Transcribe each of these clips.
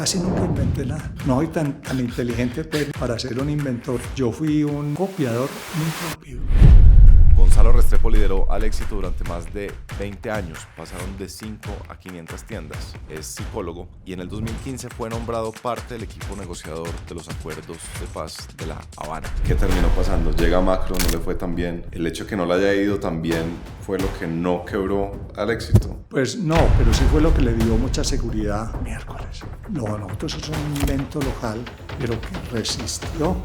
casi nunca inventé nada. No soy tan inteligente para ser un inventor. Yo fui un copiador muy rápido. Gonzalo Restrepo lideró al éxito durante más de 20 años. Pasaron de 5 a 500 tiendas. Es psicólogo y en el 2015 fue nombrado parte del equipo negociador de los acuerdos de paz de La Habana. ¿Qué terminó pasando? Llega Macro, no le fue tan bien. ¿El hecho de que no le haya ido tan bien fue lo que no quebró al éxito? Pues no, pero sí fue lo que le dio mucha seguridad. Miércoles. No, nosotros es un invento local, pero que resistió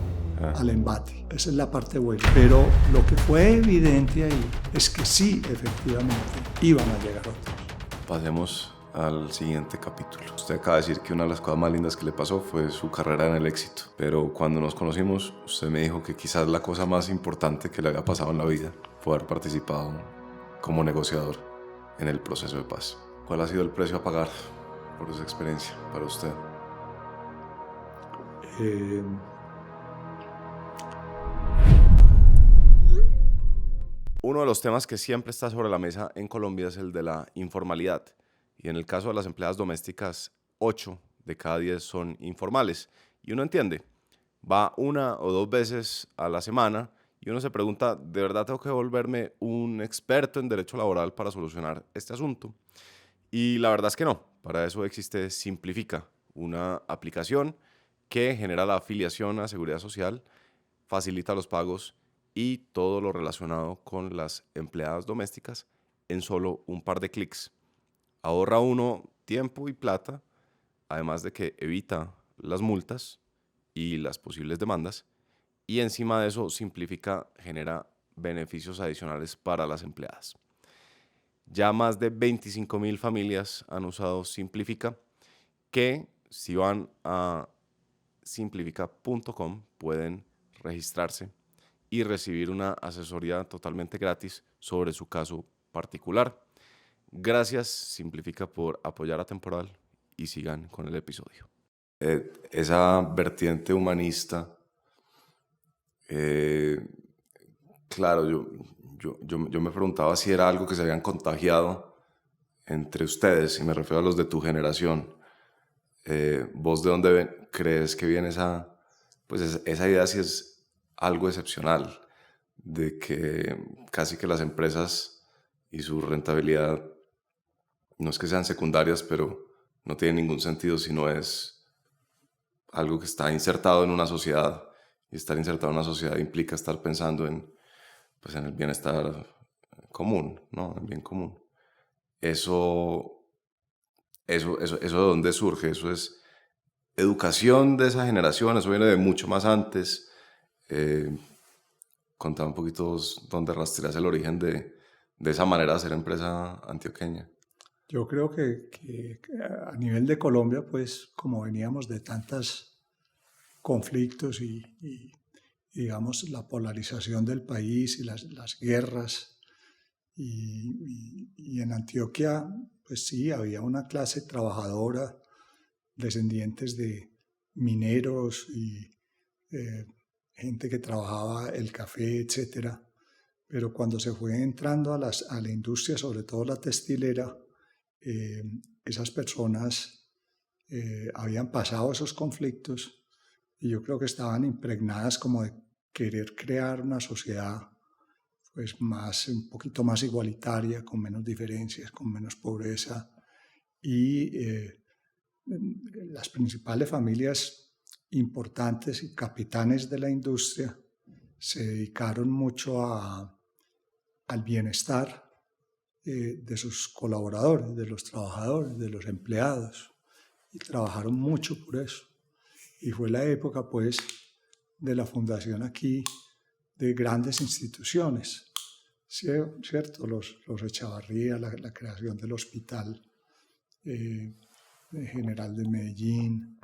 al embate. Esa es la parte buena. Pero lo que fue evidente ahí es que sí, efectivamente, iban a llegar otros. Pasemos al siguiente capítulo. Usted acaba de decir que una de las cosas más lindas que le pasó fue su carrera en el éxito. Pero cuando nos conocimos, usted me dijo que quizás la cosa más importante que le había pasado en la vida fue haber participado como negociador en el proceso de paz. ¿Cuál ha sido el precio a pagar por esa experiencia para usted? Uno de los temas que siempre está sobre la mesa en Colombia es el de la informalidad. Y en el caso de las empleadas domésticas, 8 de cada 10 son informales. Y uno entiende, va 1 o 2 veces a la semana y uno se pregunta, ¿de verdad tengo que volverme un experto en derecho laboral para solucionar este asunto? Y la verdad es que no. Para eso existe Simplifica, una aplicación que genera la afiliación a Seguridad Social, facilita los pagos y todo lo relacionado con las empleadas domésticas en solo un par de clics. Ahorra uno tiempo y plata, además de que evita las multas y las posibles demandas, y encima de eso Simplifica genera beneficios adicionales para las empleadas. Ya más de 25,000 familias han usado Simplifica, que si van a simplifica.com pueden registrarse y recibir una asesoría totalmente gratis sobre su caso particular. Gracias, Simplifica, por apoyar a Temporal y sigan con el episodio. Esa vertiente humanista, claro, yo me preguntaba si era algo que se habían contagiado entre ustedes, y me refiero a los de tu generación. ¿Vos de dónde crees que viene esa idea? Si es algo excepcional, de que casi que las empresas y su rentabilidad no es que sean secundarias, pero no tiene ningún sentido si no es algo que está insertado en una sociedad, y estar insertado en una sociedad implica estar pensando en el bienestar común, ¿no? El bien común. Eso ¿de dónde surge? Eso es educación de esa generación, eso viene de mucho más antes. Contame un poquito dónde rastreas el origen de esa manera de hacer empresa antioqueña. Yo creo que a nivel de Colombia, pues como veníamos de tantos conflictos y digamos la polarización del país y las guerras, y en Antioquia, pues sí, había una clase trabajadora, descendientes de mineros y gente que trabajaba el café, etcétera. Pero cuando se fue entrando a la industria, sobre todo la textilera, esas personas habían pasado esos conflictos y yo creo que estaban impregnadas como de querer crear una sociedad pues un poquito más igualitaria, con menos diferencias, con menos pobreza, y las principales familias importantes y capitanes de la industria se dedicaron mucho al bienestar de sus colaboradores, de los trabajadores, de los empleados, y trabajaron mucho por eso. Y fue la época, pues, de la fundación aquí de grandes instituciones, ¿cierto? Los Echavarría, la creación del Hospital General de Medellín,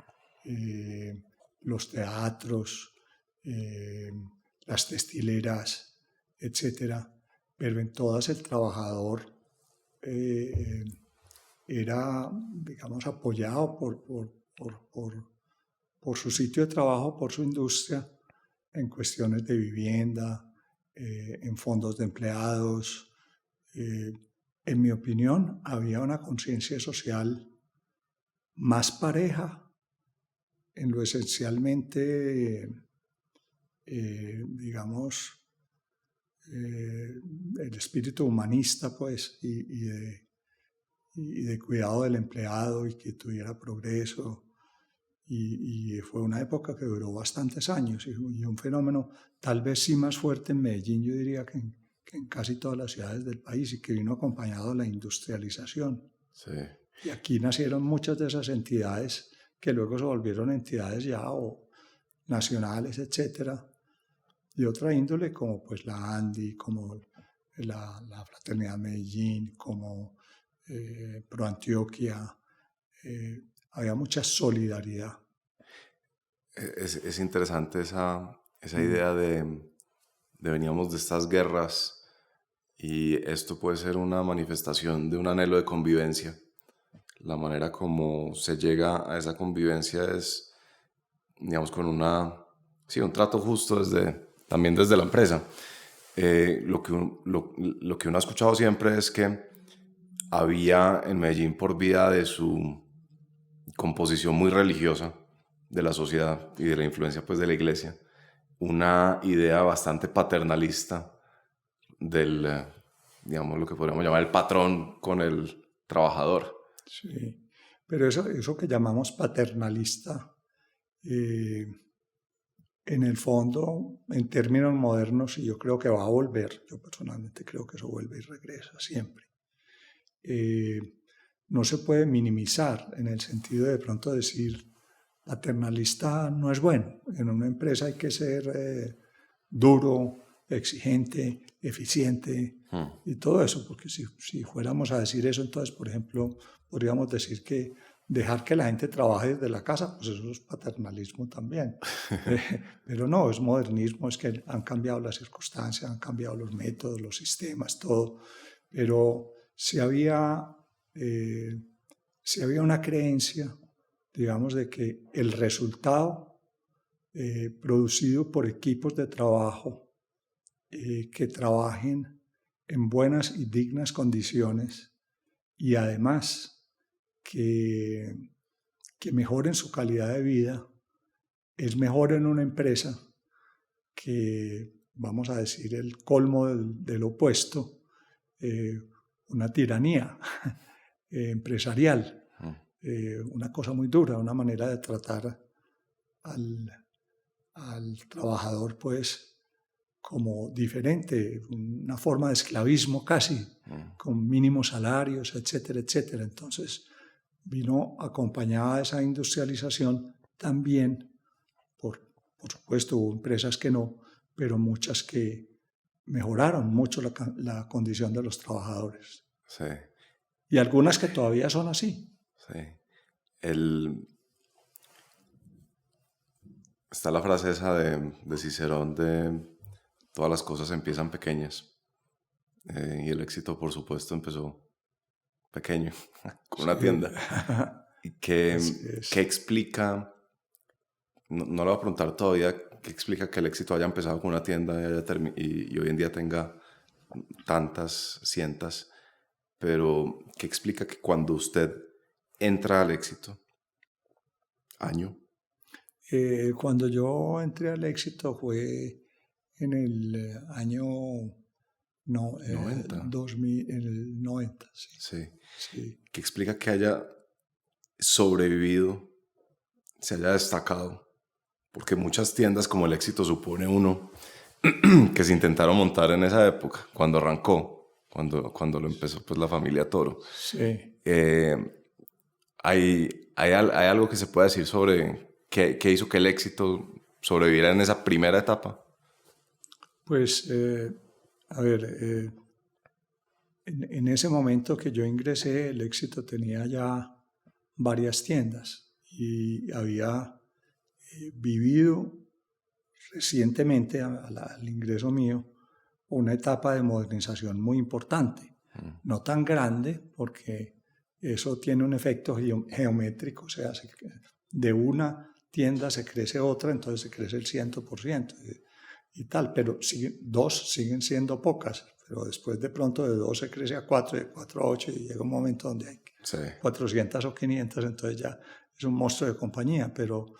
los teatros, las textileras, etcétera. Pero en todas el trabajador era, digamos, apoyado por su sitio de trabajo, por su industria, en cuestiones de vivienda, en fondos de empleados. En mi opinión, había una conciencia social más pareja en lo esencialmente, digamos, el espíritu humanista, pues, y de cuidado del empleado y que tuviera progreso. Y fue una época que duró bastantes años y un fenómeno tal vez sí más fuerte en Medellín, yo diría que en casi todas las ciudades del país, y que vino acompañado de la industrialización. Sí. Y aquí nacieron muchas de esas entidades que luego se volvieron entidades ya o nacionales, etcétera, de otra índole, como pues la ANDI, como la Fraternidad Medellín, como ProAntioquia. Había mucha solidaridad. Es interesante esa idea de veníamos de estas guerras y esto puede ser una manifestación de un anhelo de convivencia. La manera como se llega a esa convivencia es, digamos, con un trato justo también desde la empresa. Lo que uno ha escuchado siempre es que había en Medellín, por vía de su composición muy religiosa de la sociedad y de la influencia pues de la iglesia, una idea bastante paternalista del, digamos, lo que podríamos llamar el patrón con el trabajador. Sí, pero eso que llamamos paternalista, en el fondo, en términos modernos, y yo creo que va a volver, yo personalmente creo que eso vuelve y regresa siempre, no se puede minimizar en el sentido de pronto decir paternalista no es bueno. En una empresa hay que ser duro, exigente, eficiente y todo eso, porque si fuéramos a decir eso, entonces, por ejemplo, podríamos decir que dejar que la gente trabaje desde la casa, pues eso es paternalismo también. Pero no, es modernismo, es que han cambiado las circunstancias, han cambiado los métodos, los sistemas, todo. Pero si había una creencia, digamos, de que el resultado producido por equipos de trabajo que trabajen en buenas y dignas condiciones y además que mejoren su calidad de vida, es mejor en una empresa que, vamos a decir, el colmo del opuesto, una tiranía empresarial. Una cosa muy dura, una manera de tratar al trabajador pues como diferente, una forma de esclavismo casi, con mínimos salarios, etcétera, etcétera. Entonces vino acompañada de esa industrialización también, por supuesto hubo empresas que no, pero muchas que mejoraron mucho la condición de los trabajadores. Sí. Y algunas que todavía son así. Sí. Está la frase esa de Cicerón de todas las cosas empiezan pequeñas. Y el éxito, por supuesto, empezó pequeño, con una tienda. ¿Y qué explica? No le voy a preguntar todavía qué explica que el éxito haya empezado con una tienda y hoy en día tenga tantas, cientas, pero ¿qué explica que cuando usted entra al éxito, año? Cuando yo entré al éxito fue en el año 2000, en el 90. Sí. Sí. ¿Qué explica que haya sobrevivido, se haya destacado? Porque muchas tiendas, como el éxito supone uno, que se intentaron montar en esa época, cuando arrancó, cuando lo empezó pues la familia Toro. Sí. ¿Hay algo que se pueda decir sobre qué hizo que el éxito sobreviviera en esa primera etapa? Pues, a ver, en ese momento que yo ingresé, el éxito tenía ya varias tiendas y había vivido recientemente, al ingreso mío, una etapa de modernización muy importante. No tan grande, porque eso tiene un efecto geométrico, o sea, de una tienda se crece otra, entonces se crece el 100% y tal, pero dos siguen siendo pocas, pero después de pronto de 2 se crece a 4, de 4 a 8 y llega un momento donde hay 400 o 500, entonces ya es un monstruo de compañía, pero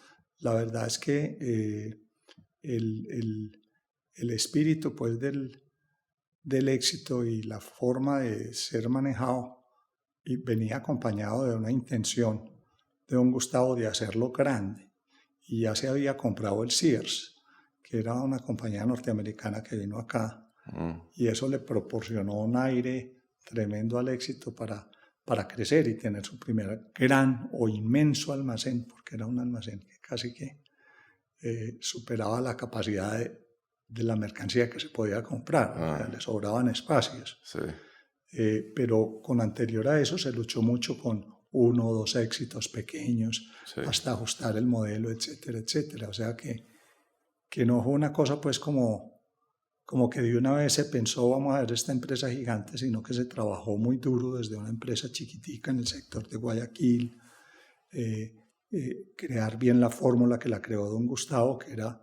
la verdad es que el espíritu pues, del éxito y la forma de ser manejado y venía acompañado de una intención de don Gustavo de hacerlo grande. Y ya se había comprado el Sears, que era una compañía norteamericana que vino acá, y eso le proporcionó un aire tremendo al éxito para crecer y tener su primer gran o inmenso almacén, porque era un almacén que casi que superaba la capacidad de la mercancía que se podía comprar, o sea, le sobraban espacios. Sí. Pero con anterior a eso se luchó mucho con 1 o 2 éxitos pequeños, Sí. hasta ajustar el modelo, etcétera, etcétera. O sea que no fue una cosa pues como que de una vez se pensó vamos a ver esta empresa gigante, sino que se trabajó muy duro desde una empresa chiquitica en el sector de Guayaquil, crear bien la fórmula que la creó don Gustavo, que era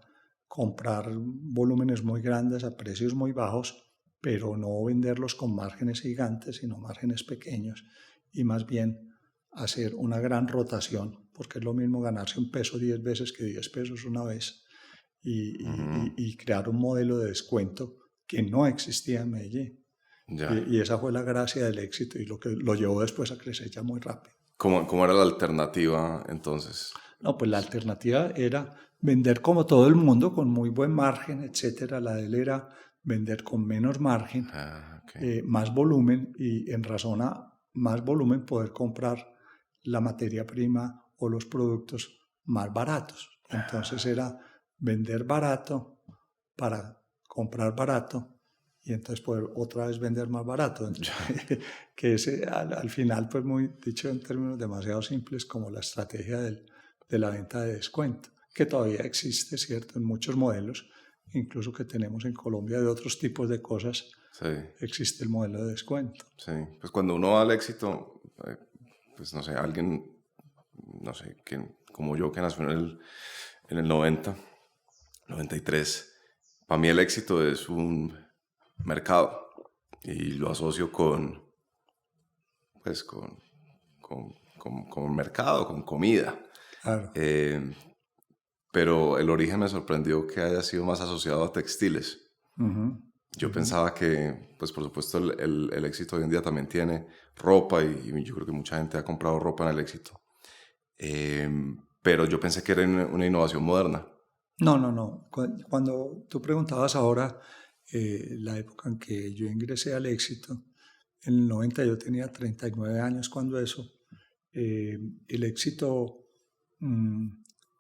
comprar volúmenes muy grandes a precios muy bajos, pero no venderlos con márgenes gigantes, sino márgenes pequeños, y más bien hacer una gran rotación, porque es lo mismo ganarse un peso 10 veces que 10 pesos una vez, y crear un modelo de descuento que no existía en Medellín. Y esa fue la gracia del éxito y lo que lo llevó después a crecer ya muy rápido. ¿Cómo era la alternativa entonces? No, pues la alternativa era vender como todo el mundo con muy buen margen, etcétera. La de él era vender con menos margen, Okay. más volumen, y en razón a más volumen poder comprar la materia prima o los productos más baratos. Entonces era vender barato para comprar barato y entonces poder otra vez vender más barato. Que ese al final, pues muy dicho en términos demasiado simples, como la estrategia de la venta de descuento, que todavía existe, ¿cierto?, en muchos modelos, incluso que tenemos en Colombia de otros tipos de cosas. Sí. Existe el modelo de descuento. Sí, pues cuando uno va al éxito, pues no sé, alguien, no sé, como yo que nació en el 90, 93, para mí el éxito es un mercado y lo asocio con mercado, con comida. Claro. Pero el origen me sorprendió que haya sido más asociado a textiles. Yo pensaba que, pues por supuesto, el éxito hoy en día también tiene ropa y yo creo que mucha gente ha comprado ropa en el éxito. Pero yo pensé que era una innovación moderna. No. Cuando tú preguntabas ahora la época en que yo ingresé al éxito, en el 90 yo tenía 39 años cuando eso, el éxito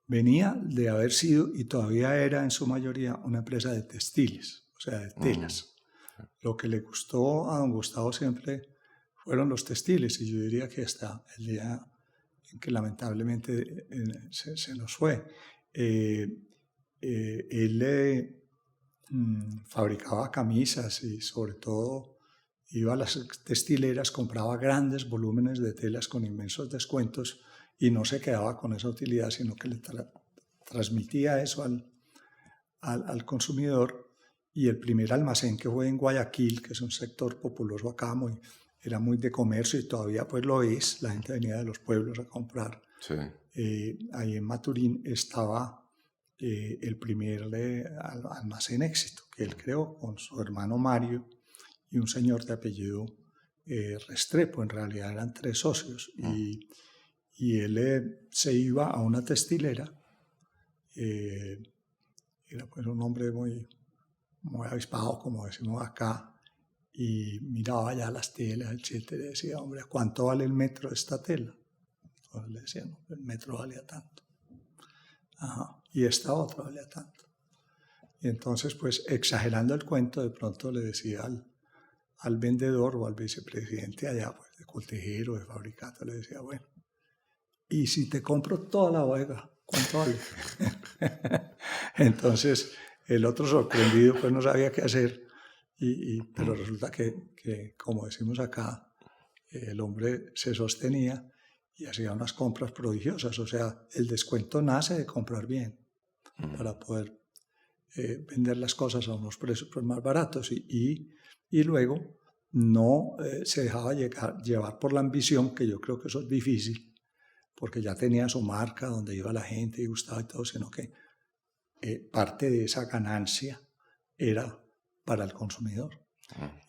venía de haber sido y todavía era en su mayoría una empresa de textiles, o sea, de telas. Lo que le gustó a don Gustavo siempre fueron los textiles, y yo diría que hasta el día en que lamentablemente se nos fue. Él fabricaba camisas y sobre todo iba a las textileras, compraba grandes volúmenes de telas con inmensos descuentos y no se quedaba con esa utilidad, sino que le transmitía eso al consumidor. Y el primer almacén que fue en Guayaquil, que es un sector populoso acá, era muy de comercio y todavía pues lo es, la gente venía de los pueblos a comprar. Sí. Ahí en Maturín estaba el primer almacén Éxito, que él creó con su hermano Mario y un señor de apellido Restrepo. En realidad eran 3 socios. Y él se iba a una textilera, era pues un hombre muy avispado, como decimos acá, y miraba ya las telas, etcétera, y decía, hombre, ¿cuánto vale el metro de esta tela? Entonces le decían, no, el metro valía tanto. Ajá, y esta otra valía tanto. Y entonces, pues, exagerando el cuento, de pronto le decía al vendedor o al vicepresidente allá, pues, de Coltejero, de Fabricato, le decía, bueno, ¿y si te compro toda la bodega, cuánto vale? Entonces, el otro sorprendido, pues, no sabía qué hacer, pero resulta que, como decimos acá, el hombre se sostenía y hacía unas compras prodigiosas. O sea, el descuento nace de comprar bien para poder vender las cosas a unos precios pues, más baratos y luego no se dejaba llevar por la ambición, que yo creo que eso es difícil, porque ya tenía su marca donde iba la gente y gustaba y todo, sino que parte de esa ganancia era para el consumidor.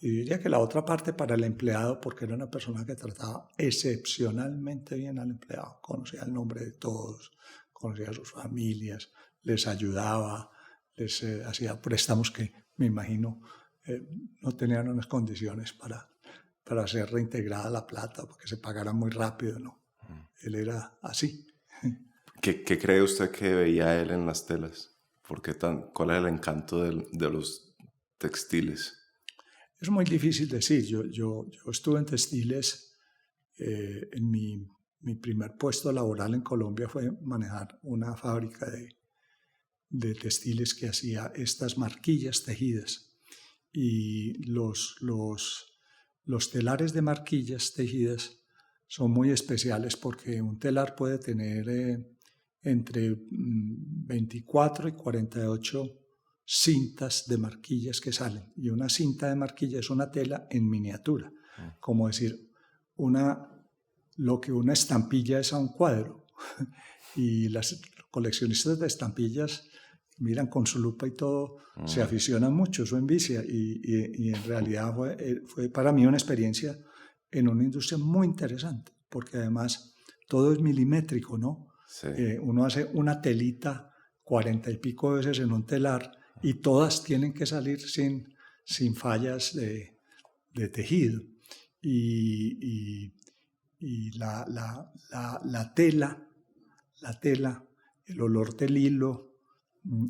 Y diría que la otra parte para el empleado, porque era una persona que trataba excepcionalmente bien al empleado, conocía el nombre de todos, conocía a sus familias, les ayudaba, les hacía préstamos que me imagino no tenían unas condiciones para hacer reintegrada la plata, porque se pagara muy rápido, ¿no? Él era así. ¿Qué cree usted que veía él en las telas? ¿Cuál es el encanto de los textiles? Es muy difícil decir. Yo estuve en textiles. En mi primer puesto laboral en Colombia fue manejar una fábrica de textiles que hacía estas marquillas tejidas. Y los telares de marquillas tejidas son muy especiales porque un telar puede tener entre 24 y 48 cintas de marquillas que salen. Y una cinta de marquilla es una tela en miniatura, como decir, lo que una estampilla es a un cuadro. Y las coleccionistas de estampillas miran con su lupa y todo, se aficionan mucho, eso envicia. Y en realidad fue para mí una experiencia en una industria muy interesante, porque además todo es milimétrico, ¿no? Sí. Uno hace una telita 40 y pico veces en un telar y todas tienen que salir sin fallas de tejido. Y la tela, el olor del hilo,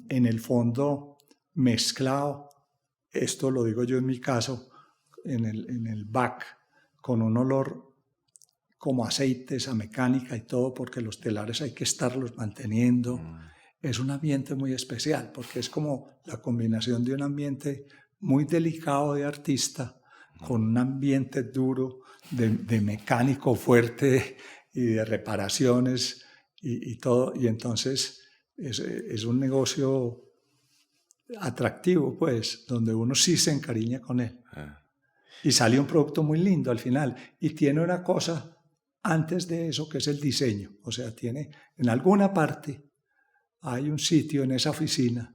en el fondo mezclado, esto lo digo yo en mi caso, en el back, con un olor como aceites, a mecánica y todo, porque los telares hay que estarlos manteniendo. Es un ambiente muy especial, porque es como la combinación de un ambiente muy delicado de artista con un ambiente duro de mecánico fuerte y de reparaciones y todo. Y entonces es un negocio atractivo, pues, donde uno sí se encariña con él. Y sale un producto muy lindo al final. Y tiene una cosa antes de eso, que es el diseño. O sea, tiene en alguna parte, hay un sitio en esa oficina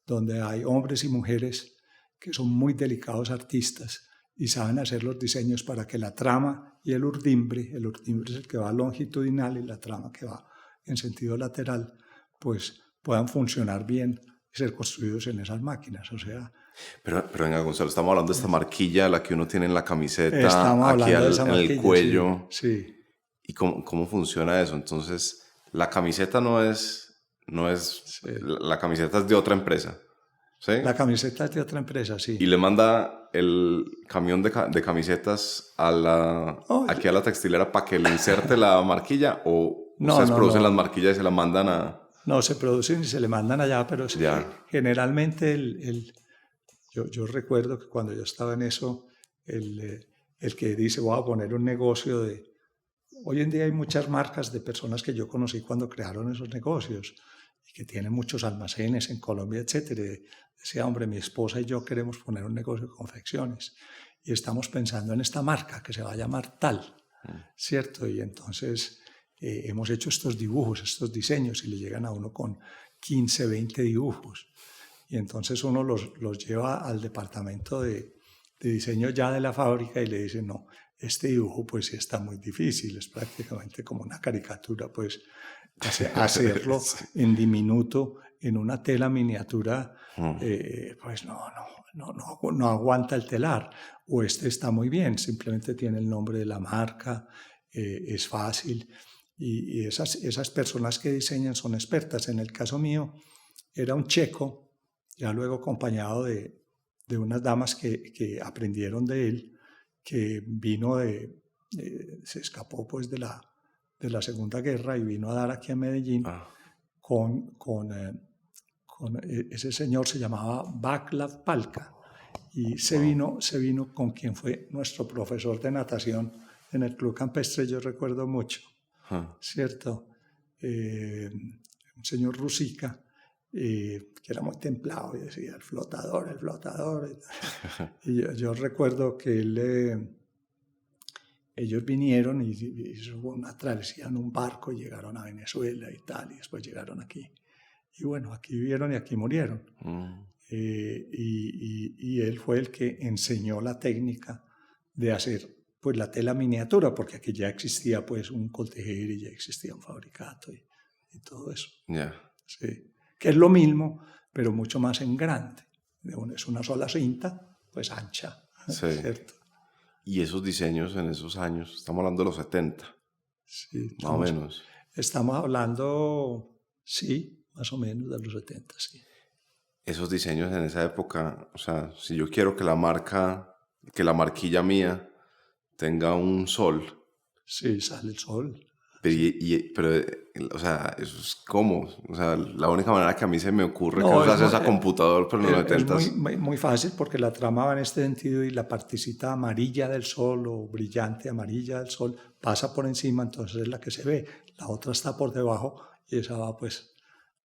donde hay hombres y mujeres que son muy delicados artistas y saben hacer los diseños para que la trama y el urdimbre es el que va longitudinal y la trama que va en sentido lateral, pues puedan funcionar bien y ser construidos en esas máquinas. O sea, Pero venga, Gonzalo, estamos hablando de esta marquilla, la que uno tiene en la camiseta, estamos aquí hablando de esa en el marquilla, cuello. sí. ¿Y cómo funciona eso? Entonces, la camiseta no es Sí. la camiseta es de otra empresa, ¿sí? La camiseta es de otra empresa, sí. Y le manda el camión de camisetas aquí a la textilera para que le inserte la marquilla, o ustedes producen las marquillas y se las mandan a... No, se producen y se le mandan allá, pero generalmente yo recuerdo que cuando yo estaba en eso, el que dice voy a poner un negocio de... Hoy en día hay muchas marcas de personas que yo conocí cuando crearon esos negocios y que tienen muchos almacenes en Colombia, etcétera. Decía, hombre, mi esposa y yo queremos poner un negocio de confecciones y estamos pensando en esta marca que se va a llamar tal, ¿cierto? Y entonces hemos hecho estos dibujos, estos diseños y le llegan a uno con 15, 20 dibujos. Y entonces uno los lleva al departamento de diseño ya de la fábrica y le dice, no, este dibujo pues sí está muy difícil, es prácticamente como una caricatura, pues hacerlo en diminuto, en una tela miniatura, pues no aguanta el telar. O este está muy bien, simplemente tiene el nombre de la marca, es fácil. Y esas personas que diseñan son expertas. En el caso mío era un checo, ya luego acompañado de unas damas que aprendieron de él, que vino se escapó pues de la Segunda Guerra y vino a dar aquí a Medellín con ese señor, se llamaba Václav Palka, y se vino con quien fue nuestro profesor de natación en el Club Campestre, yo recuerdo mucho, ¿cierto? Un señor Rusica, que era muy templado y decía el flotador. Y yo recuerdo que él ellos vinieron y hizo una travesía en un barco y llegaron a Venezuela y tal, y después llegaron aquí. Y bueno, aquí vivieron y aquí murieron. Y él fue el que enseñó la técnica de hacer pues la tela miniatura, porque aquí ya existía pues un coltejer y ya existía un fabricato y todo eso. Sí. Que es lo mismo, pero mucho más en grande. Es una sola cinta, pues ancha, Sí. ¿cierto? Y esos diseños en esos años, estamos hablando de los 70, sí, más o menos. Estamos hablando, sí, más o menos de los 70, sí. Esos diseños en esa época, o sea, si yo quiero que la marquilla mía tenga un sol. Sí, sale el sol. Pero, o sea, eso es como, o sea, la única manera que a mí se me ocurre que usas esa computadora, pero en los 70. Es muy fácil porque la trama va en este sentido y la partecita amarilla del sol o brillante amarilla del sol pasa por encima, entonces es la que se ve. La otra está por debajo y esa va pues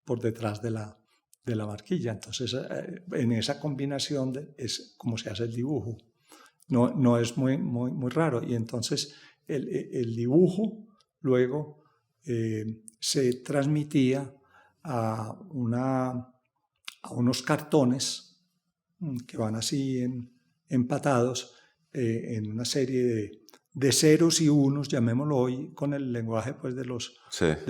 por detrás de la marquilla. Entonces en esa combinación es como se hace el dibujo. No es muy raro. Y entonces el dibujo luego se transmitía a unos cartones que van así empatados en una serie de ceros y unos, llamémoslo hoy con el lenguaje pues, de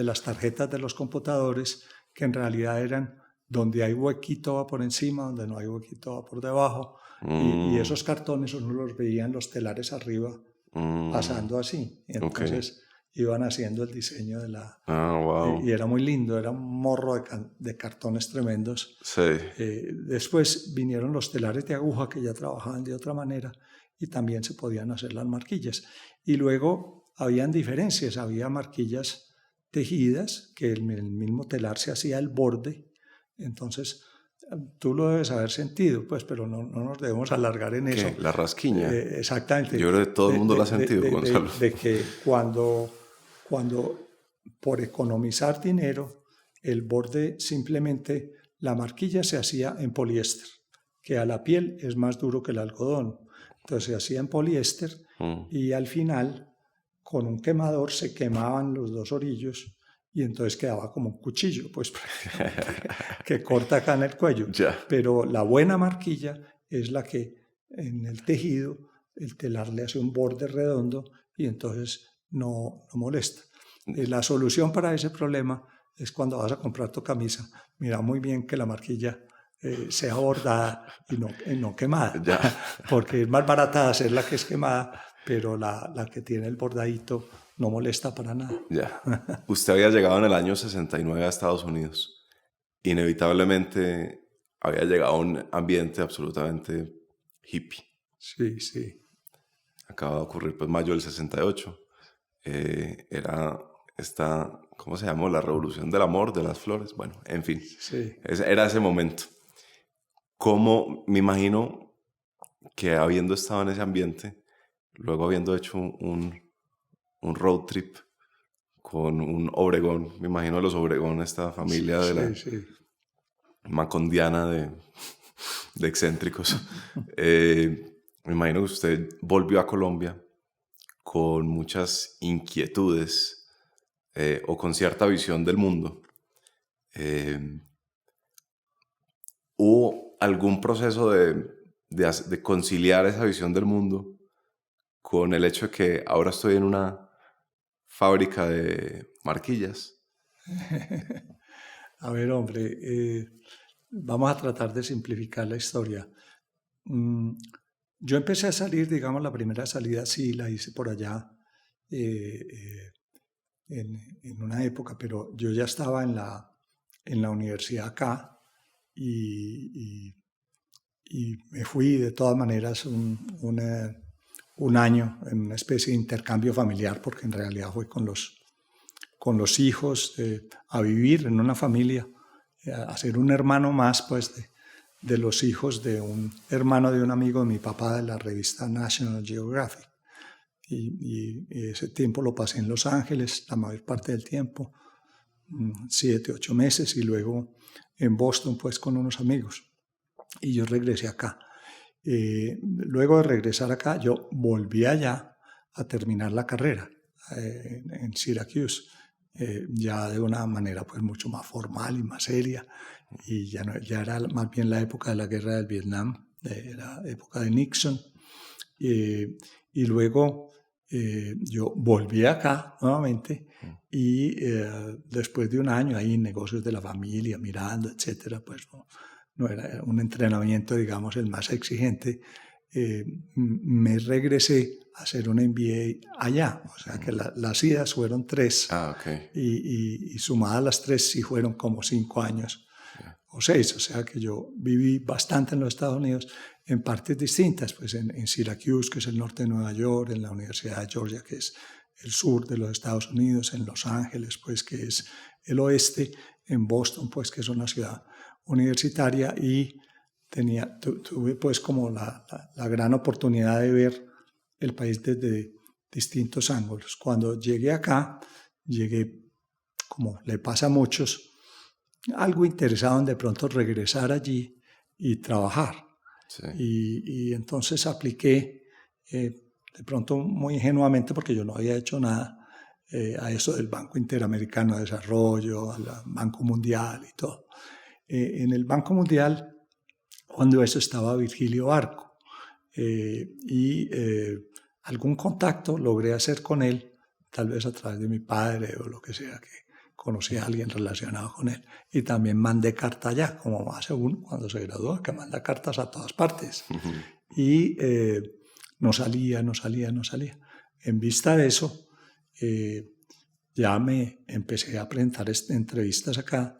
las tarjetas de los computadores, que en realidad eran donde hay huequito va por encima, donde no hay huequito va por debajo. Y esos cartones uno los veía en los telares arriba, pasando así. Y entonces iban haciendo el diseño de la... wow. Y era muy lindo, era un morro de cartones tremendos. Sí. Después vinieron los telares de aguja que ya trabajaban de otra manera y también se podían hacer las marquillas. Y luego habían diferencias, había marquillas tejidas, que el mismo telar se hacía el borde. Entonces, tú lo debes haber sentido, pues, pero no nos debemos alargar en eso. La rasquiña. Exactamente. Yo creo que todo el mundo lo ha sentido, Gonzalo. De que cuando por economizar dinero, el borde simplemente, la marquilla se hacía en poliéster, que a la piel es más duro que el algodón. Entonces se hacía en poliéster y al final, con un quemador, se quemaban los dos orillos y entonces quedaba como un cuchillo, pues que corta acá en el cuello. Pero la buena marquilla es la que en el tejido, el telar le hace un borde redondo y entonces no molesta. La solución para ese problema es cuando vas a comprar tu camisa, mira muy bien que la marquilla sea bordada y no quemada, porque es más barata hacer la que es quemada, pero la que tiene el bordadito no molesta para nada. Usted había llegado en el año 69 a Estados Unidos. Inevitablemente había llegado a un ambiente absolutamente hippie. Sí. Acaba de ocurrir pues mayo del 68. Era esta, ¿cómo se llamó? La revolución del amor, de las flores. Bueno, en fin. Sí. Era ese momento. Como me imagino que habiendo estado en ese ambiente, luego habiendo hecho un road trip con un Obregón, me imagino los Obregón, esta familia de la macondiana de excéntricos. Me imagino que usted volvió a Colombia con muchas inquietudes o con cierta visión del mundo. ¿Hubo algún proceso de conciliar esa visión del mundo con el hecho de que ahora estoy en una fábrica de marquillas? A ver, hombre, vamos a tratar de simplificar la historia. Yo empecé a salir, digamos, la primera salida sí la hice por allá en una época, pero yo ya estaba en la universidad acá y me fui de todas maneras un año en una especie de intercambio familiar, porque en realidad fue con los hijos a vivir en una familia, a ser un hermano más pues de los hijos de un hermano de un amigo de mi papá de la revista National Geographic. Y ese tiempo lo pasé en Los Ángeles, la mayor parte del tiempo, 7, 8 meses, y luego en Boston pues con unos amigos. Y yo regresé acá. Luego de regresar acá, yo volví allá a terminar la carrera en Syracuse, ya de una manera pues mucho más formal y más seria, y ya, no, ya era más bien la época de la guerra del Vietnam, era época de Nixon, y luego yo volví acá nuevamente y después de un año ahí en negocios de la familia, mirando, etcétera, pues no era un entrenamiento, digamos, el más exigente. Me regresé a hacer un MBA allá, o sea que las idas fueron 3, Okay. y sumadas las 3 sí fueron como 5 años o 6, o sea que yo viví bastante en los Estados Unidos en partes distintas, pues en Syracuse, que es el norte de Nueva York, en la Universidad de Georgia, que es el sur de los Estados Unidos, en Los Ángeles, pues que es el oeste, en Boston, pues que es una ciudad universitaria, y tuve pues como la gran oportunidad de ver el país desde distintos ángulos. Cuando llegué acá, llegué, como le pasa a muchos, algo interesado en de pronto regresar allí y trabajar. Sí. Y entonces apliqué, de pronto muy ingenuamente, porque yo no había hecho nada, a eso del Banco Interamericano de Desarrollo, al Banco Mundial y todo. En el Banco Mundial, cuando eso estaba Virgilio Barco, y algún contacto logré hacer con él, tal vez a través de mi padre o lo que sea, que conocí a alguien relacionado con él, y también mandé carta allá, como hace uno cuando se gradúa, que manda cartas a todas partes. Y no salía. En vista de eso, ya me empecé a presentar entrevistas acá,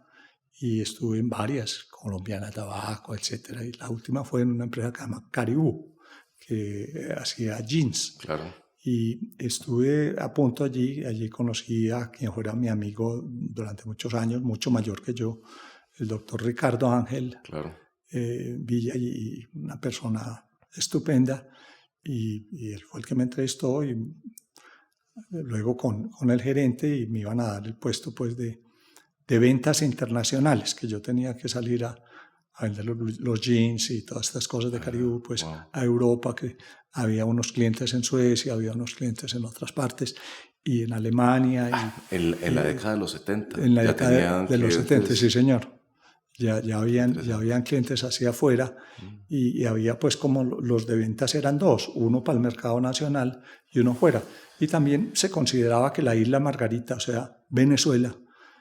y estuve en varias, Colombiana Tabaco, etc. Y la última fue en una empresa que se llama Caribú, que hacía jeans. Claro. Y estuve a punto allí conocí a quien fuera mi amigo durante muchos años, mucho mayor que yo, el doctor Ricardo Ángel. Claro. Villa, y una persona estupenda, y él fue el que me entrevistó, y luego con el gerente, y me iban a dar el puesto pues de ventas internacionales, que yo tenía que salir a vender los jeans y todas estas cosas de Caribú, pues Wow. a Europa, que había unos clientes en Suecia, había unos clientes en otras partes, y en Alemania. En la década de los 70. En la ya década de los 70, sí señor. Ya Interesante. habían clientes hacia afuera, y había pues como los de ventas eran 2, uno para el mercado nacional y uno fuera. Y también se consideraba que la isla Margarita, o sea, Venezuela,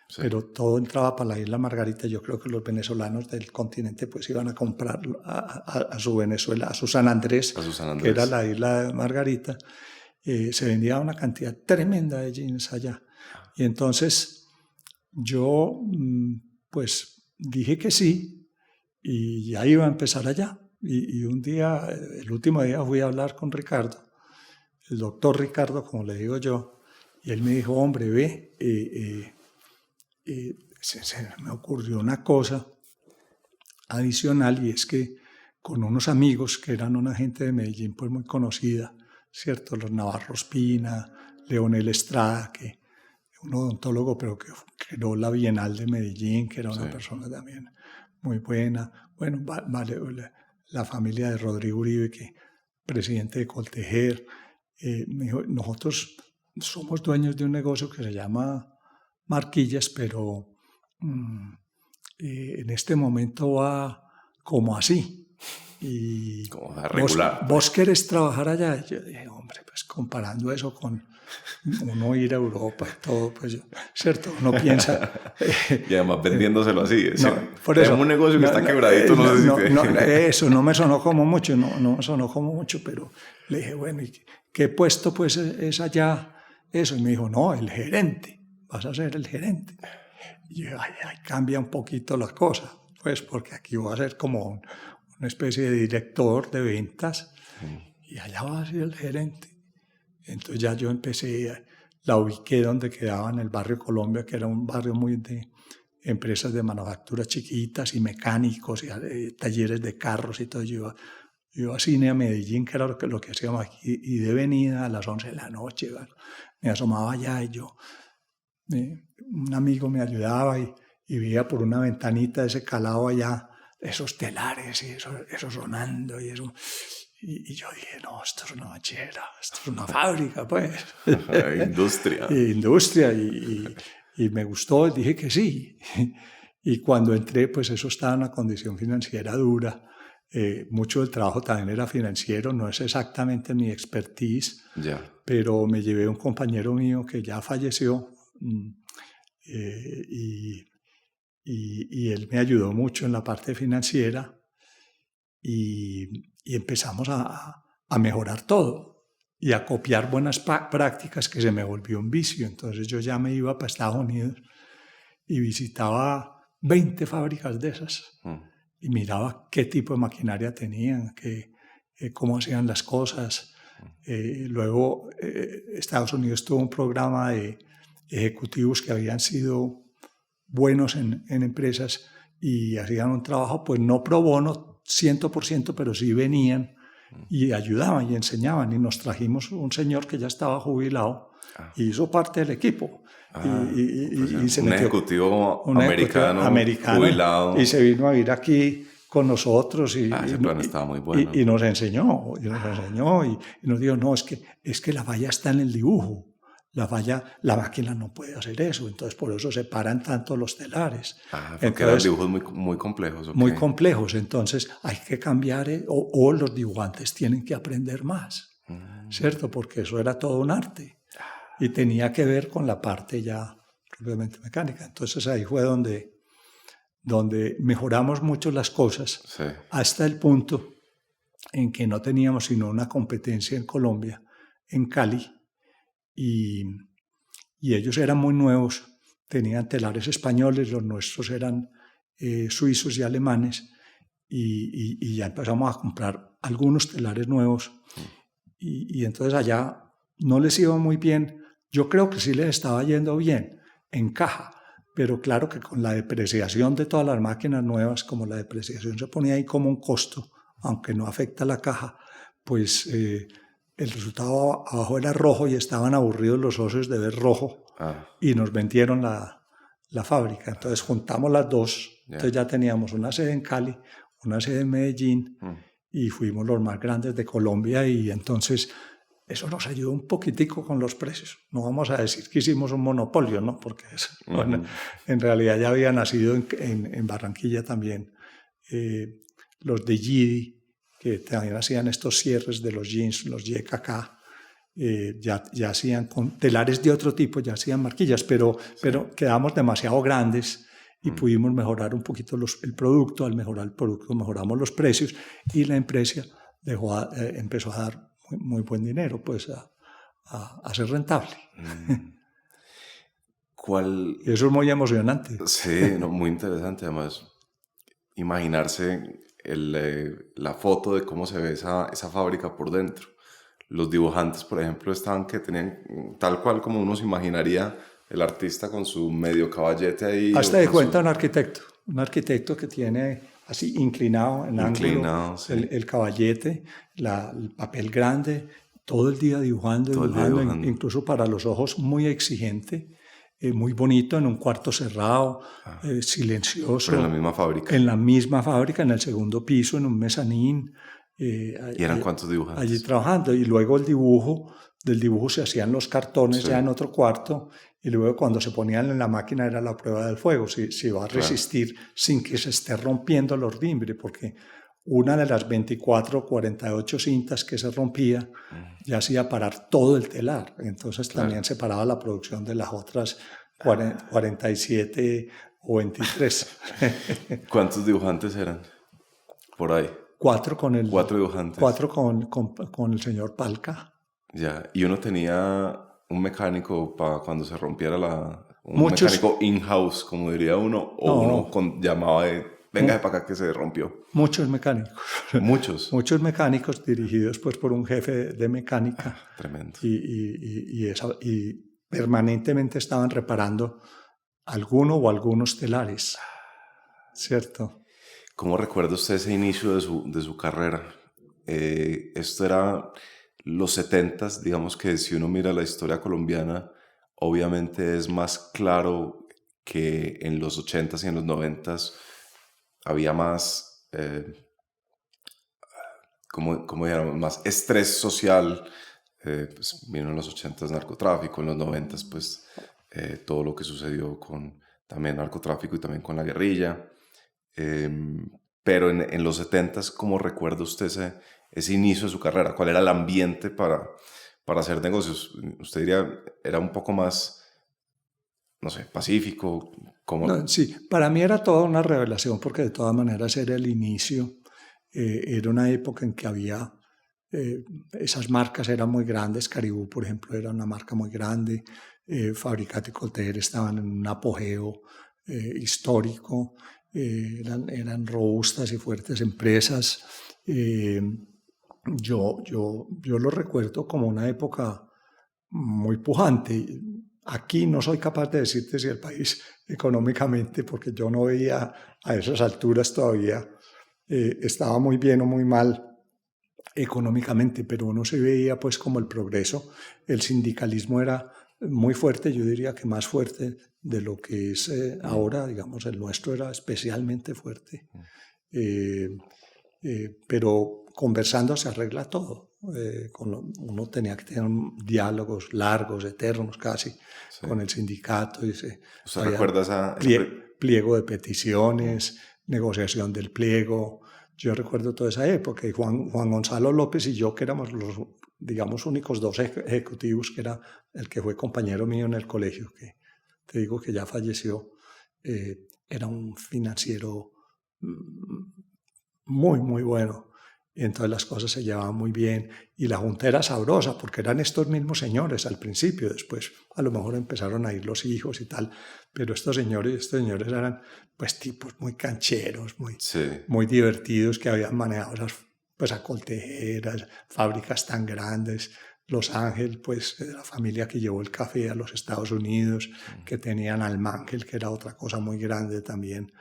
sí, pero todo entraba para la isla Margarita. Yo creo que los venezolanos del continente pues iban a comprar a su Venezuela, a su San Andrés, que era la isla Margarita. Se vendía una cantidad tremenda de jeans allá. Y entonces yo pues dije que sí, y ya iba a empezar allá. Y un día, el último día, fui a hablar con Ricardo, el doctor Ricardo, como le digo yo, y él me dijo, hombre, ve, se me ocurrió una cosa adicional, y es que con unos amigos que eran una gente de Medellín pues muy conocida, ¿cierto? Los Navarro Espina, Leonel Estrada, que un odontólogo, pero que creó la Bienal de Medellín, que era una persona también muy buena. Bueno, la familia de Rodrigo Uribe, que presidente de Coltejer, me dijo, nosotros somos dueños de un negocio que se llama Marquillas, pero en este momento va como así. Y como regular. ¿Vos querés trabajar allá? Y yo dije, hombre, pues comparando eso con uno ir a Europa y todo, pues ¿cierto? Uno piensa... y además vendiéndoselo así. Por eso, un negocio que está quebradito, no sé si eso no me sonó como mucho, no me sonó como mucho, pero le dije, bueno, ¿y qué puesto pues es allá eso? Y me dijo, no, el gerente, vas a ser el gerente. Y yo, ay, cambia un poquito la cosa, pues porque aquí voy a ser como una especie de director de ventas, y allá va a ser el gerente. Entonces ya yo empecé, la ubiqué donde quedaba, en el barrio Colombia, que era un barrio muy de empresas de manufactura chiquitas y mecánicos y talleres de carros y todo. Yo iba a cine a Medellín, que era lo que hacíamos aquí, y de venida a las 11 de la noche, bueno, me asomaba allá, y un amigo me ayudaba, y veía por una ventanita ese calado allá, esos telares y eso sonando y eso. Y yo dije, no, esto es una bachera, esto es una fábrica, pues. Industria. Industria, y me gustó, dije que sí. Y cuando entré, pues eso estaba en una condición financiera dura. Mucho del trabajo también era financiero, no es exactamente mi expertise, Ya. pero me llevé un compañero mío que ya falleció y él me ayudó mucho en la parte financiera y empezamos a mejorar todo y a copiar buenas prácticas que se me volvió un vicio. Entonces yo ya me iba para Estados Unidos y visitaba 20 fábricas de esas y miraba qué tipo de maquinaria tenían, cómo hacían las cosas. Luego Estados Unidos tuvo un programa de ejecutivos que habían sido buenos en empresas y hacían un trabajo, pues no pro bono 100%, pero sí venían y ayudaban y enseñaban. Y nos trajimos un señor que ya estaba jubilado y hizo parte del equipo. Y se un metió, ejecutivo un americano jubilado. y se vino a vivir aquí con nosotros Ese plan estaba muy bueno. y nos enseñó, y nos dijo, no, es que la falla está en el dibujo. La máquina no puede hacer eso, entonces por eso se paran tanto los telares. Porque entonces, eran dibujos muy complejos. ¿Okay? Muy complejos, entonces hay que cambiar, o los dibujantes tienen que aprender más, ¿cierto? Porque eso era todo un arte y tenía que ver con la parte ya propiamente mecánica. Entonces ahí fue donde mejoramos mucho las cosas, sí, hasta el punto en que no teníamos sino una competencia en Colombia, en Cali, y ellos eran muy nuevos, tenían telares españoles, los nuestros eran suizos y alemanes, y ya empezamos a comprar algunos telares nuevos, y entonces allá no les iba muy bien. Yo creo que sí les estaba yendo bien en caja, pero claro que con la depreciación de todas las máquinas nuevas, como la depreciación se ponía ahí como un costo, aunque no afecta la caja, pues el resultado abajo era rojo y estaban aburridos los socios de ver rojo y nos vendieron la fábrica. Entonces juntamos las dos, entonces ya teníamos una sede en Cali, una sede en Medellín y fuimos los más grandes de Colombia, y entonces eso nos ayudó un poquitico con los precios. No vamos a decir que hicimos un monopolio, ¿no? Porque bueno, en realidad ya había nacido en Barranquilla también los de Gidi, que también hacían estos cierres de los jeans, los YKK, ya hacían con telares de otro tipo, ya hacían marquillas, pero quedamos demasiado grandes y pudimos mejorar un poquito el producto. Al mejorar el producto mejoramos los precios y la empresa empezó a dar muy buen dinero, pues a ser rentable. Y eso es muy emocionante. Sí, no, muy interesante. Además, imaginarse la foto de cómo se ve esa fábrica por dentro. Los dibujantes, por ejemplo, tenían tal cual como uno se imaginaría el artista con su medio caballete ahí. Hasta de cuenta un arquitecto que tiene así inclinado en ángulo, sí, el caballete, el papel grande, todo el día dibujando, incluso para los ojos muy exigente, muy bonito, en un cuarto cerrado, silencioso. Pero en la misma fábrica. En la misma fábrica, en el segundo piso, en un mezanín. ¿Y eran cuántos dibujantes? Allí trabajando. Y luego del dibujo se hacían los cartones, sí, ya en otro cuarto, y luego cuando se ponían en la máquina era la prueba del fuego, si va a resistir, claro, sin que se esté rompiendo el ordimbre, porque una de las 24 o 48 cintas que se rompía ya hacía parar todo el telar. Entonces también se paraba la producción de las otras 47 o 23. ¿Cuántos dibujantes eran por ahí? 4 dibujantes. 4 con el señor Palca. Ya, y uno tenía un mecánico para cuando se rompiera mecánico in-house, como diría uno, o no, uno llamaba venga para acá que se rompió. Muchos mecánicos. Muchos. Muchos mecánicos dirigidos pues por un jefe de mecánica. Tremendo. Y permanentemente estaban reparando alguno o algunos telares, ¿cierto? ¿Cómo recuerda usted ese inicio de su carrera? Esto era los 70s, digamos que si uno mira la historia colombiana, obviamente es más claro que en los 80s y en los 90s había más como dijéramos, más estrés social. Pues vino en los 80s narcotráfico, en los 90s pues todo lo que sucedió con también narcotráfico y también con la guerrilla. Pero en los 70s, ¿cómo recuerda usted ese inicio de su carrera? ¿Cuál era el ambiente para hacer negocios? ¿Usted diría era un poco más, no sé, pacífico? No, sí, para mí era toda una revelación porque de todas maneras era el inicio. Era una época en que había esas marcas eran muy grandes. Caribou, por ejemplo, era una marca muy grande. Fabricate y Colter estaban en un apogeo histórico. Eran robustas y fuertes empresas. Yo lo recuerdo como una época muy pujante. Aquí no soy capaz de decirte si el país económicamente, porque yo no veía a esas alturas todavía, estaba muy bien o muy mal económicamente, pero uno se veía pues como el progreso. El sindicalismo era muy fuerte, yo diría que más fuerte de lo que es ahora, digamos, el nuestro era especialmente fuerte. Pero conversando se arregla todo. Uno tenía que tener diálogos largos, eternos casi, Sí. con el sindicato. ¿Usted recuerda esa pliego de peticiones, negociación del pliego? Yo recuerdo toda esa época y Juan Gonzalo López y yo, que éramos los, digamos, únicos dos ejecutivos, que era el que fue compañero mío en el colegio, que te digo que ya falleció, era un financiero muy, muy bueno. Y entonces las cosas se llevaban muy bien. Y la junta era sabrosa porque eran estos mismos señores al principio. Después a lo mejor empezaron a ir los hijos y tal. Pero estos señores eran pues tipos muy cancheros, muy divertidos, que habían manejado esas pues acoltejeras, fábricas tan grandes. Los Ángel, pues de la familia que llevó el café a los Estados Unidos, que tenían Almángel, que era otra cosa muy grande también.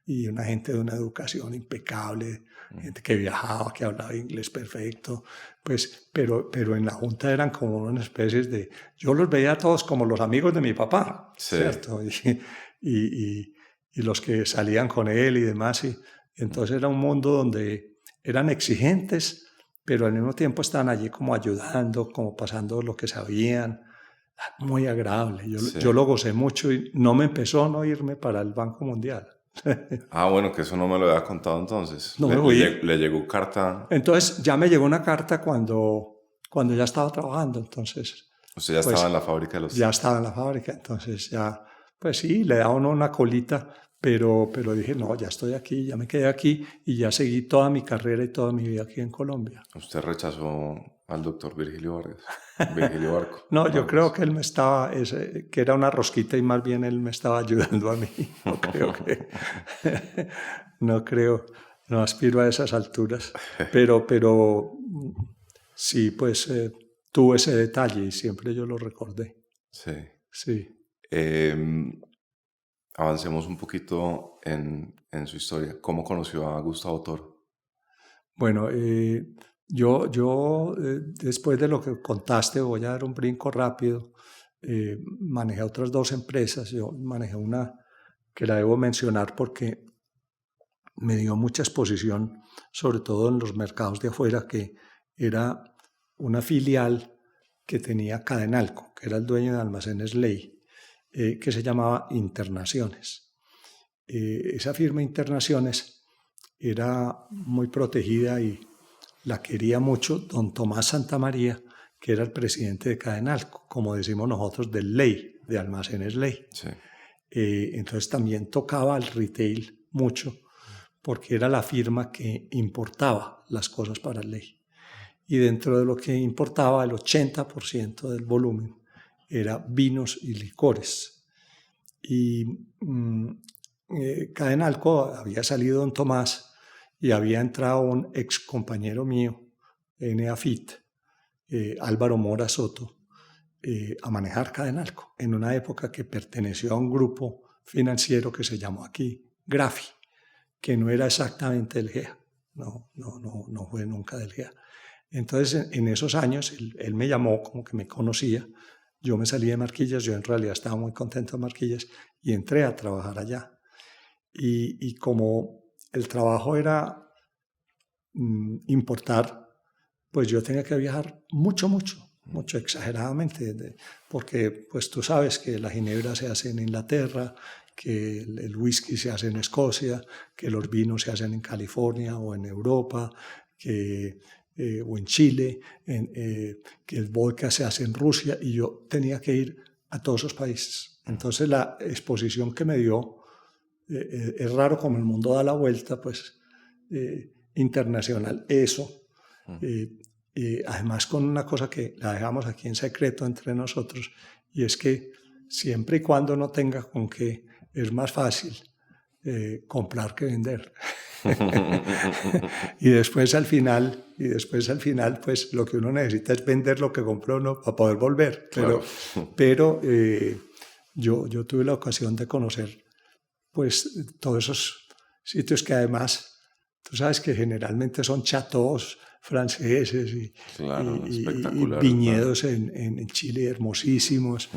Y una gente de una educación impecable, gente que viajaba, que hablaba inglés perfecto, pues, pero en la junta eran como unas especies de, yo los veía a todos como los amigos de mi papá, ¿cierto? Y los que salían con él y demás, y entonces era un mundo donde eran exigentes, pero al mismo tiempo estaban allí como ayudando, como pasando lo que sabían, muy agradable. Yo lo gocé mucho y no me empezó a no irme para el Banco Mundial. Bueno, que eso no me lo había contado entonces. No me fui. Le llegó carta. Entonces ya me llegó una carta cuando ya estaba trabajando, entonces... Usted ya pues, estaba en la fábrica de los... Ya estaba en la fábrica, entonces ya, pues sí, le daba uno una colita, pero dije, no, ya estoy aquí, ya me quedé aquí y ya seguí toda mi carrera y toda mi vida aquí en Colombia. Usted rechazó al doctor Virgilio Vargas, Virgilio Barco. No, yo creo que él me estaba, que era una rosquita y más bien él me estaba ayudando a mí. No aspiro a esas alturas, pero sí, pues tuve ese detalle y siempre yo lo recordé. Sí. Avancemos un poquito en su historia. ¿Cómo conoció a Gustavo Toro? Bueno, yo después de lo que contaste, voy a dar un brinco rápido. Manejé otras dos empresas. Yo manejé una que la debo mencionar porque me dio mucha exposición, sobre todo en los mercados de afuera, que era una filial que tenía Cadenalco, que era el dueño de Almacenes Ley, que se llamaba Internaciones. Esa firma Internaciones era muy protegida y la quería mucho don Tomás Santamaría, que era el presidente de Cadenalco, como decimos nosotros, del Ley, de Almacenes Ley. Sí. Entonces también tocaba al retail mucho, porque era la firma que importaba las cosas para el Ley. Y dentro de lo que importaba, el 80% del volumen era vinos y licores. Y Cadenalco había salido don Tomás y había entrado un ex compañero mío, NAFIT, Álvaro Mora Soto, a manejar Cadenalco en una época que perteneció a un grupo financiero que se llamó aquí Grafi, que no era exactamente del GEA, no fue nunca del GEA. Entonces, en esos años, él me llamó como que me conocía, yo me salí de Marquillas, yo en realidad estaba muy contento de Marquillas y entré a trabajar allá. Y como el trabajo era importar pues yo tenía que viajar mucho, exageradamente, porque pues tú sabes que la ginebra se hace en Inglaterra, que el whisky se hace en Escocia, que los vinos se hacen en California o en Europa, o en Chile, que el vodka se hace en Rusia, y yo tenía que ir a todos esos países. Entonces la exposición que me dio, es raro como el mundo da la vuelta, pues internacional, eso. Además con una cosa que la dejamos aquí en secreto entre nosotros, y es que siempre y cuando no tenga con qué, es más fácil comprar que vender. y después al final, pues lo que uno necesita es vender lo que compró, ¿no?, para poder volver. Pero yo tuve la ocasión de conocer pues todos esos sitios que además, tú sabes que generalmente son chateaux franceses y viñedos en Chile hermosísimos.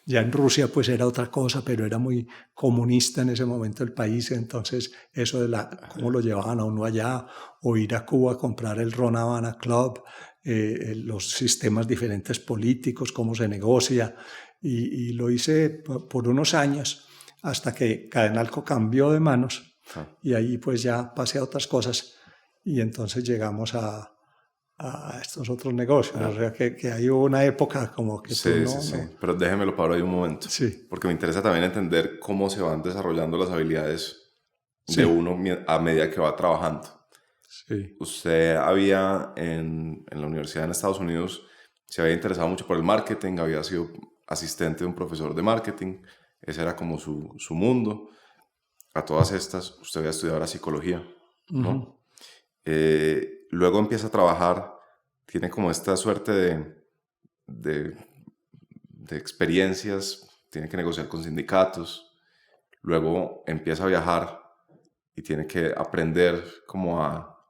Ya en Rusia pues era otra cosa, pero era muy comunista en ese momento el país, entonces eso de cómo lo llevaban a uno allá, o ir a Cuba a comprar el Ron Havana Club, los sistemas diferentes políticos, cómo se negocia, y lo hice por unos años hasta que Cadenalco cambió de manos, y ahí pues ya pasé a otras cosas, y entonces llegamos a estos otros negocios. O sea, que hay una época como que sí, sí. Pero déjemelo paro ahí un momento. Sí. Porque me interesa también entender cómo se van desarrollando las habilidades de uno a medida que va trabajando. Sí. Usted había en la universidad en Estados Unidos, se había interesado mucho por el marketing, había sido asistente de un profesor de marketing, ese era como su mundo. A todas estas, usted había estudiado la psicología, ¿no? Luego empieza a trabajar, tiene como esta suerte de experiencias, tiene que negociar con sindicatos, luego empieza a viajar y tiene que aprender como a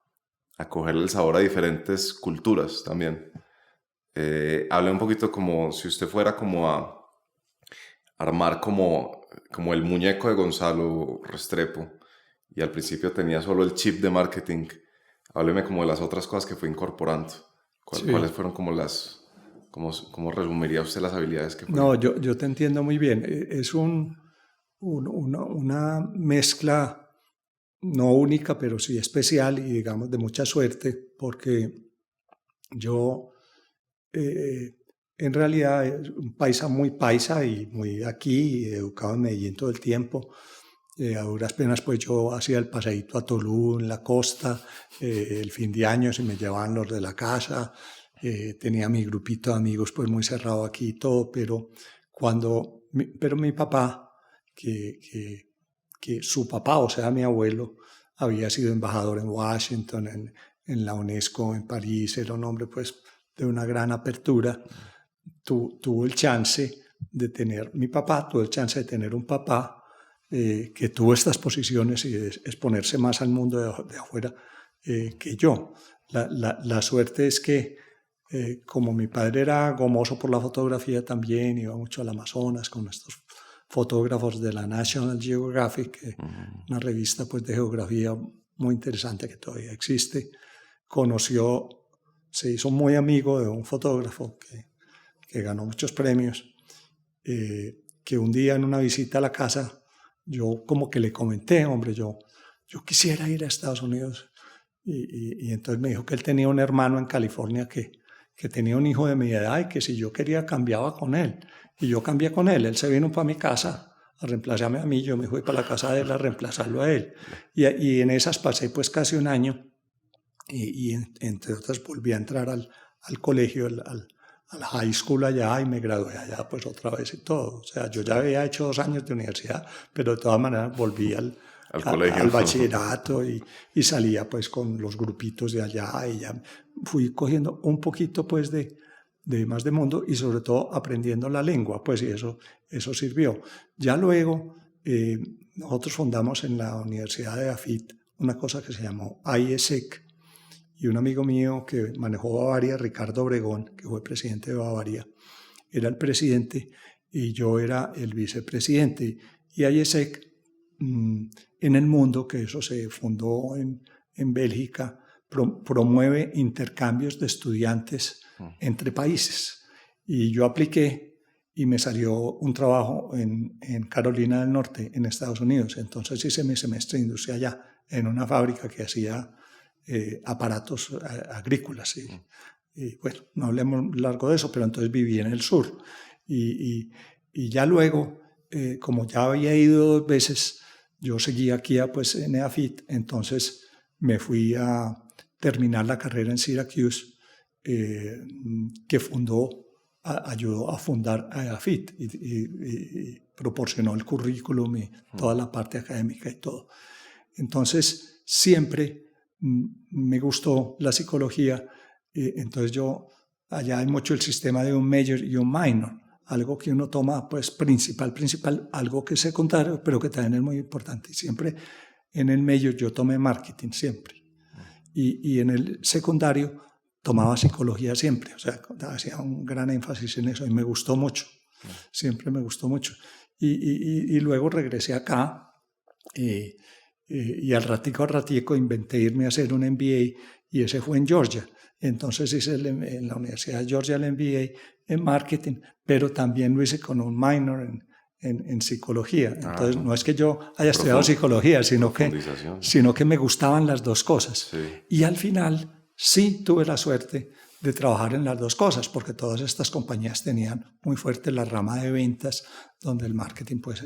cogerle el sabor a diferentes culturas también. Hable un poquito como si usted fuera como a armar como el muñeco de Gonzalo Restrepo, y al principio tenía solo el chip de marketing. Hábleme como de las otras cosas que fue incorporando. ¿Cuáles fueron como las... ¿Cómo resumiría usted las habilidades que fue? No, yo te entiendo muy bien. Es una mezcla no única, pero sí especial, y digamos de mucha suerte, porque yo en realidad es un paisa muy paisa y muy aquí, educado en Medellín todo el tiempo. A duras penas pues yo hacía el paseíto a Tolú en la costa, el fin de año si me llevaban los de la casa, tenía mi grupito de amigos pues muy cerrado aquí y todo, pero mi papá, que su papá, o sea mi abuelo, había sido embajador en Washington, en la UNESCO en París, era un hombre pues de una gran apertura. Tuvo el chance de tener un papá que tuvo estas posiciones y de exponerse más al mundo de afuera que yo. La suerte es que como mi padre era gomoso por la fotografía también, iba mucho al Amazonas con estos fotógrafos de la National Geographic, una revista pues de geografía muy interesante que todavía existe. Se hizo muy amigo de un fotógrafo que ganó muchos premios, que un día en una visita a la casa yo como que le comenté, hombre, yo quisiera ir a Estados Unidos, y entonces me dijo que él tenía un hermano en California que tenía un hijo de mi edad, y que si yo quería cambiaba con él, y yo cambié con él. Él se vino para mi casa a reemplazarme a mí, yo me fui para la casa de él a reemplazarlo a él, y en esas pasé pues casi un año, y entre otras volví a entrar al colegio, al high school allá, y me gradué allá pues otra vez y todo. O sea, yo ya había hecho 2 años de universidad, pero de todas maneras volví al bachillerato, y salía pues con los grupitos de allá, y ya fui cogiendo un poquito pues de más de mundo, y sobre todo aprendiendo la lengua, pues, y eso sirvió. Ya luego nosotros fundamos en la Universidad de AFIT una cosa que se llamó IESEC, y un amigo mío que manejó Bavaria, Ricardo Obregón, que fue presidente de Bavaria, era el presidente y yo era el vicepresidente. Y IESEC en el mundo, que eso se fundó en Bélgica, promueve intercambios de estudiantes entre países. Y yo apliqué y me salió un trabajo en Carolina del Norte, en Estados Unidos. Entonces hice mi semestre de industria allá, en una fábrica que hacía aparatos agrícolas. Y bueno, no hablemos largo de eso, pero entonces viví en el sur. Y ya luego, como ya había ido 2 veces, yo seguí aquí pues, en EAFIT, entonces me fui a terminar la carrera en Syracuse, que ayudó a fundar a EAFIT y proporcionó el currículum y toda la parte académica y todo. Entonces, siempre me gustó la psicología. Entonces allá hay mucho el sistema de un major y un minor, algo que uno toma pues principal, algo que es secundario, pero que también es muy importante. Siempre en el major yo tomé marketing, siempre. Y en el secundario tomaba psicología siempre, o sea, hacía un gran énfasis en eso y me gustó mucho, siempre me gustó mucho. Y luego regresé acá y al ratico inventé irme a hacer un MBA y ese fue en Georgia. Entonces hice en la Universidad de Georgia el MBA en marketing, pero también lo hice con un minor en psicología. Entonces no es que yo haya estudiado psicología, sino que me gustaban las 2 cosas. Sí. Y al final sí tuve la suerte de trabajar en las 2 cosas, porque todas estas compañías tenían muy fuerte la rama de ventas, donde el marketing pues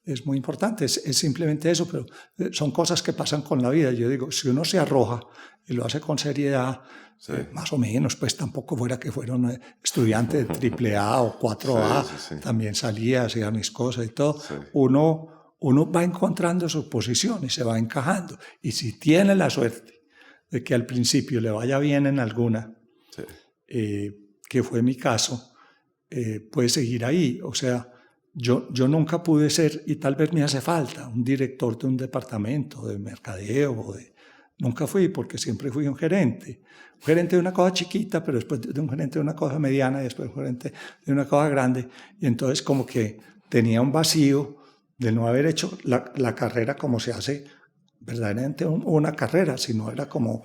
es muy importante, es simplemente eso, pero son cosas que pasan con la vida. Yo digo, si uno se arroja y lo hace con seriedad, sí. Más o menos, pues tampoco fuera que fuera un estudiante de AAA o 4A, sí. También salía, hacía mis cosas y todo. Sí. Uno va encontrando su posición y se va encajando. Y si tiene la suerte de que al principio le vaya bien en alguna, sí. Que fue mi caso, puede seguir ahí. O sea, yo nunca pude ser, y tal vez me hace falta, un director de un departamento de mercadeo. Nunca fui, porque siempre fui un gerente de una cosa chiquita, pero después de un gerente de una cosa mediana y después un gerente de una cosa grande. Y entonces como que tenía un vacío de no haber hecho la carrera como se hace verdaderamente una carrera, sino era como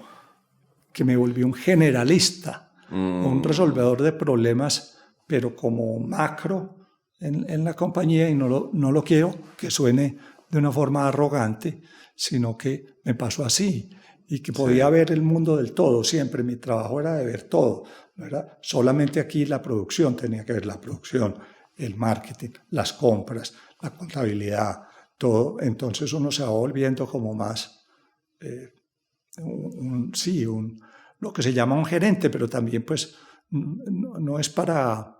que me volví un generalista, un resolvedor de problemas, pero como macro en la compañía, y no lo quiero que suene de una forma arrogante, sino que me pasó así, y que podía ver el mundo del todo siempre. Mi trabajo era de ver todo, ¿verdad? Solamente aquí la producción, tenía que ver la producción, el marketing, las compras, la contabilidad, todo. Entonces uno se va volviendo como más, lo que se llama un gerente, pero también pues no es para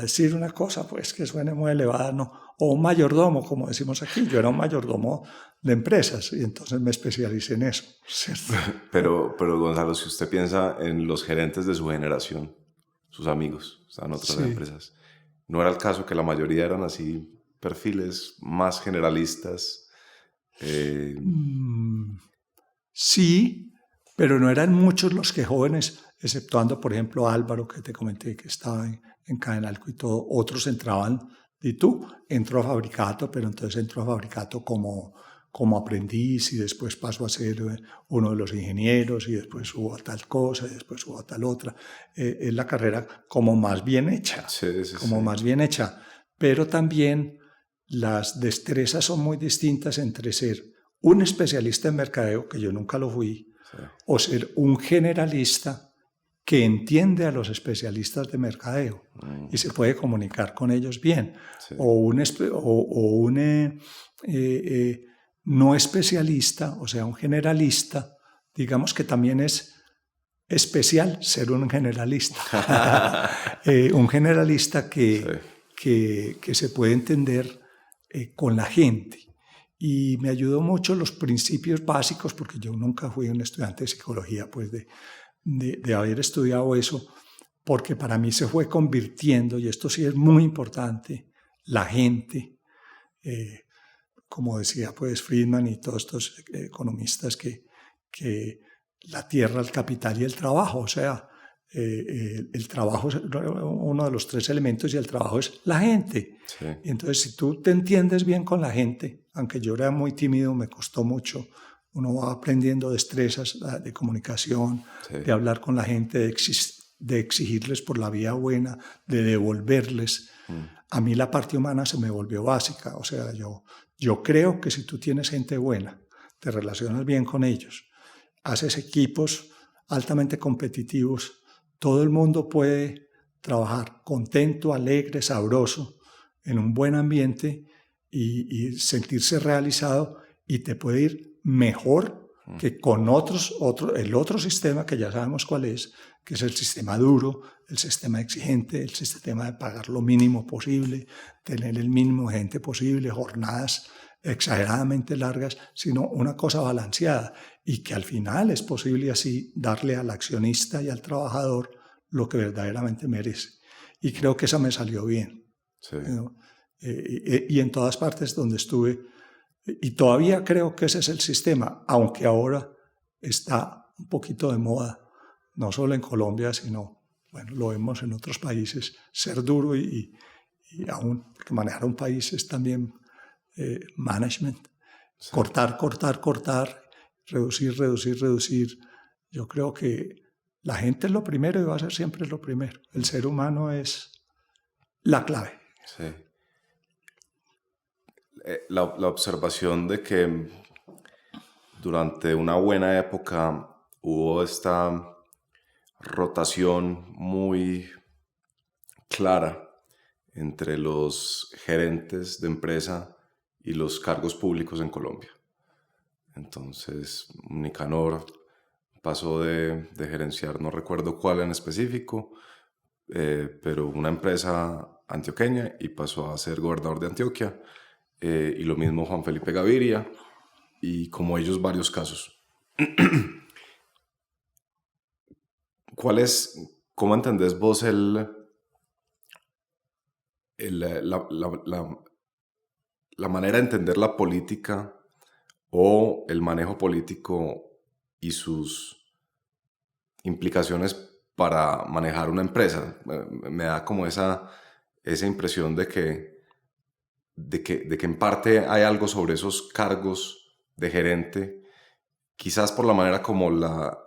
decir una cosa pues que suene muy elevada, no, o un mayordomo, como decimos aquí. Yo era un mayordomo de empresas y entonces me especialicé en eso, ¿cierto? Pero Gonzalo, si usted piensa en los gerentes de su generación, sus amigos, estaban otras empresas, ¿no era el caso que la mayoría eran así perfiles más generalistas? Sí, pero no eran muchos los que jóvenes, exceptuando por ejemplo Álvaro, que te comenté que estaba en Cadenalco y todo. Otros entraban, y tú, entró a Fabricato, pero entonces entró a Fabricato como aprendiz y después pasó a ser uno de los ingenieros y después hubo tal cosa y después hubo tal otra. Es la carrera como más bien hecha, más bien hecha, pero también las destrezas son muy distintas entre ser un especialista en mercadeo, que yo nunca lo fui, o ser un generalista que entiende a los especialistas de mercadeo y se puede comunicar con ellos bien, o un no especialista, o sea, un generalista, digamos que también es especial ser un generalista, un generalista que se puede entender con la gente. Y me ayudó mucho los principios básicos, porque yo nunca fui un estudiante de psicología, pues de haber estudiado eso, porque para mí se fue convirtiendo, y esto sí es muy importante, la gente, como decía pues Friedman y todos estos economistas, que la tierra, el capital y el trabajo, o sea, el trabajo es uno de los 3 elementos y el trabajo es la gente. Sí. Entonces, si tú te entiendes bien con la gente, aunque yo era muy tímido, me costó mucho uno va aprendiendo destrezas de comunicación, Sí. de hablar con la gente, de exigirles por la vía buena, de devolverles. A mí la parte humana se me volvió básica. O sea, yo creo que si tú tienes gente buena, te relacionas bien con ellos, haces equipos altamente competitivos, todo el mundo puede trabajar contento, alegre, sabroso, en un buen ambiente y sentirse realizado, y te puede ir mejor que con el otro sistema que ya sabemos cuál es, que es el sistema duro, el sistema exigente, el sistema de pagar lo mínimo posible, tener el mínimo de gente posible, jornadas exageradamente largas, sino una cosa balanceada, y que al final es posible así darle al accionista y al trabajador lo que verdaderamente merece. Y creo que esa me salió bien. Sí. ¿No? Y en todas partes donde estuve, y todavía creo que ese es el sistema, aunque ahora está un poquito de moda, no solo en Colombia, sino, bueno, lo vemos en otros países, ser duro y aún, porque manejar un país es también management, Sí. cortar, reducir. Yo creo que la gente es lo primero y va a ser siempre lo primero. El ser humano es la clave. Sí. La observación de que durante una buena época hubo esta rotación muy clara entre los gerentes de empresa y los cargos públicos en Colombia. Entonces, Nicanor pasó de gerenciar, no recuerdo cuál en específico, pero una empresa antioqueña, y pasó a ser gobernador de Antioquia, y lo mismo Juan Felipe Gaviria, y como ellos varios casos. ¿Cómo entendés vos la manera de entender la política o el manejo político y sus implicaciones para manejar una empresa? Me da como esa impresión de que en parte hay algo sobre esos cargos de gerente, quizás por la manera como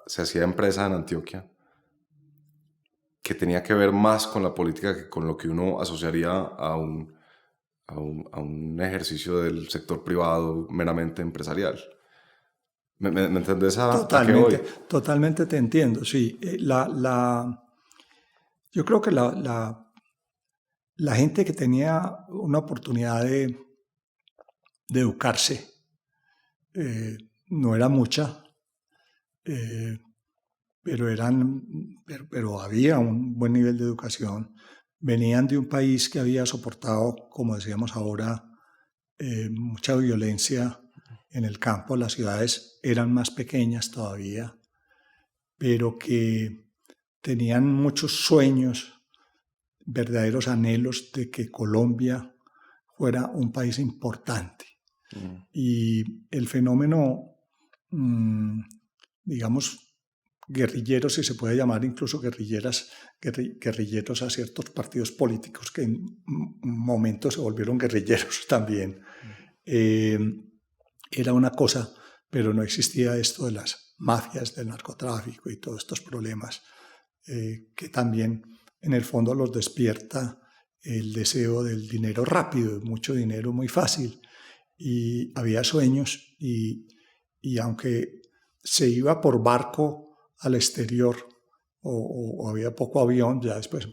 se hacía empresa en Antioquia, que tenía que ver más con la política que con lo que uno asociaría a un ejercicio del sector privado meramente empresarial. ¿Me entendés a qué voy? Totalmente te entiendo, sí. Yo creo que la gente que tenía una oportunidad de educarse no era mucha, pero había un buen nivel de educación. Venían de un país que había soportado, como decíamos ahora, mucha violencia en el campo. Las ciudades eran más pequeñas todavía, pero que tenían muchos sueños, verdaderos anhelos de que Colombia fuera un país importante. Y el fenómeno, digamos, guerrillero, si se puede llamar incluso guerrilleros a ciertos partidos políticos que en momentos se volvieron guerrilleros también, era una cosa, pero no existía esto de las mafias del narcotráfico y todos estos problemas que también en el fondo los despierta el deseo del dinero rápido, mucho dinero muy fácil. Y había sueños, y aunque se iba por barco al exterior o había poco avión, ya después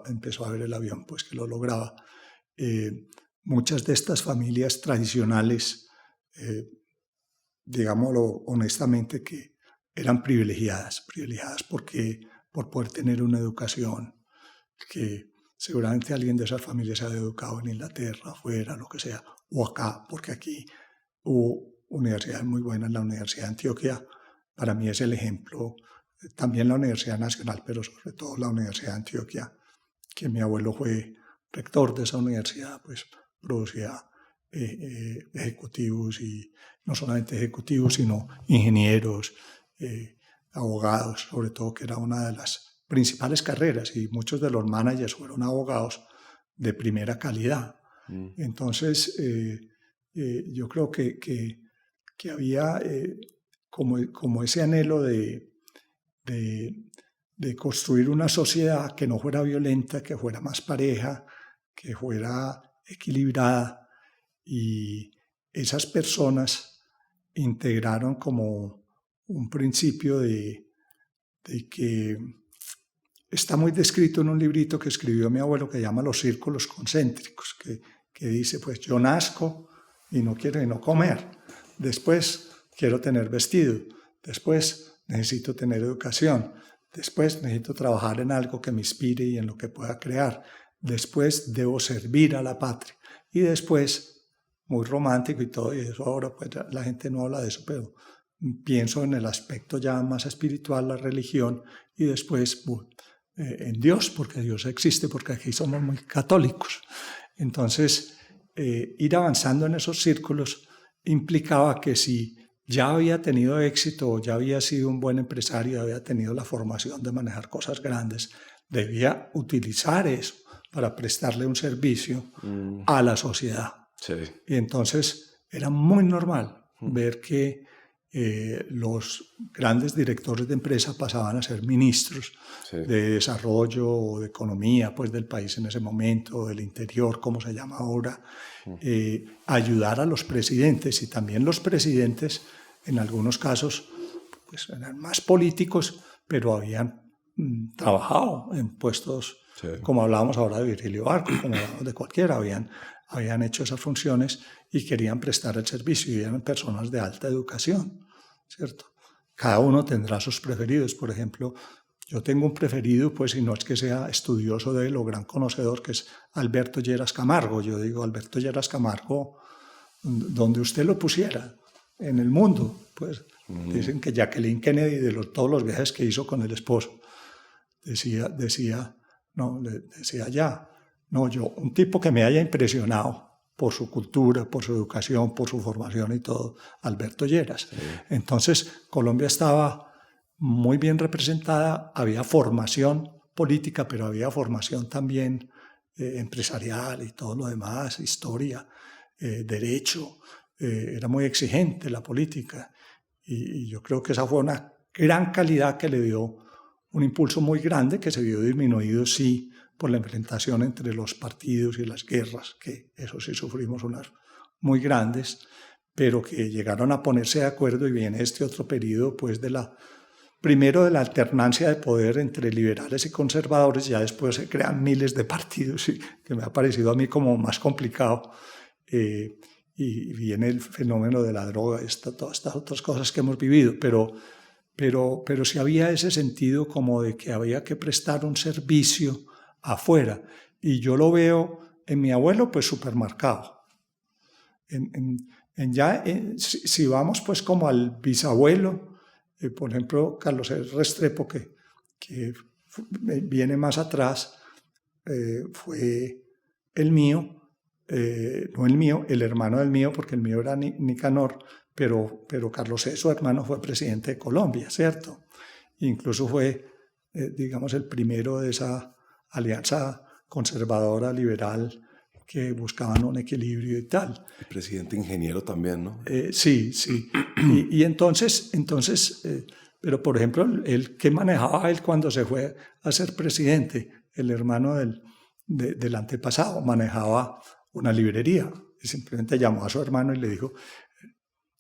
empezó a haber el avión, pues que lo lograba. Muchas de estas familias tradicionales, digámoslo honestamente, que eran privilegiadas porque por poder tener una educación, que seguramente alguien de esas familias se ha educado en Inglaterra, afuera, lo que sea, o acá, porque aquí hubo universidades muy buenas. La Universidad de Antioquia para mí es el ejemplo, también la Universidad Nacional, pero sobre todo la Universidad de Antioquia, que mi abuelo fue rector de esa universidad, pues producía ejecutivos, y no solamente ejecutivos, sino ingenieros, abogados, sobre todo, que era una de las principales carreras, y muchos de los managers fueron abogados de primera calidad. Entonces, yo creo que había como ese anhelo de construir una sociedad que no fuera violenta, que fuera más pareja, que fuera equilibrada. Y esas personas integraron como un principio de que está muy descrito en un librito que escribió mi abuelo que llama Los círculos concéntricos, que dice, pues yo nazco y no quiero no comer, después quiero tener vestido, después necesito tener educación, después necesito trabajar en algo que me inspire y en lo que pueda crear, después debo servir a la patria y después, muy romántico y todo, y eso ahora pues la gente no habla de eso, pero pienso en el aspecto ya más espiritual, la religión, y después en Dios, porque Dios existe, porque aquí somos muy católicos. Entonces, ir avanzando en esos círculos implicaba que si ya había tenido éxito, ya había sido un buen empresario, había tenido la formación de manejar cosas grandes, debía utilizar eso para prestarle un servicio a la sociedad. Sí. Y entonces era muy normal ver que los grandes directores de empresa pasaban a ser ministros de desarrollo o de economía pues, del país en ese momento, del interior, como se llama ahora, ayudar a los presidentes. Y también los presidentes, en algunos casos, pues, eran más políticos, pero habían trabajado en puestos, como hablábamos ahora de Virgilio Barco, como hablábamos de cualquiera, habían hecho esas funciones y querían prestar el servicio y eran personas de alta educación, ¿cierto? Cada uno tendrá sus preferidos. Por ejemplo, yo tengo un preferido, pues, y no es que sea estudioso de él o gran conocedor, que es Alberto Lleras Camargo. Yo digo, Alberto Lleras Camargo, donde usted lo pusiera en el mundo, pues dicen que Jacqueline Kennedy, de todos los viajes que hizo con el esposo, decía un tipo que me haya impresionado por su cultura, por su educación, por su formación y todo, Alberto Lleras. Sí. Entonces, Colombia estaba muy bien representada, había formación política, pero había formación también empresarial y todo lo demás, historia, derecho, era muy exigente la política. Y yo creo que esa fue una gran calidad que le dio un impulso muy grande, que se vio disminuido, sí, por la enfrentación entre los partidos y las guerras, que eso sí sufrimos unas muy grandes, pero que llegaron a ponerse de acuerdo. Y viene este otro periodo, pues, primero de la alternancia de poder entre liberales y conservadores, ya después se crean miles de partidos, que me ha parecido a mí como más complicado, y viene el fenómeno de la droga, todas estas otras cosas que hemos vivido, pero sí había ese sentido como de que había que prestar un servicio afuera, y yo lo veo en mi abuelo pues supermercado. Si vamos pues como al bisabuelo, por ejemplo Carlos Restrepo, que viene más atrás, fue el mío, no el mío, el hermano del mío, porque el mío era Nicanor, pero Carlos su hermano, fue presidente de Colombia, ¿cierto? Incluso fue, digamos, el primero de esa alianza conservadora, liberal, que buscaban un equilibrio y tal. El presidente ingeniero también, ¿no? Sí. y entonces pero por ejemplo, ¿qué manejaba él cuando se fue a ser presidente? El hermano del antepasado manejaba una librería. Y simplemente llamó a su hermano y le dijo,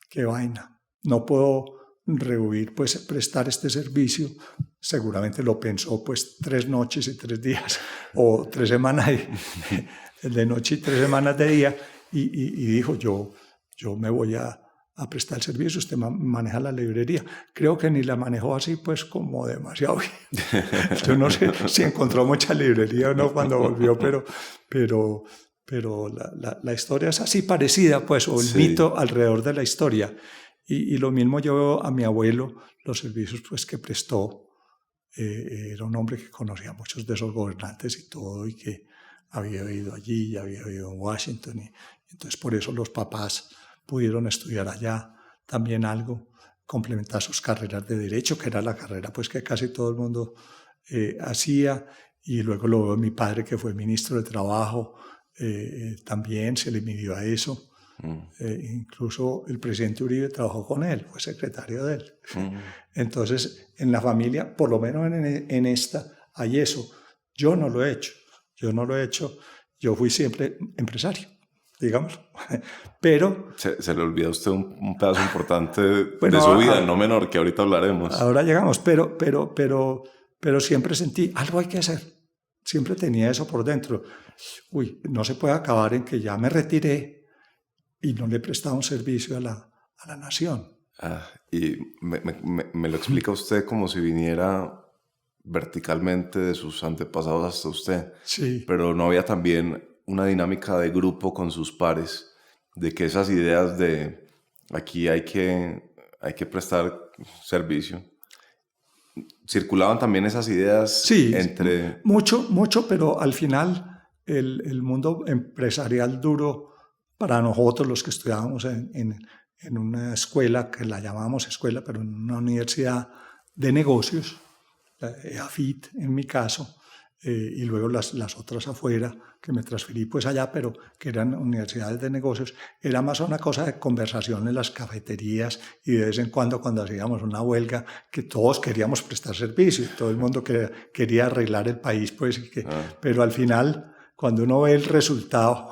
qué vaina, no puedo rehuir pues prestar este servicio. Seguramente lo pensó pues 3 noches y 3 días, o 3 semanas de noche y 3 semanas de día, y dijo, yo me voy a prestar el servicio, usted maneja la librería. Creo que ni la manejó así pues como demasiado bien. Yo no sé si encontró mucha librería o no cuando volvió, pero la historia es así parecida, pues, o el mito alrededor de la historia. Y lo mismo yo veo a mi abuelo, los servicios pues, que prestó. Era un hombre que conocía a muchos de esos gobernantes y todo, y que había ido allí, había ido en Washington. Y entonces por eso los papás pudieron estudiar allá también algo, complementar sus carreras de derecho, que era la carrera pues, que casi todo el mundo hacía. Y luego lo veo mi padre, que fue ministro de Trabajo, también se le midió a eso. Incluso el presidente Uribe trabajó con él, fue secretario de él. Entonces, en la familia, por lo menos en esta, hay eso. Yo no lo he hecho. Yo fui siempre empresario, digamos. Pero... Se le olvida a usted un pedazo importante bueno, de su vida, no menor, que ahorita hablaremos. Ahora llegamos, pero siempre sentí, algo hay que hacer. Siempre tenía eso por dentro. Uy, no se puede acabar en que ya me retiré y no le he prestado un servicio a la nación. Y me lo explica usted como si viniera verticalmente de sus antepasados hasta usted. Sí. Pero no había también una dinámica de grupo con sus pares, de que esas ideas de aquí hay que prestar servicio. ¿Circulaban también esas ideas? Sí, entre... mucho, pero al final el mundo empresarial duro para nosotros los que estudiábamos en una escuela, que la llamábamos escuela, pero en una universidad de negocios, EAFIT en mi caso, y luego las otras afuera, que me transferí pues allá, pero que eran universidades de negocios, era más una cosa de conversación en las cafeterías y de vez en cuando hacíamos una huelga, que todos queríamos prestar servicio, todo el mundo quería arreglar el país, pues, pero al final, cuando uno ve el resultado,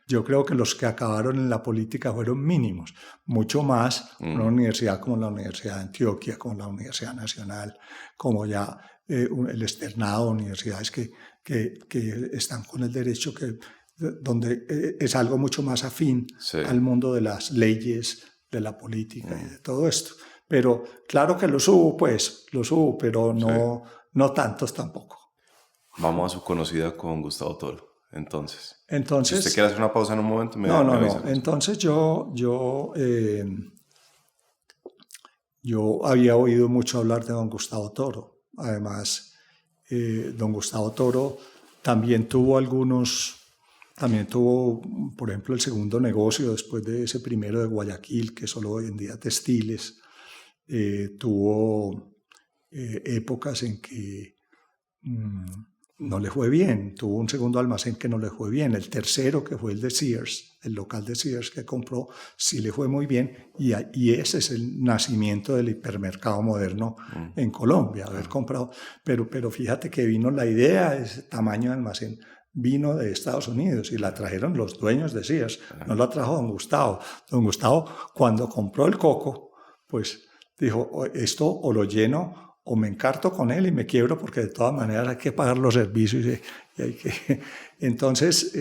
yo creo que los que acabaron en la política fueron mínimos, mucho más una universidad como la Universidad de Antioquia, como la Universidad Nacional, como ya el externado, universidades que están con el derecho, donde es algo mucho más afín al mundo de las leyes, de la política y de todo esto. Pero claro que los hubo, pero no tantos tampoco. Vamos a su conocida con Gustavo Toro. Entonces, si usted quiere hacer una pausa en un momento, me avisa. Entonces yo había oído mucho hablar de don Gustavo Toro. Además, don Gustavo Toro también tuvo, por ejemplo, el segundo negocio después de ese primero de Guayaquil, que solo hoy en día textiles. Tuvo épocas en que no le fue bien, tuvo un segundo almacén que no le fue bien, el tercero, que fue el de Sears, el local de Sears que compró, sí le fue muy bien, y ese es el nacimiento del hipermercado moderno en Colombia, haber comprado, pero fíjate que vino la idea de ese tamaño de almacén, vino de Estados Unidos y la trajeron los dueños de Sears, no la trajo don Gustavo. Don Gustavo, cuando compró el coco, pues dijo, esto o lo lleno o me encarto con él y me quiebro, porque de todas maneras hay que pagar los servicios. Entonces,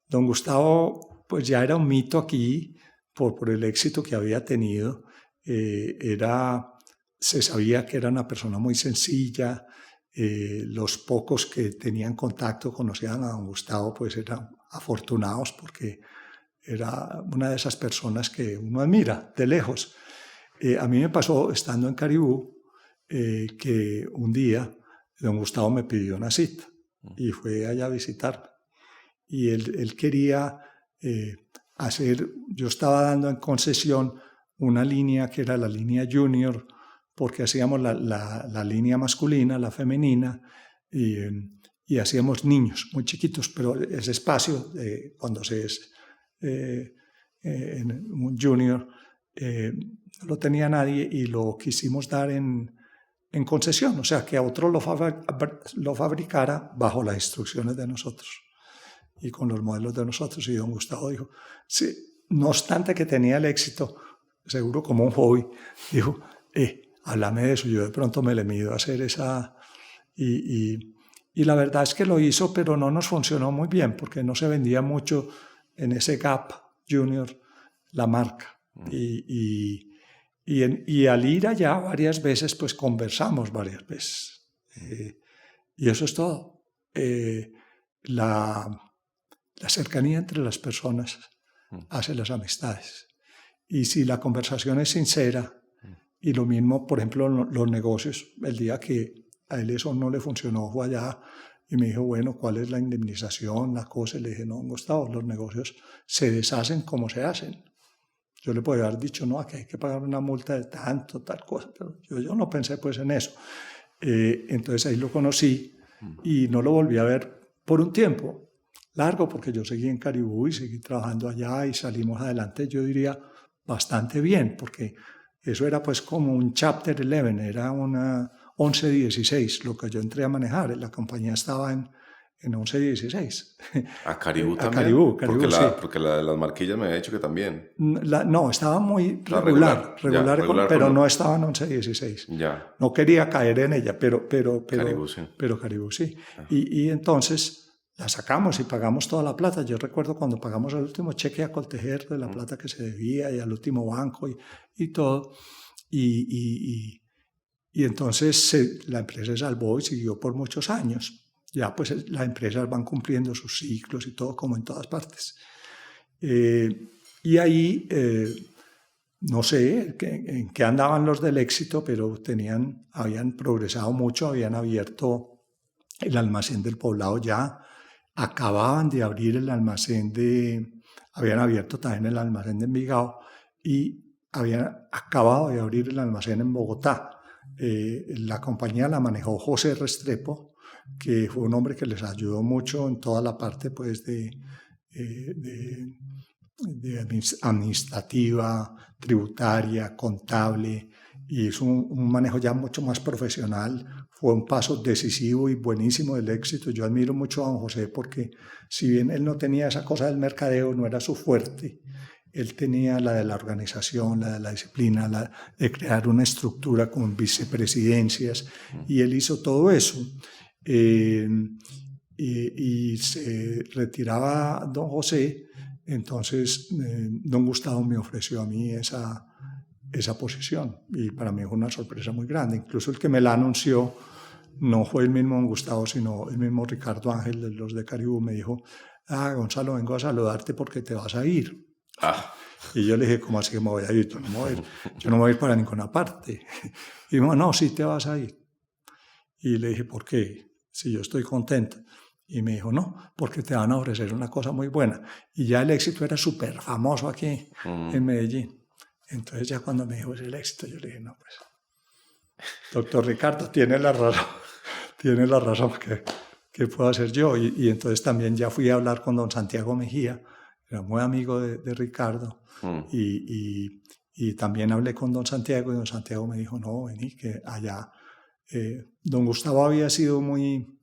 don Gustavo pues ya era un mito aquí por el éxito que había tenido. Se sabía que era una persona muy sencilla. Los pocos que tenían contacto, conocían a don Gustavo, pues eran afortunados, porque era una de esas personas que uno admira de lejos. A mí me pasó, estando en Caribú, que un día don Gustavo me pidió una cita y fue allá a visitarme. Y él quería yo estaba dando en concesión una línea que era la línea junior, porque hacíamos la línea masculina, la femenina, y hacíamos niños muy chiquitos, pero ese espacio, cuando se es en un junior, no lo tenía nadie y lo quisimos dar en concesión, o sea, que a otro lo fabricara bajo las instrucciones de nosotros y con los modelos de nosotros. Y don Gustavo dijo, sí, no obstante que tenía el éxito, seguro como un hobby, dijo, háblame de eso, yo de pronto me le mido a hacer esa... Y la verdad es que lo hizo, pero no nos funcionó muy bien, porque no se vendía mucho en ese Gap Junior la marca. Y al ir allá varias veces, pues conversamos varias veces. Y eso es todo. La cercanía entre las personas hace las amistades. Y si la conversación es sincera, y lo mismo, por ejemplo, los negocios, el día que a él eso no le funcionó, fue allá y me dijo, bueno, ¿cuál es la indemnización, la cosa? Y le dije, no, Gustavo, los negocios se deshacen como se hacen. Yo le podría haber dicho, no, aquí hay que pagar una multa de tanto, tal cosa, pero yo no pensé pues en eso. Entonces ahí lo conocí y no lo volví a ver por un tiempo. largo porque yo seguí en Caribú y seguí trabajando allá y salimos adelante, yo diría, bastante bien, porque eso era pues como un Chapter 11, era una 11-16 lo que yo entré a manejar. La compañía estaba en 11-16. ¿A Caribú A también? Caribú, sí. Porque la de las marquillas me había dicho que también. No, estaba muy La regular, ya, regular pero con no estaba en 11-16. Ya, No quería caer en ella, pero Caribú, sí. Caribú sí. Y entonces la sacamos y pagamos toda la plata. Yo recuerdo cuando pagamos el último cheque a Coltejer de la plata que se debía y al último banco y todo. Y entonces la empresa se salvó y siguió por muchos años. Ya pues las empresas van cumpliendo sus ciclos y todo como en todas partes. Y ahí, no sé en qué andaban los del Éxito, pero habían progresado mucho, habían abierto el almacén del Poblado ya, acababan de abrir el almacén habían abierto también el almacén de Envigado y habían acabado de abrir el almacén en Bogotá. La compañía la manejó José Restrepo, que fue un hombre que les ayudó mucho en toda la parte pues de administrativa, tributaria, contable, y es un manejo ya mucho más profesional. Fue un paso decisivo y buenísimo del Éxito. Yo admiro mucho a don José porque si bien él no tenía esa cosa del mercadeo, no era su fuerte, él tenía la de la organización, la de la disciplina, la de crear una estructura con vicepresidencias, y él hizo todo eso. Y se retiraba don José, entonces don Gustavo me ofreció a mí esa posición y para mí fue una sorpresa muy grande. Incluso el que me la anunció no fue el mismo don Gustavo, sino el mismo Ricardo Ángel de los de Caribú. Me dijo, Gonzalo, vengo a saludarte porque te vas a ir. Y yo le dije, ¿cómo así que me voy a ir? Yo no me voy a ir para ninguna parte. Y me dijo, no, sí te vas a ir. Y le dije, ¿por qué? Si yo estoy contento. Y me dijo, no, porque te van a ofrecer una cosa muy buena. Y ya el Éxito era súper famoso aquí en Medellín. Entonces ya cuando me dijo es el Éxito, yo le dije, no, pues, doctor Ricardo, tiene la razón, ¿qué puedo hacer yo? Y entonces también ya fui a hablar con don Santiago Mejía, era muy amigo de Ricardo, y también hablé con don Santiago, y don Santiago me dijo, no, vení, que allá. Don Gustavo había sido muy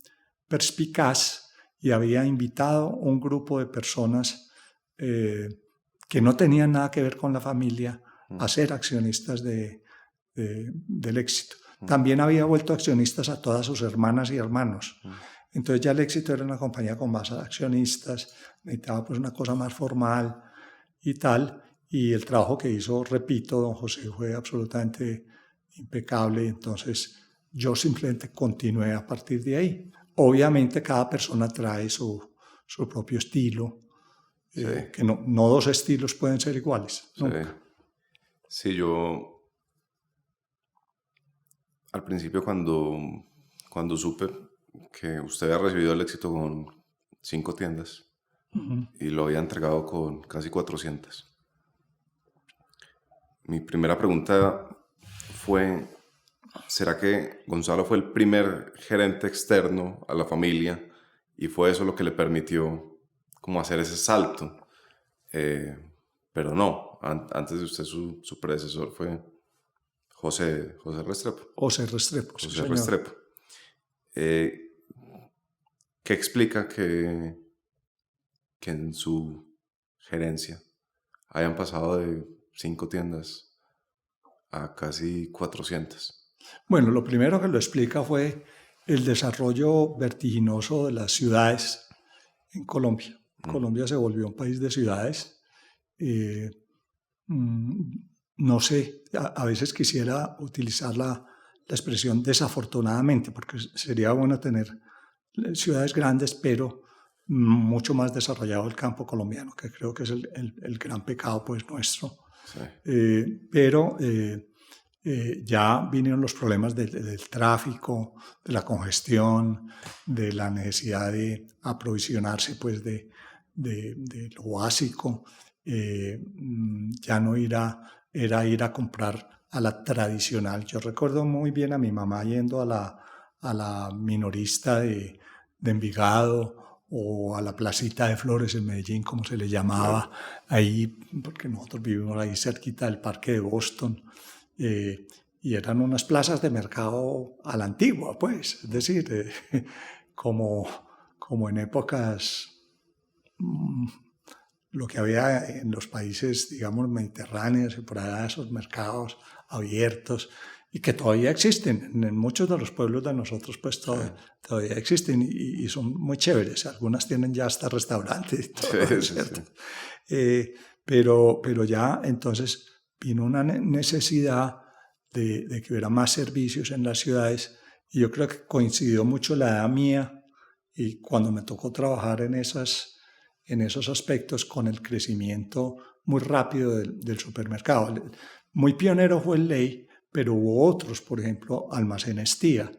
perspicaz y había invitado un grupo de personas que no tenían nada que ver con la familia a ser accionistas del Éxito. También había vuelto accionistas a todas sus hermanas y hermanos. Entonces ya el Éxito era una compañía con más accionistas, necesitaba pues una cosa más formal y tal, y el trabajo que hizo, repito, don José fue absolutamente impecable. Entonces yo simplemente continué a partir de ahí. Obviamente cada persona trae su propio estilo, sí. Que no dos estilos pueden ser iguales, nunca. Sí, yo al principio cuando supe que usted había recibido el Éxito con 5 tiendas y lo había entregado con casi 400. Mi primera pregunta fue, ¿será que Gonzalo fue el primer gerente externo a la familia y fue eso lo que le permitió como hacer ese salto? Pero no, antes de usted su predecesor fue José Restrepo. José Restrepo. José Restrepo. ¿Qué explica que en su gerencia hayan pasado de 5 tiendas a casi 400? Bueno, lo primero que lo explica fue el desarrollo vertiginoso de las ciudades en Colombia. Colombia se volvió un país de ciudades. No sé, a veces quisiera utilizar la expresión desafortunadamente, porque sería bueno tener ciudades grandes, pero mucho más desarrollado el campo colombiano, que creo que es el gran pecado pues nuestro. Sí. Pero ya vinieron los problemas del tráfico, de la congestión, de la necesidad de aprovisionarse pues de lo básico. Ya no era ir a comprar a la tradicional. Yo recuerdo muy bien a mi mamá yendo a la minorista de Envigado o a la Placita de Flores en Medellín, como se le llamaba, ahí, porque nosotros vivimos ahí cerquita del Parque de Boston, y eran unas plazas de mercado a la antigua, pues, es decir, como en épocas, lo que había en los países, digamos, mediterráneos y por allá, esos mercados abiertos, y que todavía existen. En muchos de los pueblos de nosotros, pues todavía existen y son muy chéveres. Algunas tienen ya hasta restaurantes y todo, ¿cierto? Pero ya entonces vino una necesidad de que hubiera más servicios en las ciudades, y yo creo que coincidió mucho la edad mía y cuando me tocó trabajar en esos aspectos con el crecimiento muy rápido del supermercado. Muy pionero fue el Ley, pero hubo otros, por ejemplo, Almacenes Tía,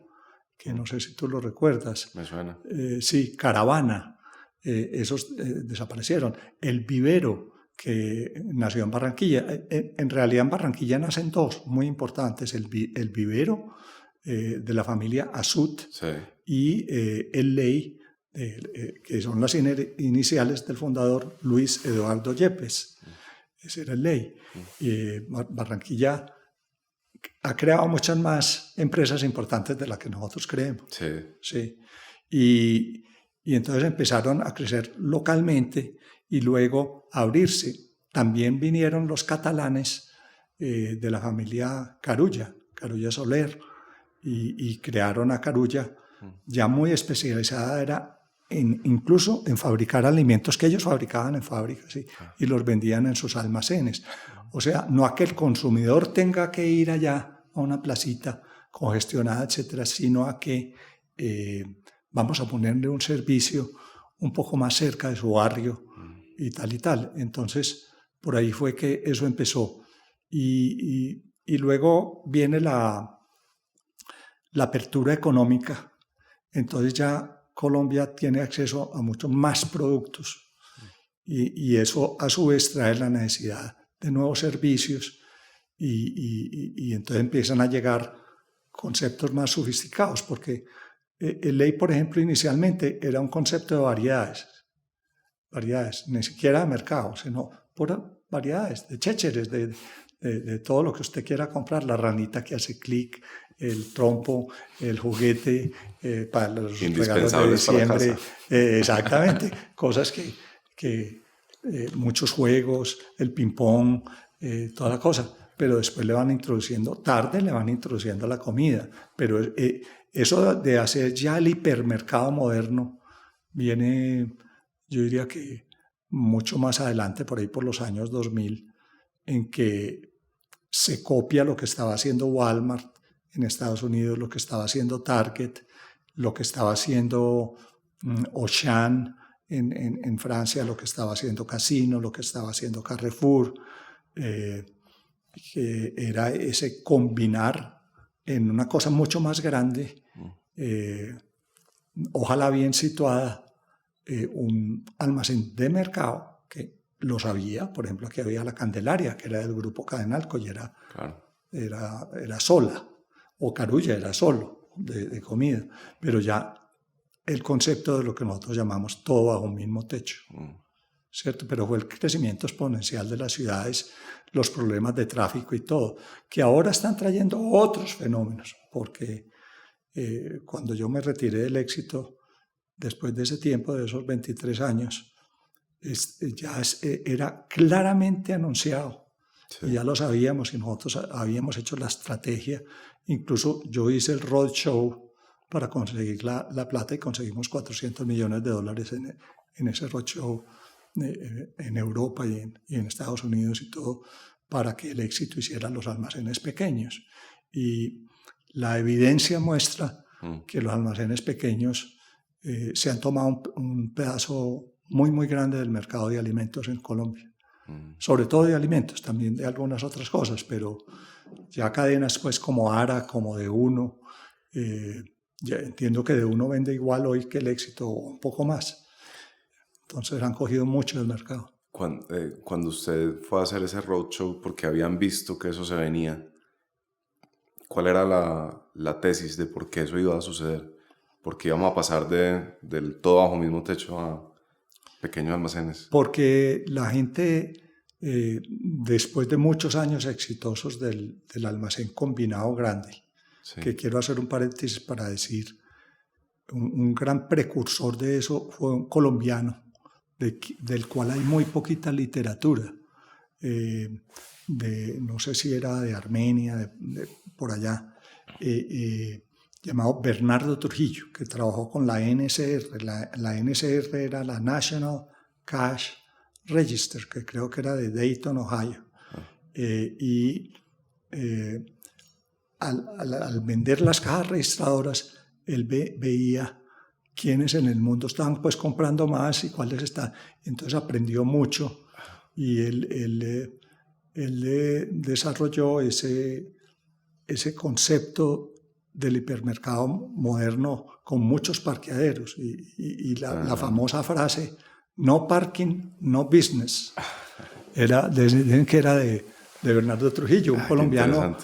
que no sé si tú lo recuerdas. Me suena. Sí, Caravana, esos desaparecieron. El Vivero, que nació en Barranquilla. En realidad en Barranquilla nacen dos muy importantes, el Vivero de la familia Azut, Sí. y el Ley, que son las iniciales del fundador Luis Eduardo Yepes. Ese era el Ley. Barranquilla ha creado muchas más empresas importantes de las que nosotros creemos. Sí. Sí. Y entonces empezaron a crecer localmente y luego a abrirse. También vinieron los catalanes de la familia Carulla Soler, y crearon a Carulla, ya muy especializada era incluso en fabricar alimentos que ellos fabricaban en fábricas, ¿sí? Y los vendían en sus almacenes. O sea, no a que el consumidor tenga que ir allá a una placita congestionada, etcétera, sino a que vamos a ponerle un servicio un poco más cerca de su barrio y tal y tal. Entonces, por ahí fue que eso empezó. Y luego viene la apertura económica. Entonces ya Colombia tiene acceso a muchos más productos, y eso a su vez trae la necesidad de nuevos servicios, y entonces empiezan a llegar conceptos más sofisticados, porque el Ley, por ejemplo, inicialmente era un concepto de variedades, ni siquiera de mercado, sino por variedades, de chécheres, de todo lo que usted quiera comprar, la ranita que hace clic, el trompo, el juguete para los regalos de diciembre, exactamente, cosas que muchos juegos, el ping-pong, toda la cosa, pero después le van introduciendo la comida, pero eso de hacer ya el hipermercado moderno viene, yo diría que mucho más adelante, por ahí por los años 2000, en que se copia lo que estaba haciendo Walmart en Estados Unidos, lo que estaba haciendo Target, lo que estaba haciendo Auchan en Francia, lo que estaba haciendo Casino, lo que estaba haciendo Carrefour, que era ese combinar en una cosa mucho más grande, ojalá bien situada, un almacén de mercado que lo sabía. Por ejemplo, aquí había la Candelaria, que era del grupo Cadenalco, y era sola, o Carulla era solo de comida, pero ya el concepto de lo que nosotros llamamos todo bajo un mismo techo, ¿cierto? Pero fue el crecimiento exponencial de las ciudades, los problemas de tráfico y todo, que ahora están trayendo otros fenómenos, porque cuando yo me retiré del Éxito, después de ese tiempo, de esos 23 años, era claramente anunciado. Sí. Y ya lo sabíamos, y nosotros habíamos hecho la estrategia. Incluso yo hice el roadshow para conseguir la plata, y conseguimos $400 millones en ese roadshow en Europa y en Estados Unidos y todo, para que el Éxito hiciera los almacenes pequeños. Y la evidencia muestra que los almacenes pequeños se han tomado un pedazo muy, muy grande del mercado de alimentos en Colombia. Sobre todo de alimentos, también de algunas otras cosas, pero ya cadenas pues como Ara, como De Uno, ya entiendo que De Uno vende igual hoy que el Éxito, un poco más. Entonces han cogido mucho del mercado. Cuando usted fue a hacer ese roadshow, porque habían visto que eso se venía, ¿cuál era la tesis de por qué eso iba a suceder? Porque íbamos a pasar del todo bajo mismo techo a pequeños almacenes. Porque la gente, después de muchos años exitosos del almacén combinado grande, Sí. que quiero hacer un paréntesis para decir, un gran precursor de eso fue un colombiano, del cual hay muy poquita literatura, no sé si era de Armenia, por allá, llamado Bernardo Trujillo, que trabajó con la NSR. La NSR era la National Cash Register, que creo que era de Dayton, Ohio. Al vender las cajas registradoras, él veía quiénes en el mundo estaban pues comprando más y cuáles están. Entonces aprendió mucho y él desarrolló ese concepto del hipermercado moderno con muchos parqueaderos y la famosa frase no parking, no business dicen que era de Bernardo Trujillo, un colombiano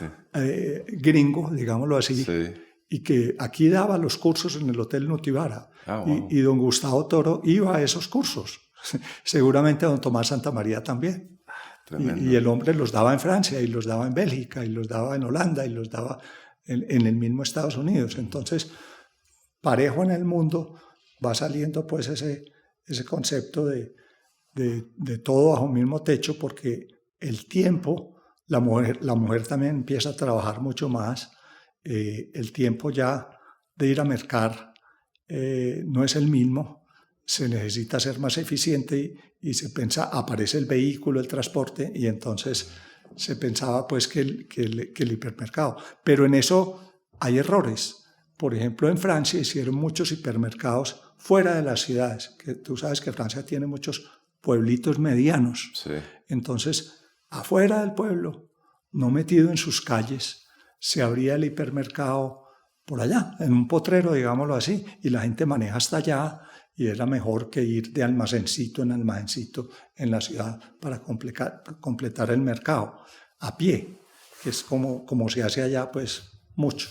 gringo, digámoslo así, Sí. y que aquí daba los cursos en el Hotel Nutibara. Wow. Y don Gustavo Toro iba a esos cursos, seguramente don Tomás Santamaría también. Y el hombre los daba en Francia, y los daba en Bélgica, y los daba en Holanda, y los daba en el mismo Estados Unidos. Entonces, parejo en el mundo va saliendo pues ese concepto de todo bajo un mismo techo, porque el tiempo, la mujer también empieza a trabajar mucho más, el tiempo ya de ir a mercar no es el mismo, se necesita ser más eficiente y se piensa, aparece el vehículo, el transporte, y entonces se pensaba pues que el hipermercado. Pero en eso hay errores. Por ejemplo, en Francia hicieron muchos hipermercados fuera de las ciudades, que tú sabes que Francia tiene muchos pueblitos medianos. Sí. Entonces, afuera del pueblo, no metido en sus calles, se abría el hipermercado por allá, en un potrero, digámoslo así, y la gente maneja hasta allá, y era mejor que ir de almacencito en almacencito en la ciudad para completar el mercado a pie, que es como se hace allá, pues mucho.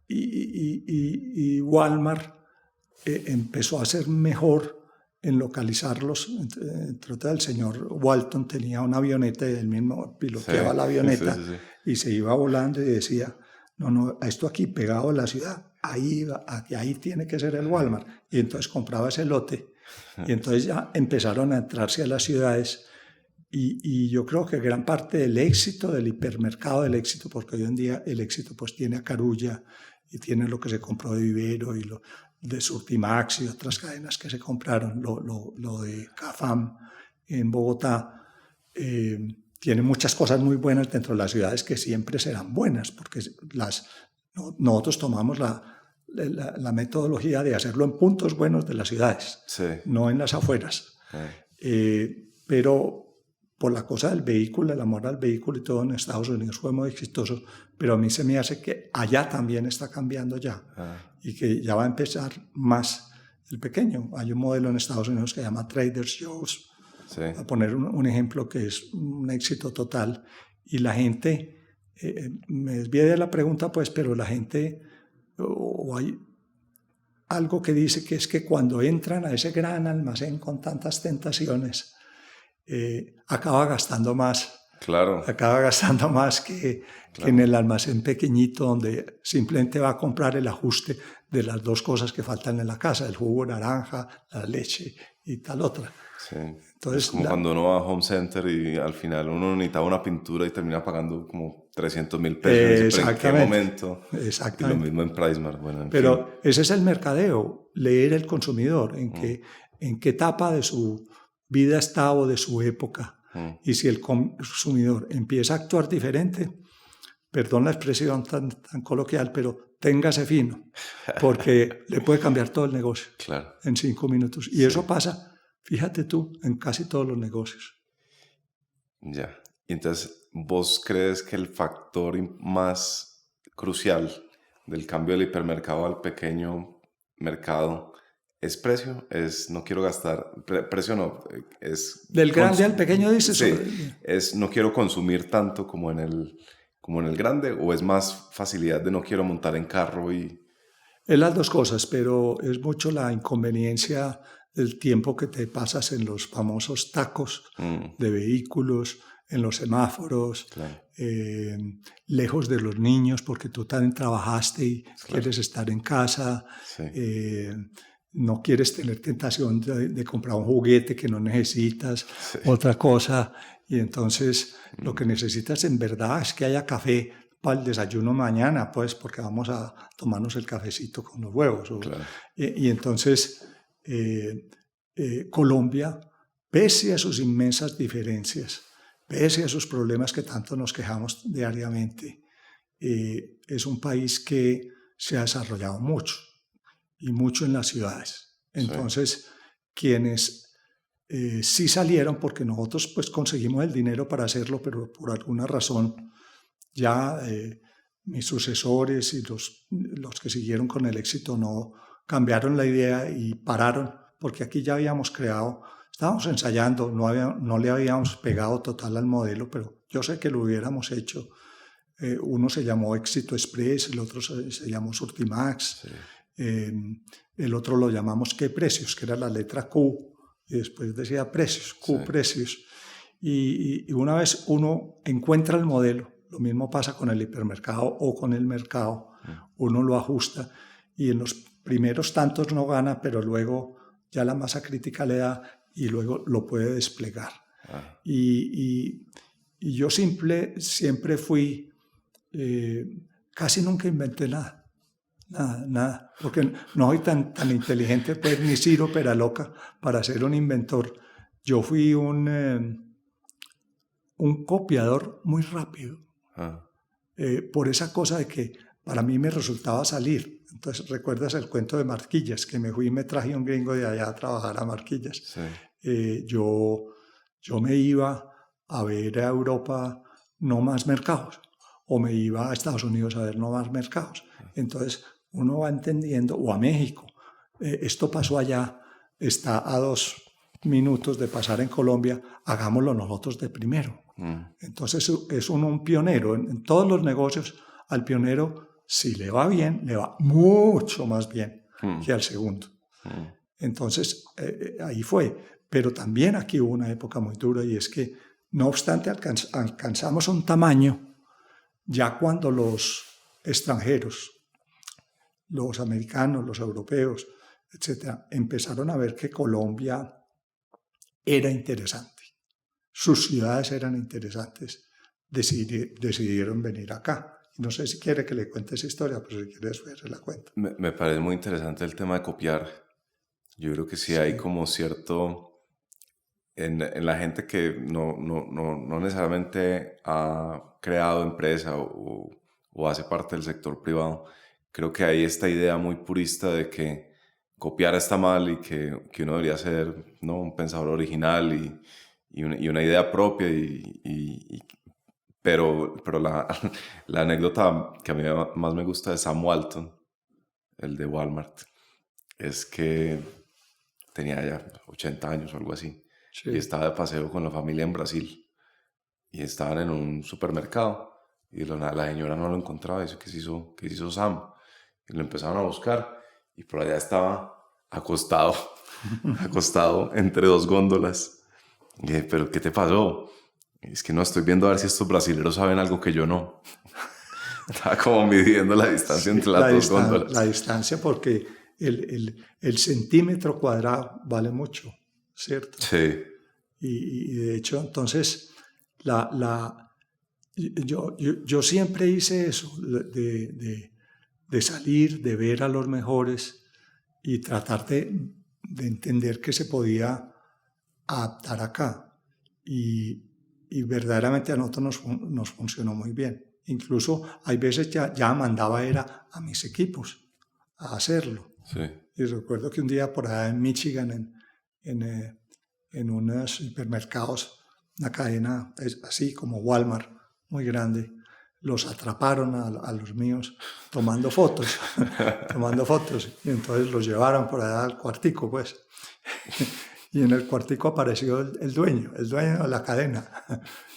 Y Walmart empezó a ser mejor en localizarlos. Entre otras, el señor Walton tenía una avioneta y él mismo piloteaba la avioneta y se iba volando y decía, no, esto aquí pegado a la ciudad, ahí tiene que ser el Walmart. Y entonces compraba ese lote y entonces ya empezaron a entrarse a las ciudades. Y yo creo que gran parte del éxito, del hipermercado del éxito, porque hoy en día el éxito pues tiene a Carulla y tiene lo que se compró de Vivero y lo de Surtimax y otras cadenas que se compraron, lo de Cafam en Bogotá, tiene muchas cosas muy buenas dentro de las ciudades que siempre serán buenas, porque nosotros tomamos la metodología de hacerlo en puntos buenos de las ciudades, sí, no en las afueras. Pero por la cosa del vehículo, el amor al vehículo y todo en Estados Unidos fue muy exitoso, pero a mí se me hace que allá también está cambiando ya y que ya va a empezar más el pequeño. Hay un modelo en Estados Unidos que se llama Trader Joe's, a poner un ejemplo que es un éxito total, y la gente, me desvié de la pregunta pues, pero la gente, o hay algo que dice que es que cuando entran a ese gran almacén con tantas tentaciones, acaba gastando más. Claro. Acaba gastando más que en el almacén pequeñito donde simplemente va a comprar el ajuste de las dos cosas que faltan en la casa, el jugo de naranja, la leche y tal otra. Sí. Entonces, es como cuando uno va a Home Center y al final uno necesitaba una pintura y termina pagando como 300.000 pesos. ¿En qué momento? Exactamente. Y lo mismo en PriceMart. Bueno, pero ese es el mercadeo, leer el consumidor, en qué etapa de su vida está o de su época. Y si el consumidor empieza a actuar diferente, perdón la expresión tan coloquial, pero téngase fino, porque le puede cambiar todo el negocio en 5 minutos. Y eso pasa, fíjate tú, en casi todos los negocios. Ya. Entonces, ¿vos crees que el factor más crucial del cambio del hipermercado al pequeño mercado es precio? No quiero gastar, precio no, es... Del grande al pequeño dices. Sí, no quiero consumir tanto como en como en el grande, o es más facilidad de no quiero montar en carro y... Es las dos cosas, pero es mucho la inconveniencia del tiempo que te pasas en los famosos tacos de vehículos, en los semáforos, Claro, lejos de los niños porque tú también trabajaste y claro, quieres estar en casa, sí, no quieres tener tentación de comprar un juguete que no necesitas, sí, otra cosa, y entonces lo que necesitas en verdad es que haya café para el desayuno mañana, pues porque vamos a tomarnos el cafecito con los huevos. claro, Y entonces Colombia, pese a sus inmensas diferencias, pese a sus problemas que tanto nos quejamos diariamente, es un país que se ha desarrollado mucho y mucho en las ciudades. sí, Entonces, quienes sí salieron, porque nosotros pues conseguimos el dinero para hacerlo, pero por alguna razón ya mis sucesores y los que siguieron con el éxito no cambiaron la idea y pararon, porque aquí ya habíamos creado, estábamos ensayando, no le habíamos pegado total al modelo, pero yo sé que lo hubiéramos hecho. Uno se llamó Éxito Express, el otro se llamó Surtimax, sí, el otro lo llamamos ¿Qué precios?, que era la letra Q, y después decía precios, Q sí, precios. Y una vez uno encuentra el modelo, lo mismo pasa con el hipermercado o con el mercado, uno lo ajusta y en los primeros tantos no gana, pero luego ya la masa crítica le da y luego lo puede desplegar. ah, Y yo siempre fui, casi nunca inventé nada, nada, porque no soy tan inteligente, pues, ni Ciro Peraloca para ser un inventor. Yo fui un copiador muy rápido, ah, por esa cosa de que para mí me resultaba salir. Entonces, ¿recuerdas el cuento de Marquillas? Que me fui y me traje un gringo de allá a trabajar a Marquillas. sí, Yo me iba a ver a Europa no más mercados, o me iba a Estados Unidos a ver no más mercados. Entonces, uno va entendiendo, o a México. Esto pasó allá, está a 2 minutos de pasar en Colombia, hagámoslo nosotros de primero. Entonces es uno un pionero. En todos los negocios, al pionero, si le va bien, le va mucho más bien que al segundo. Entonces ahí fue. Pero también aquí hubo una época muy dura y es que, no obstante, alcanzamos un tamaño ya cuando los extranjeros, los americanos, los europeos, etcétera, empezaron a ver que Colombia era interesante. Sus ciudades eran interesantes, decidieron venir acá. No sé si quiere que le cuente esa historia, pero si quiere después se la cuento. Me parece muy interesante el tema de copiar. Yo creo que sí hay Sí, como cierto... En la gente que no necesariamente ha creado empresa o hace parte del sector privado, creo que hay esta idea muy purista de que copiar está mal y que uno debería ser, ¿no?, un pensador original y una idea propia. Pero la anécdota que a mí más me gusta de Sam Walton, el de Walmart, es que tenía ya 80 años o algo así, y sí. estaba de paseo con la familia en Brasil, y estaban en un supermercado, y de la nada la señora no lo encontraba, y dice, qué se hizo Sam? Y lo empezaron a buscar, y por allá estaba acostado, acostado entre dos góndolas. Y dije, ¿pero qué te pasó? Y es que no, estoy viendo a ver si estos brasileros saben algo que yo no. Estaba como midiendo la distancia Sí, entre las dos góndolas. la distancia, porque el centímetro cuadrado vale mucho, ¿cierto? Sí, Y de hecho, entonces, yo siempre hice eso, de salir, de ver a los mejores y tratar de entender que se podía adaptar acá. Y verdaderamente a nosotros nos funcionó muy bien. Incluso hay veces ya mandaba era a mis equipos a hacerlo. sí, Y recuerdo que un día por allá en Michigan, en unos supermercados, una cadena así como Walmart, muy grande, los atraparon a los míos tomando fotos, tomando fotos. Y entonces los llevaron por allá al cuartico, pues. Y en el cuartico apareció el dueño de la cadena,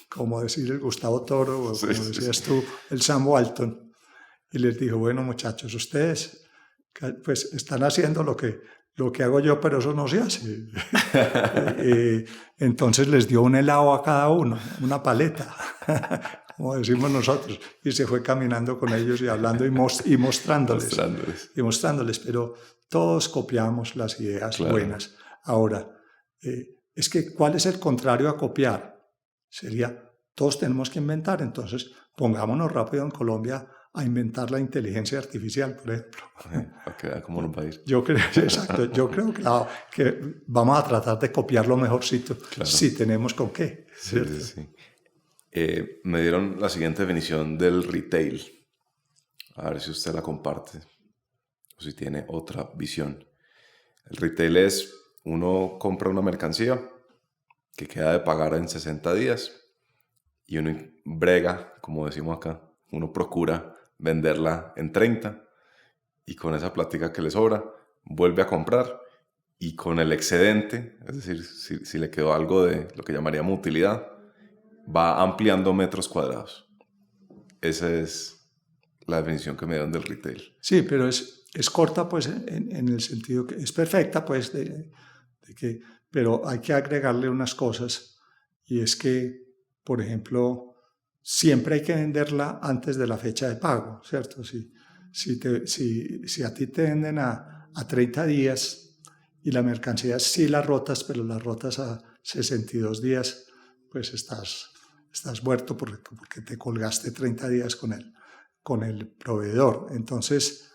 como decir el Gustavo Toro, o Sí, como sí, decías sí. tú, el Sam Walton. Y les dijo, bueno muchachos, ustedes pues están haciendo lo que hago yo, pero eso no se hace. Entonces les dio un helado a cada uno, una paleta, como decimos nosotros, y se fue caminando con ellos y hablando y mostrándoles, Mostrándoles. pero todos copiamos las ideas Claro. buenas. Ahora, es que ¿cuál es el contrario a copiar? Sería, todos tenemos que inventar, entonces pongámonos rápido en Colombia a inventar la inteligencia artificial, por ejemplo. Ok, ¿cómo nos va a ir? Yo creo, exacto, yo creo que vamos a tratar de copiar lo mejorcito, Claro. si tenemos con qué, Sí, ¿cierto? sí, sí. Me dieron la siguiente definición del retail. A ver si usted la comparte o si tiene otra visión. El retail es, uno compra una mercancía que queda de pagar en 60 días y uno brega, como decimos acá, uno procura venderla en 30 y con esa plática que le sobra vuelve a comprar y con el excedente, es decir, si le quedó algo de lo que llamaríamos utilidad, va ampliando metros cuadrados. Esa es la definición que me dieron del retail. Sí, pero es corta pues en el sentido que es perfecta pues pero hay que agregarle unas cosas y es que, por ejemplo, siempre hay que venderla antes de la fecha de pago, ¿cierto? Si a ti te venden a 30 días y la mercancía sí la rotas, pero la rotas a 62 días, pues estás muerto porque te colgaste 30 días con el proveedor. Entonces,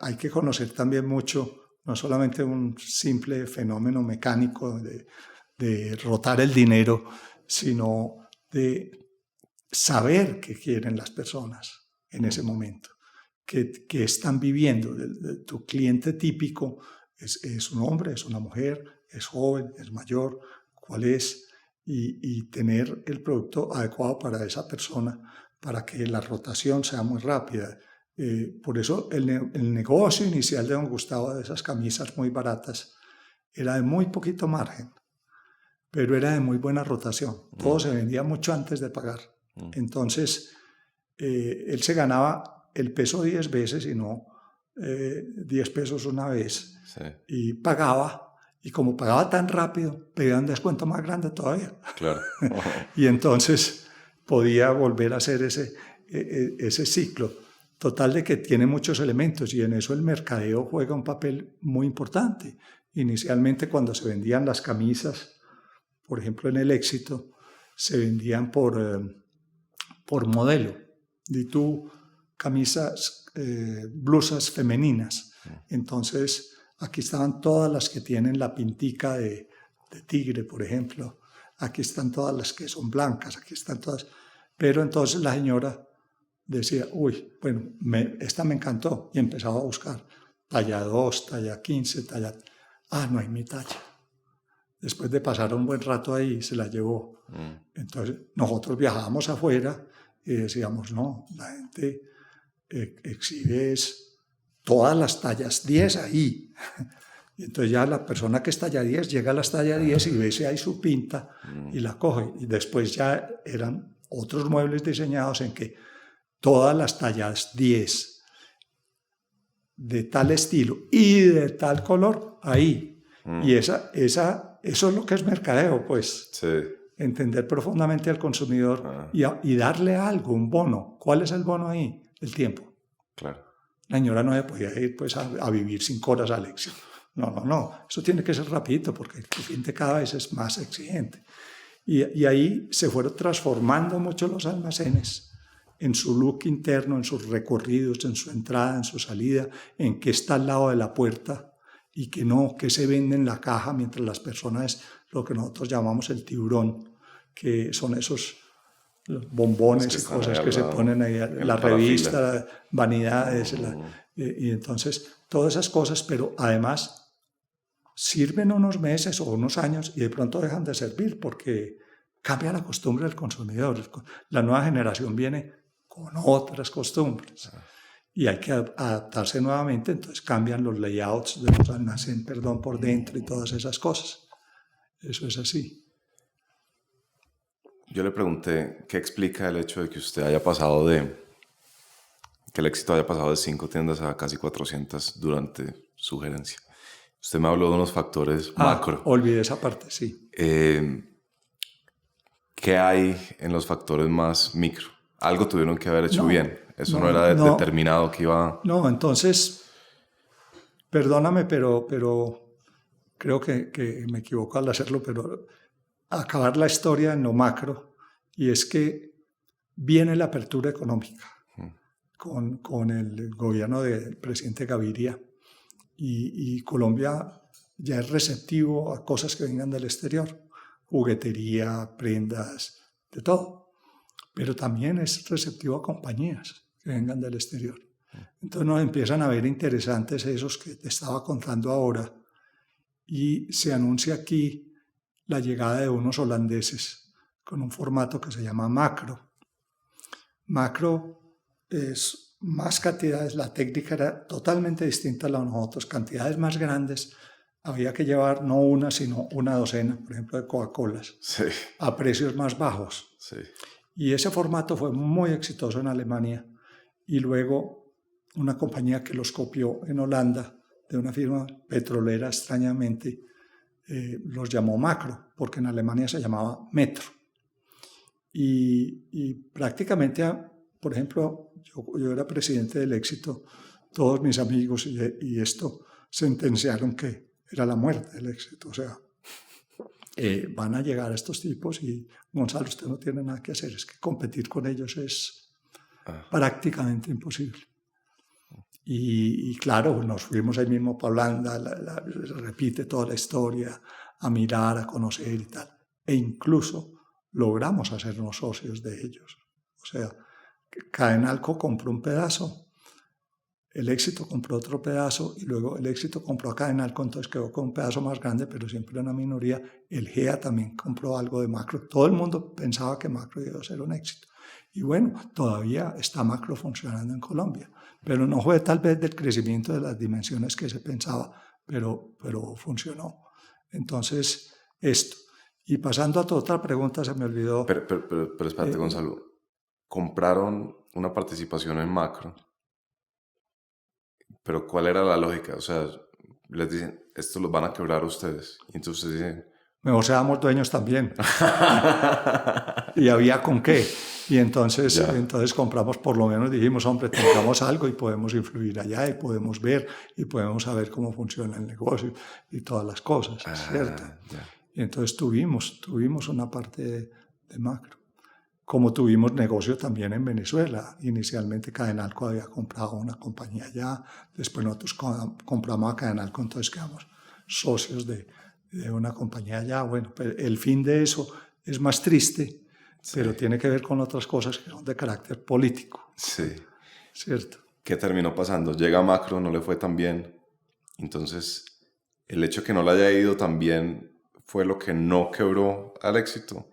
hay que conocer también mucho, no solamente un simple fenómeno mecánico de rotar el dinero, sino de saber qué quieren las personas en ese momento, qué están viviendo. Tu cliente típico es un hombre, es una mujer, es joven, es mayor, cuál es, y tener el producto adecuado para esa persona, para que la rotación sea muy rápida. Por eso el negocio inicial de don Gustavo, de esas camisas muy baratas, era de muy poquito margen, pero era de muy buena rotación. Todo se vendía mucho antes de pagar. Entonces, él se ganaba el peso 10 veces y no 10 pesos una vez. Sí. Y pagaba, y como pagaba tan rápido, pedía un descuento más grande todavía. Claro. Y entonces podía volver a hacer ese ciclo. Total de que tiene muchos elementos y en eso el mercadeo juega un papel muy importante. Inicialmente cuando se vendían las camisas, por ejemplo en el Éxito, se vendían por modelo. Y tú, camisas, blusas femeninas. Entonces aquí estaban todas las que tienen la pintica de tigre, por ejemplo. Aquí están todas las que son blancas, aquí están todas. Pero entonces la señora decía, uy, bueno, esta me encantó, y empezaba a buscar talla 2, talla 15, talla... Ah, no hay mi talla. Después de pasar un buen rato ahí, se la llevó. Entonces nosotros viajábamos afuera y decíamos, no, la gente exhibe todas las tallas 10 ahí. Y entonces ya la persona que es talla 10 llega a las talla 10 y ve si hay su pinta y la coge. Y después ya eran otros muebles diseñados en que todas las tallas 10 de tal estilo y de tal color, ahí. Y eso es lo que es mercadeo, pues. Sí. Entender profundamente al consumidor y darle algo, un bono. ¿Cuál es el bono ahí? El tiempo. Claro. La señora no se podía ir pues, a vivir 5 horas al Éxito. No. Eso tiene que ser rapidito porque el cliente cada vez es más exigente. Y ahí se fueron transformando mucho los almacenes en su look interno, en sus recorridos, en su entrada, en su salida, en qué está al lado de la puerta y que se vende en la caja, mientras las personas, lo que nosotros llamamos el tiburón, que son esos bombones y cosas que se ponen ahí, la revista, vanidades, y entonces todas esas cosas, pero además sirven unos meses o unos años y de pronto dejan de servir porque cambia la costumbre del consumidor. La nueva generación viene con otras costumbres y hay que adaptarse nuevamente, entonces cambian los layouts de los almacenes, por dentro y todas esas cosas. Eso es así. Yo le pregunté qué explica el hecho de que usted haya pasado que el éxito haya pasado de 5 tiendas a casi 400 durante su gerencia. Usted me habló de unos factores macro. Olvidé esa parte, sí. ¿Qué hay en los factores más micro? Algo tuvieron que haber hecho bien. Eso no era determinado que iba... No, entonces, perdóname, pero creo que me equivoco al hacerlo, pero acabar la historia en lo macro, y es que viene la apertura económica con el gobierno del presidente Gaviria, y Colombia ya es receptivo a cosas que vengan del exterior, juguetería, prendas, de todo, pero también es receptivo a compañías que vengan del exterior. Entonces nos empiezan a ver interesantes esos que te estaba contando ahora, y se anuncia aquí la llegada de unos holandeses con un formato que se llama macro. Macro es más cantidades, la técnica era totalmente distinta a la de nosotros, cantidades más grandes, había que llevar no una, sino una docena, por ejemplo, de Coca-Colas, sí, a precios más bajos. Sí. Y ese formato fue muy exitoso en Alemania, y luego una compañía que los copió en Holanda, de una firma petrolera extrañamente, los llamó Macro, porque en Alemania se llamaba Metro. Y prácticamente, por ejemplo, yo era presidente del Éxito, todos mis amigos y esto sentenciaron que era la muerte del Éxito. O sea, van a llegar estos tipos y, Gonzalo, usted no tiene nada que hacer, es que competir con ellos es prácticamente imposible. Y claro, nos fuimos ahí mismo para Holanda, repite toda la historia, a mirar, a conocer y tal. E incluso logramos hacernos socios de ellos. O sea, Cadenalco compró un pedazo, el Éxito compró otro pedazo, y luego el Éxito compró a Cadenalco, entonces quedó con un pedazo más grande, pero siempre una minoría. El GEA también compró algo de Macro. Todo el mundo pensaba que Macro iba a ser un éxito. Y bueno, todavía está Macro funcionando en Colombia, pero no fue tal vez del crecimiento de las dimensiones que se pensaba, pero funcionó. Entonces, esto. Y pasando a tu otra pregunta, se me olvidó. Pero espérate, Gonzalo. Compraron una participación en Macro, pero ¿cuál era la lógica? O sea, les dicen, esto los van a quebrar ustedes. Y entonces dicen... Mejor seamos dueños también. Y había con qué. Y entonces compramos, por lo menos dijimos, hombre, tengamos algo y podemos influir allá y podemos ver y podemos saber cómo funciona el negocio y todas las cosas, ¿cierto? Y entonces tuvimos una parte de Macro. Como tuvimos negocio también en Venezuela. Inicialmente Cadenalco había comprado una compañía allá, después nosotros compramos a Cadenalco, entonces quedamos socios de una compañía allá. Bueno, pero el fin de eso es más triste, pero tiene que ver con otras cosas que son de carácter político. Sí. ¿Cierto? ¿Qué terminó pasando? Llega Macro, no le fue tan bien. Entonces, el hecho de que no le haya ido tan bien fue lo que no quebró al Éxito.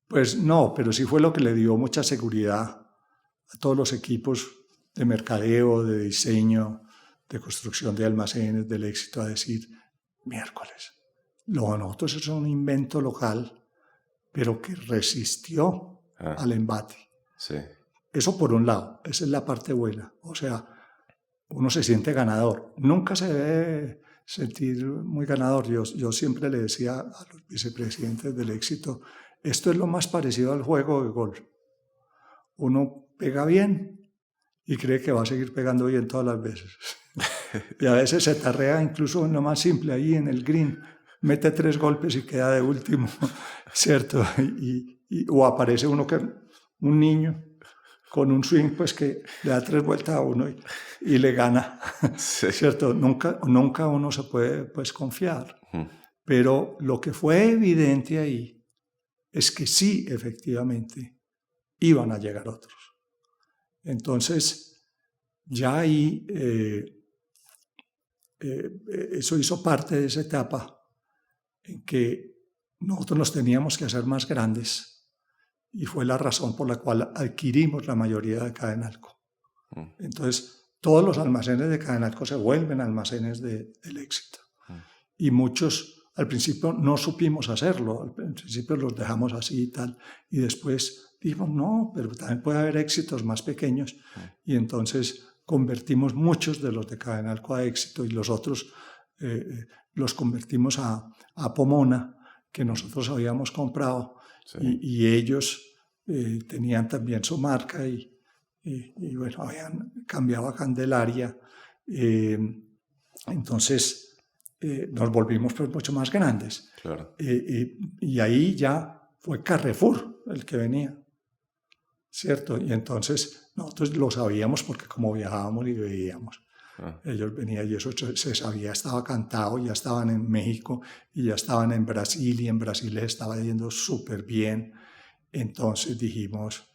Pues no, pero sí fue lo que le dio mucha seguridad a todos los equipos de mercadeo, de diseño, de construcción de almacenes del Éxito, a decir, miércoles, lo de nosotros es un invento local, pero que resistió al embate. Sí. Eso por un lado, esa es la parte buena. O sea, uno se siente ganador. Nunca se debe sentir muy ganador. Yo siempre le decía a los vicepresidentes del Éxito, esto es lo más parecido al juego de golf. Uno pega bien y cree que va a seguir pegando bien todas las veces. Y a veces se tarrea incluso en lo más simple, ahí en el green, mete 3 golpes y queda de último, ¿cierto? O aparece un niño con un swing pues que le da 3 vueltas a uno y le gana, sí. ¿Cierto? Nunca uno se puede pues confiar. Pero lo que fue evidente ahí es que sí, efectivamente, iban a llegar otros. Entonces, ya ahí eso hizo parte de esa etapa en que nosotros nos teníamos que hacer más grandes, y fue la razón por la cual adquirimos la mayoría de Cadenalco. Entonces, todos los almacenes de Cadenalco se vuelven almacenes del Éxito. Y muchos al principio no supimos hacerlo, al principio los dejamos así y tal, y después dijimos, no, pero también puede haber éxitos más pequeños, y entonces convertimos muchos de los de Cadena Arco a Éxito y los otros los convertimos a Pomona, que nosotros habíamos comprado, Sí. y ellos tenían también su marca y bueno, habían cambiado a Candelaria. Entonces nos volvimos pues mucho más grandes. Claro. Y ahí ya fue Carrefour el que venía, ¿cierto? Y entonces nosotros lo sabíamos porque como viajábamos y veíamos. Ellos venían y eso se sabía, estaba cantado, ya estaban en México y ya estaban en Brasil, y en Brasil les estaba yendo súper bien. Entonces dijimos,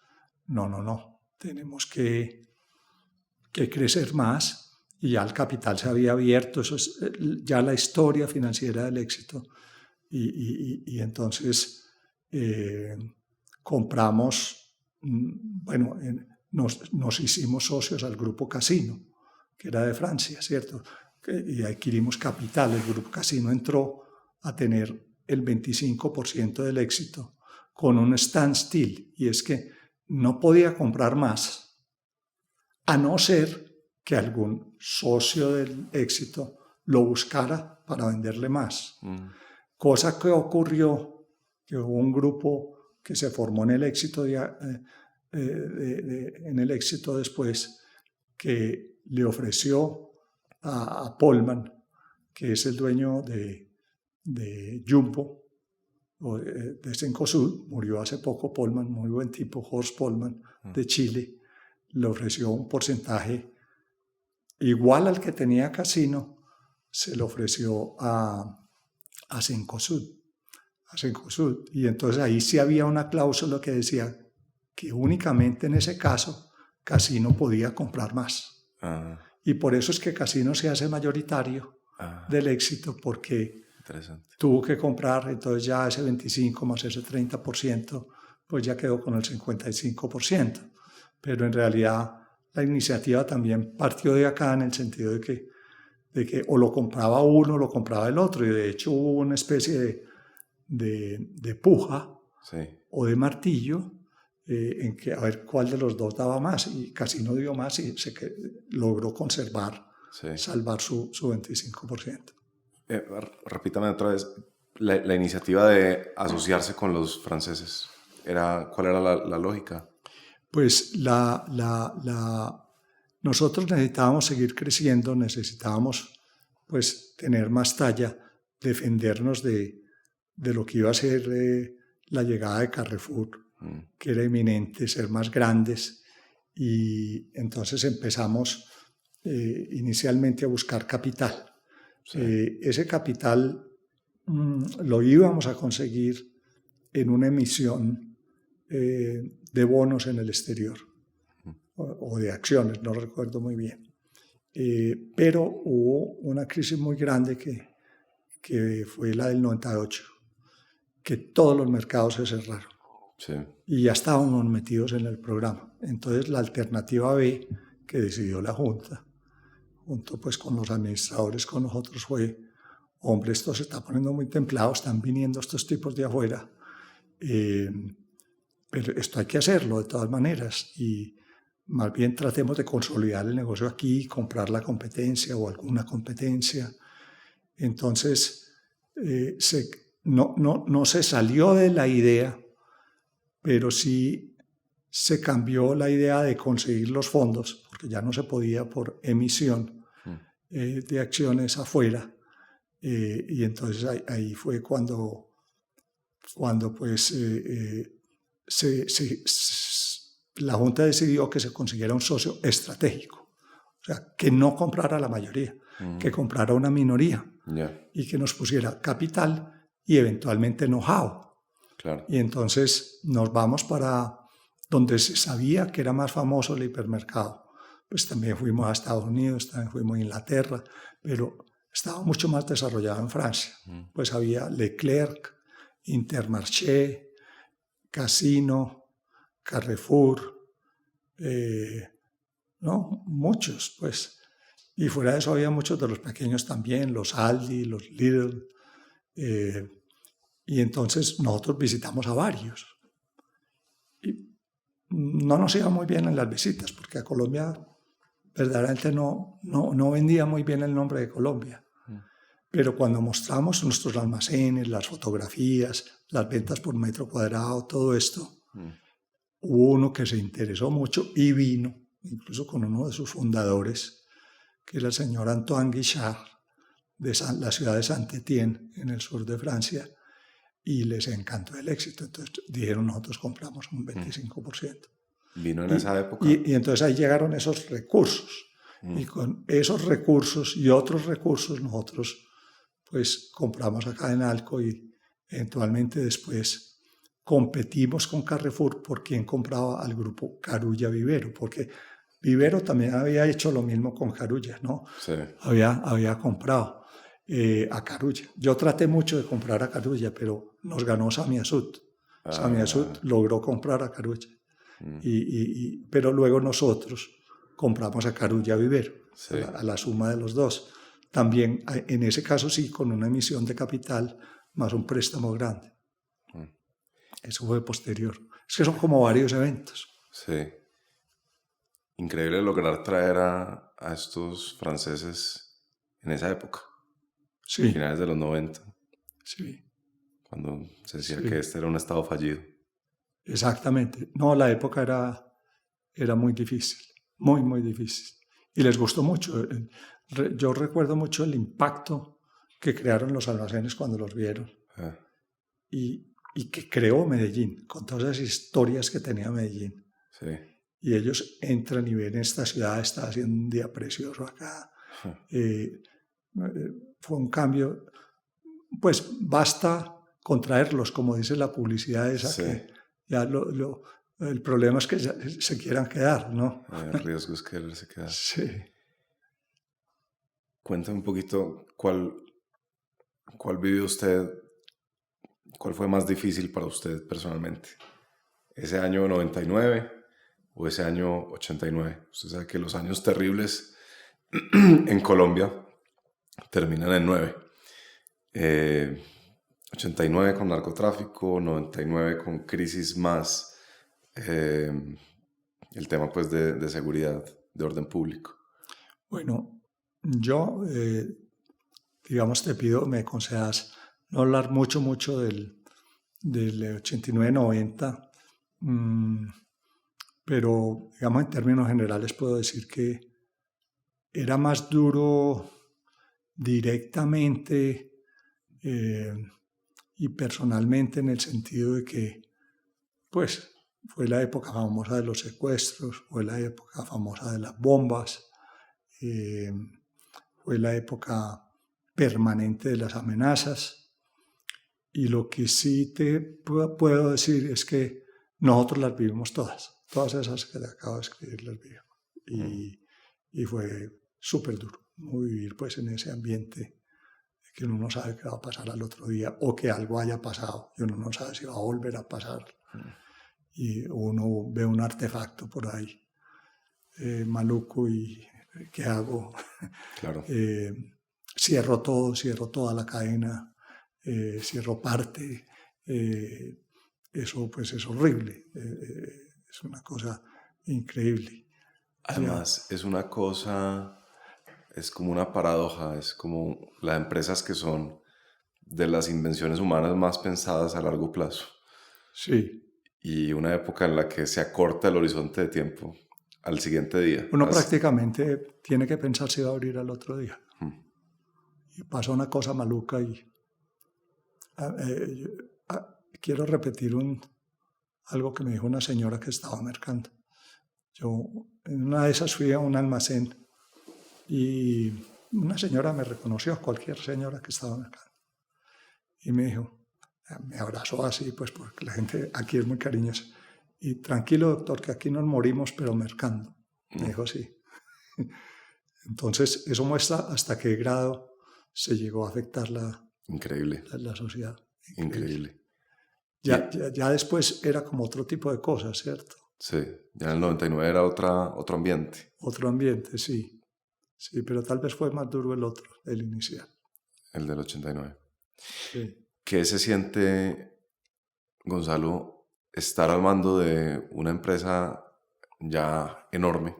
no, tenemos que crecer más, y ya el capital se había abierto, eso es ya la historia financiera del éxito. Y entonces compramos, bueno, nos hicimos socios al Grupo Casino, que era de Francia, ¿cierto? Y adquirimos capital. El Grupo Casino entró a tener el 25% del éxito con un standstill, y es que no podía comprar más, a no ser que algún socio del éxito lo buscara para venderle más. Cosa que ocurrió, que hubo un grupo que se formó en el éxito, en el éxito después, que le ofreció a Polman, que es el dueño de Jumbo, o de Cencosud, murió hace poco Polman, muy buen tipo, Horst Polman, de Chile, le ofreció un porcentaje igual al que tenía Casino, se lo ofreció a Cencosud. Y entonces ahí sí había una cláusula que decía que únicamente en ese caso Casino podía comprar más. Y por eso es que Casino se hace mayoritario del éxito, porque tuvo que comprar, entonces ya ese 25 más ese 30%, pues ya quedó con el 55%. Pero en realidad la iniciativa también partió de acá, en el sentido de que o lo compraba uno o lo compraba el otro, y de hecho hubo una especie de puja, sí, o de martillo, en que a ver cuál de los dos daba más, y Casino dio más y logró conservar, sí, salvar su 25%. Repítame otra vez, la iniciativa de asociarse con los franceses, ¿cuál era la lógica? Pues nosotros necesitábamos seguir creciendo, necesitábamos pues tener más talla, defendernos de lo que iba a ser la llegada de Carrefour, que era inminente, ser más grandes, y entonces empezamos inicialmente a buscar capital. Sí. Ese capital lo íbamos a conseguir en una emisión de bonos en el exterior, o de acciones, no recuerdo muy bien. Pero hubo una crisis muy grande que fue la del 98, que todos los mercados se cerraron. Sí. Y ya estábamos metidos en el programa. Entonces la alternativa B que decidió la Junta, junto pues con los administradores, con nosotros, fue: hombre, esto se está poniendo muy templado, están viniendo estos tipos de afuera, pero esto hay que hacerlo de todas maneras, y más bien tratemos de consolidar el negocio aquí, comprar la competencia o alguna competencia. Entonces no se salió de la idea, pero sí se cambió la idea de conseguir los fondos, porque ya no se podía por emisión de acciones afuera. Y entonces ahí fue cuando pues la Junta decidió que se consiguiera un socio estratégico, o sea, que no comprara la mayoría, que comprara una minoría, y que nos pusiera capital y eventualmente know-how. Claro. Y entonces nos vamos para donde se sabía que era más famoso el hipermercado. Pues también fuimos a Estados Unidos, también fuimos a Inglaterra, pero estaba mucho más desarrollado en Francia. Pues había Leclerc, Intermarché, Casino, Carrefour, ¿no? Muchos, pues. Y fuera de eso había muchos de los pequeños también, los Aldi, los Lidl. Y entonces nosotros visitamos a varios. Y no nos iba muy bien en las visitas, porque a Colombia verdaderamente no vendía muy bien el nombre de Colombia. Pero cuando mostramos nuestros almacenes, las fotografías, las ventas por metro cuadrado, todo esto, hubo uno que se interesó mucho y vino, incluso con uno de sus fundadores, que era el señor Antoine Guichard, de la ciudad de Saint-Étienne, en el sur de Francia, y les encantó el éxito. Entonces dijeron, nosotros compramos un 25%. ¿Vino en esa época? Y entonces ahí llegaron esos recursos. Y con esos recursos y otros recursos nosotros pues compramos a Cadenalco y eventualmente después competimos con Carrefour por quién compraba al grupo Carulla Vivero, porque Vivero también había hecho lo mismo con Carulla, ¿no? Sí. Había comprado a Carulla. Yo traté mucho de comprar a Carulla, pero nos ganó Sami Azud. Sami Azud logró comprar a Carulla. Pero luego nosotros compramos a Carulla Vivero, sí, a la suma de los dos. También, en ese caso sí, con una emisión de capital más un préstamo grande. Eso fue posterior. Es que son como varios eventos. Sí. Increíble lograr traer a estos franceses en esa época. Sí. Finales de los 90. Sí. Cuando se decía que este era un estado fallido. Exactamente. No, la época era muy difícil. Muy, muy difícil. Y les gustó mucho. Yo recuerdo mucho el impacto que crearon los almacenes cuando los vieron. Y que creó Medellín, con todas esas historias que tenía Medellín. Sí. Y ellos entran y ven esta ciudad, está haciendo un día precioso acá. Fue un cambio. Pues basta contraerlos, como dice la publicidad esa, sí, que ya el problema es que se quieran quedar, ¿no? El riesgo es quererse quedar. Sí. Cuéntame un poquito cuál vivió usted, cuál fue más difícil para usted personalmente. ¿Ese año 99 o ese año 89? Usted sabe que los años terribles en Colombia terminan en 9. 89 con narcotráfico, 99 con crisis más el tema pues de seguridad, de orden público. Bueno, yo, digamos, te pido, me concedas no hablar mucho del 89-90, pero, digamos, en términos generales puedo decir que era más duro directamente y personalmente, en el sentido de que, pues, fue la época famosa de los secuestros, fue la época famosa de las bombas, fue la época permanente de las amenazas. Y lo que sí te puedo decir es que nosotros las vivimos todas esas que te acabo de escribir las vivimos. Y fue súper duro vivir pues en ese ambiente que uno no sabe qué va a pasar al otro día o que algo haya pasado y uno no sabe si va a volver a pasar. Y uno ve un artefacto por ahí maluco y ¿qué hago? Claro. Cierro toda la cadena, cierro parte. Eso pues es horrible, es una cosa increíble. Además, es una cosa, es como una paradoja, es como las empresas que son de las invenciones humanas más pensadas a largo plazo. Sí. Y una época en la que se acorta el horizonte de tiempo al siguiente día. Uno prácticamente tiene que pensar si va a abrir al otro día. Y pasa una cosa maluca y quiero repetir algo que me dijo una señora que estaba mercando. Yo en una de esas fui a un almacén y una señora me reconoció, cualquier señora que estaba mercando. Y me dijo, me abrazó así, pues porque la gente aquí es muy cariñosa. Y tranquilo, doctor, que aquí nos morimos, pero mercando. Me dijo sí. Entonces, eso muestra hasta qué grado se llegó a afectar la sociedad. Increíble. Ya después era como otro tipo de cosas, ¿cierto? Sí, ya en el 99 era otro ambiente. Otro ambiente, sí. Sí, pero tal vez fue más duro el otro, el inicial. El del 89. Sí. ¿Qué se siente, Gonzalo, estar al mando de una empresa ya enorme,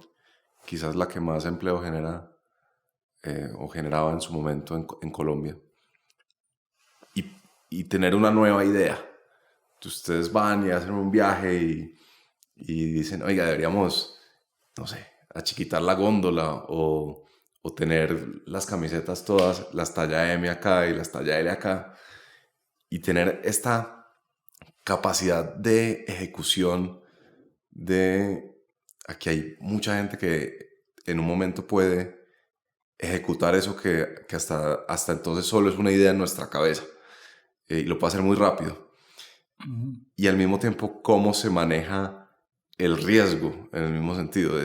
quizás la que más empleo genera o generaba en su momento en Colombia, y, y tener una nueva idea? Ustedes van y hacen un viaje y dicen, oiga, deberíamos, no sé, achiquitar la góndola o tener las camisetas todas, las talla M acá y las talla L acá, y tener esta capacidad de ejecución de... Aquí hay mucha gente que en un momento puede ejecutar eso que hasta entonces solo es una idea en nuestra cabeza, y lo puede hacer muy rápido. Ujú. Y al mismo tiempo, cómo se maneja el riesgo en el mismo sentido.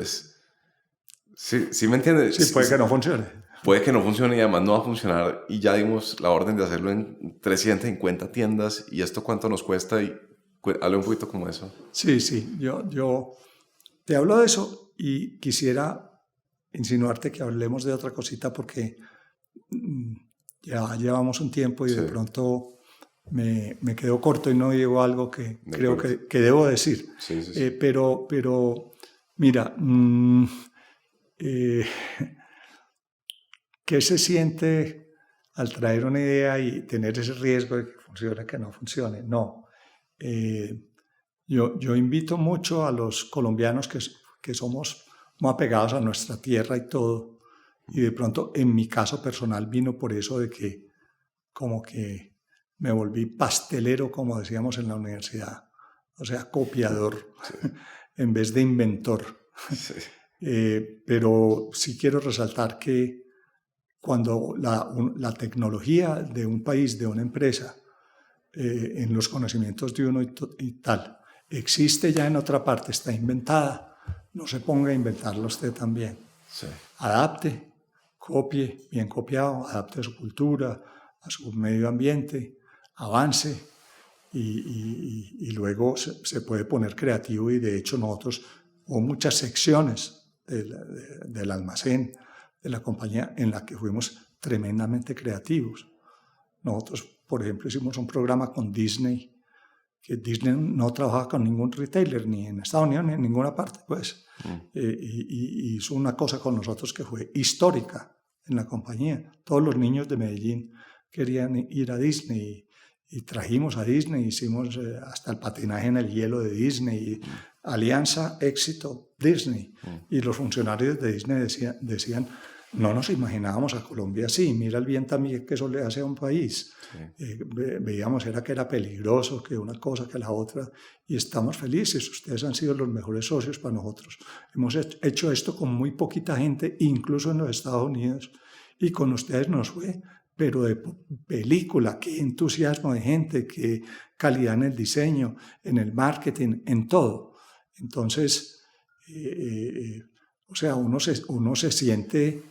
Sí, ¿sí me entiendes? Sí, puede que no funcione. Puede que no funcione y además no va a funcionar, y ya dimos la orden de hacerlo en 350 tiendas, y esto cuánto nos cuesta, y hable un poquito como eso. Sí, sí, yo te hablo de eso y quisiera insinuarte que hablemos de otra cosita porque mm, ya llevamos un tiempo y Sí, de pronto me quedo corto y no digo algo que de creo acuerdo. que debo decir. Sí, sí, sí. Pero mira, eh, ¿qué se siente al traer una idea y tener ese riesgo de que funcione, que no funcione? No. Eh, yo invito mucho a los colombianos que somos muy apegados a nuestra tierra y todo. Y de pronto, en mi caso personal, vino por eso de que como que me volví pastelero, como decíamos en la universidad. O sea, copiador Sí, en vez de inventor. sí, Pero sí quiero resaltar que cuando la tecnología de un país, de una empresa, en los conocimientos de uno y tal, existe ya en otra parte, está inventada, no se ponga a inventarla usted también. sí. Adapte, copie, bien copiado, adapte a su cultura, a su medio ambiente, avance y luego se puede poner creativo y de hecho nosotros hubo muchas secciones del almacén de la compañía en la que fuimos tremendamente creativos. Nosotros, por ejemplo, hicimos un programa con Disney, que Disney no trabaja con ningún retailer, ni en Estados Unidos, ni en ninguna parte, pues. Y hizo una cosa con nosotros que fue histórica en la compañía. Todos los niños de Medellín querían ir a Disney y trajimos a Disney, hicimos hasta el patinaje en el hielo de Disney, alianza, éxito, Disney. Y los funcionarios de Disney decían no nos imaginábamos a Colombia así, mira el bien también que eso le hace a un país. Sí. Veíamos que era peligroso, que una cosa, que la otra, y estamos felices, ustedes han sido los mejores socios para nosotros. Hemos hecho esto con muy poquita gente, incluso en los Estados Unidos, y con ustedes nos fue, pero de película, qué entusiasmo de gente, qué calidad en el diseño, en el marketing, en todo. Entonces, o sea, uno se siente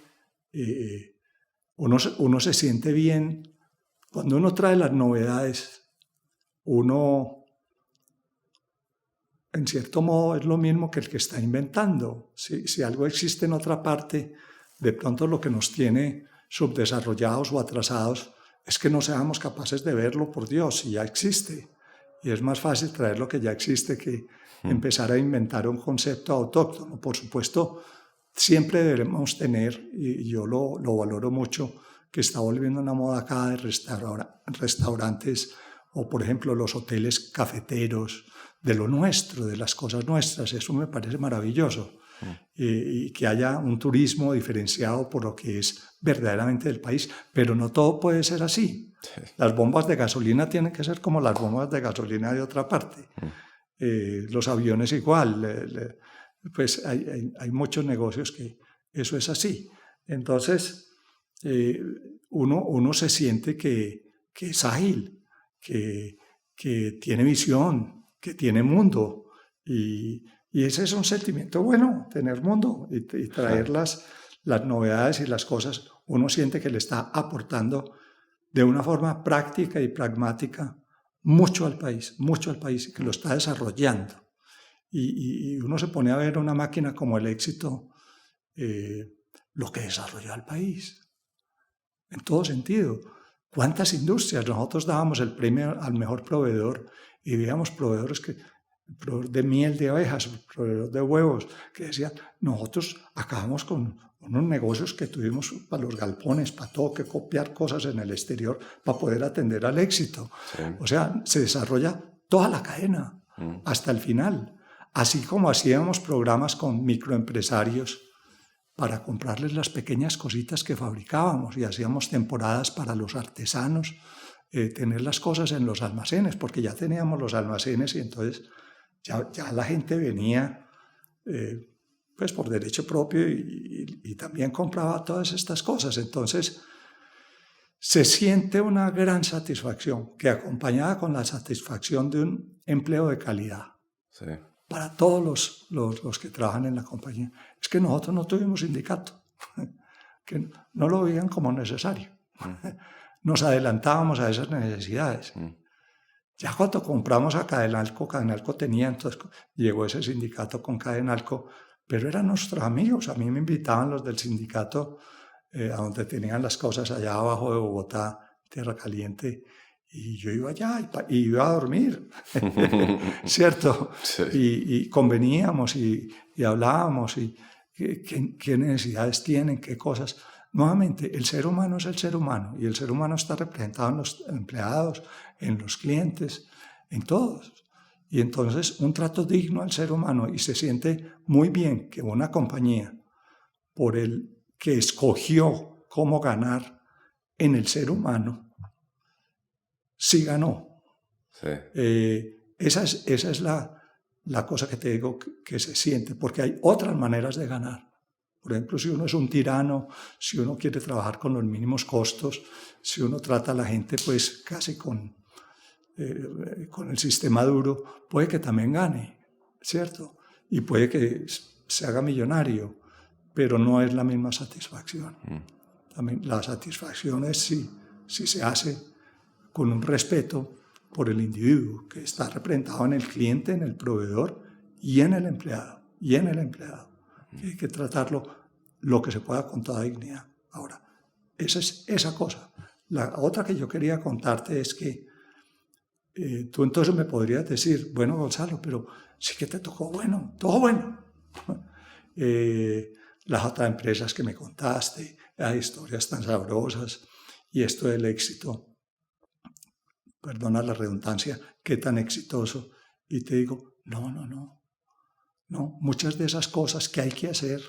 uno se siente bien cuando uno trae las novedades. Uno, en cierto modo, es lo mismo que el que está inventando. Si algo existe en otra parte, de pronto lo que nos tiene subdesarrollados o atrasados es que no seamos capaces de verlo, por Dios, si ya existe. Y es más fácil traer lo que ya existe que empezar a inventar un concepto autóctono. Por supuesto, siempre debemos tener, y yo lo valoro mucho, que está volviendo una moda acá de restaurantes o, por ejemplo, los hoteles cafeteros, de lo nuestro, de las cosas nuestras. Eso me parece maravilloso. Y que haya un turismo diferenciado por lo que es verdaderamente del país. Pero no todo puede ser así. Sí. Las bombas de gasolina tienen que ser como las bombas de gasolina de otra parte. Los aviones igual. Pues hay muchos negocios que eso es así. Entonces, uno se siente que es ágil, que tiene visión, que tiene mundo. Y ese es un sentimiento bueno, tener mundo y traer las novedades y las cosas. Uno siente que le está aportando de una forma práctica y pragmática mucho al país, y que lo está desarrollando. Y uno se pone a ver una máquina como el éxito, lo que desarrolló el país, en todo sentido. ¿Cuántas industrias? Nosotros dábamos el premio al mejor proveedor y veíamos proveedores que, el proveedor de miel de abejas, el proveedor de huevos, que decían, nosotros acabamos con unos negocios que tuvimos para los galpones, para todo, que copiar cosas en el exterior para poder atender al éxito. Sí. O sea, se desarrolla toda la cadena hasta el final. Así como hacíamos programas con microempresarios para comprarles las pequeñas cositas que fabricábamos y hacíamos temporadas para los artesanos, tener las cosas en los almacenes, porque ya teníamos los almacenes y entonces ya la gente venía pues por derecho propio y también compraba todas estas cosas. Entonces se siente una gran satisfacción que acompañada con la satisfacción de un empleo de calidad. Sí. Para todos los que trabajan en la compañía. Es que nosotros no tuvimos sindicato, que no lo veían como necesario. Nos adelantábamos a esas necesidades. Ya cuando compramos a Cadenalco tenía, entonces llegó ese sindicato con Cadenalco, pero eran nuestros amigos. A mí me invitaban los del sindicato a donde tenían las cosas allá abajo de Bogotá, Tierra Caliente, y yo iba allá y iba a dormir, ¿cierto? Sí. Y conveníamos y hablábamos y qué necesidades tienen, qué cosas. Nuevamente, el ser humano es el ser humano y el ser humano está representado en los empleados, en los clientes, en todos. Y entonces un trato digno al ser humano y se siente muy bien que una compañía, por el que escogió cómo ganar en el ser humano, sí ganó. Sí. Esa es la cosa que te digo que se siente, porque hay otras maneras de ganar. Por ejemplo, si uno es un tirano, si uno quiere trabajar con los mínimos costos, si uno trata a la gente pues casi con el sistema duro, puede que también gane, ¿cierto? Y puede que se haga millonario, pero no es la misma satisfacción. También la satisfacción es si se hace con un respeto por el individuo que está representado en el cliente, en el proveedor y en el empleado. Que hay que tratarlo lo que se pueda con toda dignidad. Ahora, esa es esa cosa. La otra que yo quería contarte es que tú entonces me podrías decir, bueno, Gonzalo, pero sí que te tocó bueno, todo bueno. Las otras empresas que me contaste, las historias tan sabrosas y esto del éxito, perdona la redundancia, qué tan exitoso. Y te digo, no, muchas de esas cosas que hay que hacer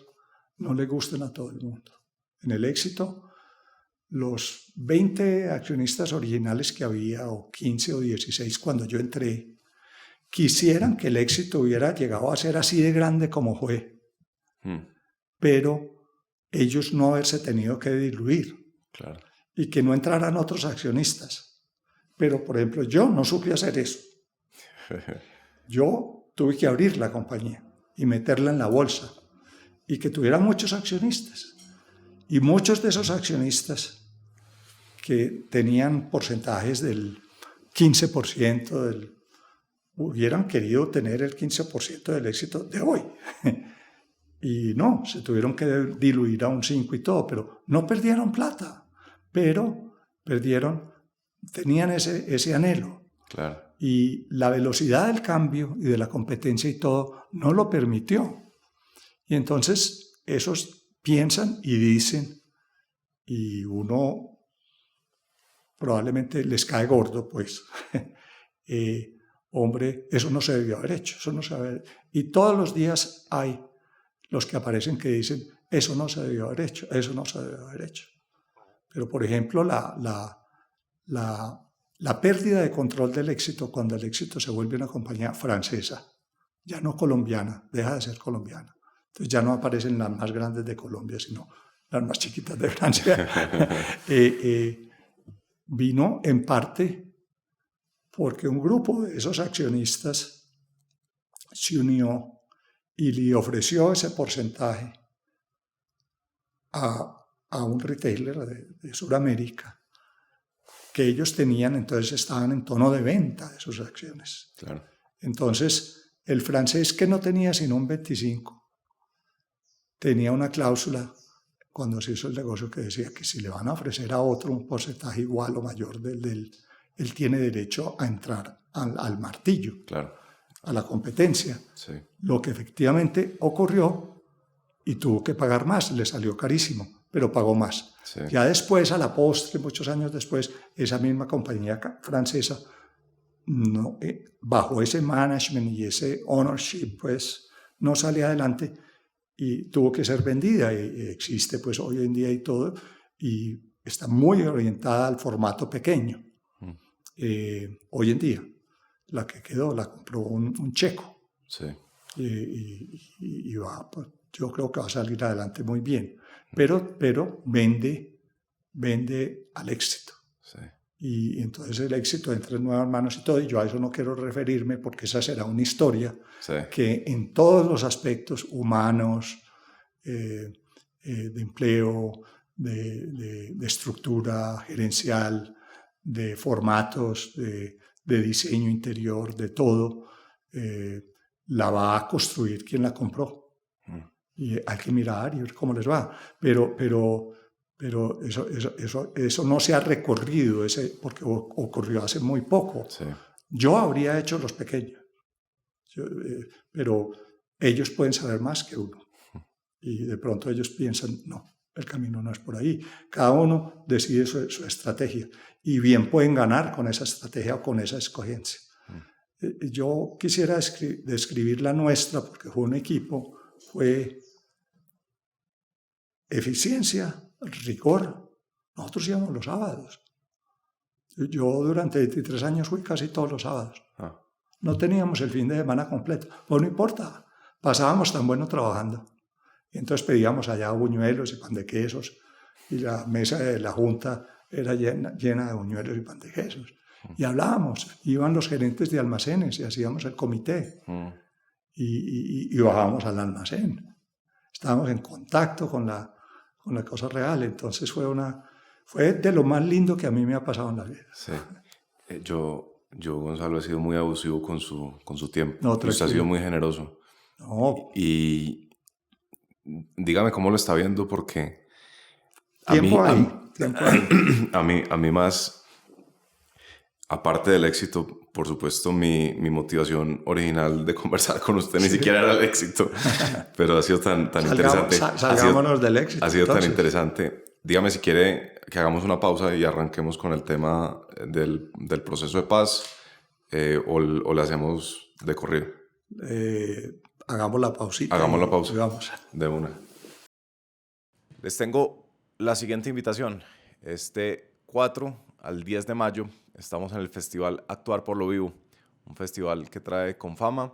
no le gustan a todo el mundo. En el éxito, los 20 accionistas originales que había, o 15 o 16 cuando yo entré, quisieran que el éxito hubiera llegado a ser así de grande como fue, pero ellos no haberse tenido que diluir. Claro. Y que no entraran otros accionistas. Pero, por ejemplo, yo no supe hacer eso. Yo tuve que abrir la compañía y meterla en la bolsa y que tuviera muchos accionistas. Y muchos de esos accionistas que tenían porcentajes del 15%, hubieran querido tener el 15% del éxito de hoy. Y no, se tuvieron que diluir a un 5 y todo, pero no perdieron plata, pero tenían ese anhelo. Claro. Y la velocidad del cambio y de la competencia y todo no lo permitió. Y entonces esos piensan y dicen, y uno probablemente les cae gordo, pues, hombre, eso no se debió haber hecho, eso no se debió haber... Y todos los días hay los que aparecen que dicen, eso no se debió haber hecho, eso no se debió haber hecho. Pero, por ejemplo, la pérdida de control del éxito cuando el éxito se vuelve una compañía francesa, ya no colombiana, deja de ser colombiana. Entonces ya no aparecen las más grandes de Colombia, sino las más chiquitas de Francia. Vino en parte porque un grupo de esos accionistas se unió y le ofreció ese porcentaje a un retailer de Sudamérica que ellos tenían, entonces estaban en tono de venta de sus acciones. Claro. Entonces, el francés, que no tenía sino un 25, tenía una cláusula cuando se hizo el negocio, que decía que si le van a ofrecer a otro un porcentaje igual o mayor él tiene derecho a entrar al martillo, Claro. a la competencia. Sí. Lo que efectivamente ocurrió, y tuvo que pagar más, le salió carísimo, pero pagó más. Sí. Ya después, a la postre, muchos años después, esa misma compañía francesa, no, bajo ese management y ese ownership, pues no sale adelante y tuvo que ser vendida. Y existe pues hoy en día y todo, y está muy orientada al formato pequeño. Hoy en día, la que quedó la compró un checo. Sí. Y va, pues, yo creo que va a salir adelante muy bien, pero vende al éxito. Sí. Y entonces el éxito entra en nuevas manos y todo, y yo a eso no quiero referirme porque esa será una historia que en todos los aspectos humanos, de empleo, de estructura gerencial, de formatos, de diseño interior, de todo, la va a construir quien la compró. Y hay que mirar y ver cómo les va. Pero eso no se ha recorrido, porque ocurrió hace muy poco. Sí. Yo habría hecho los pequeños, pero ellos pueden saber más que uno. Y de pronto ellos piensan, no, el camino no es por ahí. Cada uno decide su estrategia. Y bien pueden ganar con esa estrategia o con esa escogencia. Yo quisiera describir la nuestra, porque fue un equipo, fue eficiencia, rigor. Nosotros íbamos los sábados. Yo durante 23 años fui casi todos los sábados. No teníamos el fin de semana completo. Pues no importa, pasábamos tan bueno trabajando. Y entonces pedíamos allá buñuelos y pan de quesos, y la mesa de la junta era llena de buñuelos y pan de quesos. Y hablábamos, iban los gerentes de almacenes y hacíamos el comité. Y bajábamos al almacén. Estábamos en contacto con la cosa real. Entonces fue de lo más lindo que a mí me ha pasado en la vida. Sí. Yo, Gonzalo, he sido muy abusivo con su tiempo. No, usted ha sido muy generoso. No. Y dígame cómo lo está viendo, porque tiempo hay. A mí más, aparte del éxito, por supuesto, mi motivación original de conversar con usted ni siquiera era el éxito, pero ha sido tan interesante. Salgámonos del éxito. Ha sido tan interesante. Dígame si quiere que hagamos una pausa y arranquemos con el tema del proceso de paz, o le hacemos de corrido. Hagamos la pausita. Hagamos la pausa. Vamos. De una. Les tengo la siguiente invitación. Este 4 al 10 de mayo estamos en el festival Actuar por lo Vivo, un festival que trae Confama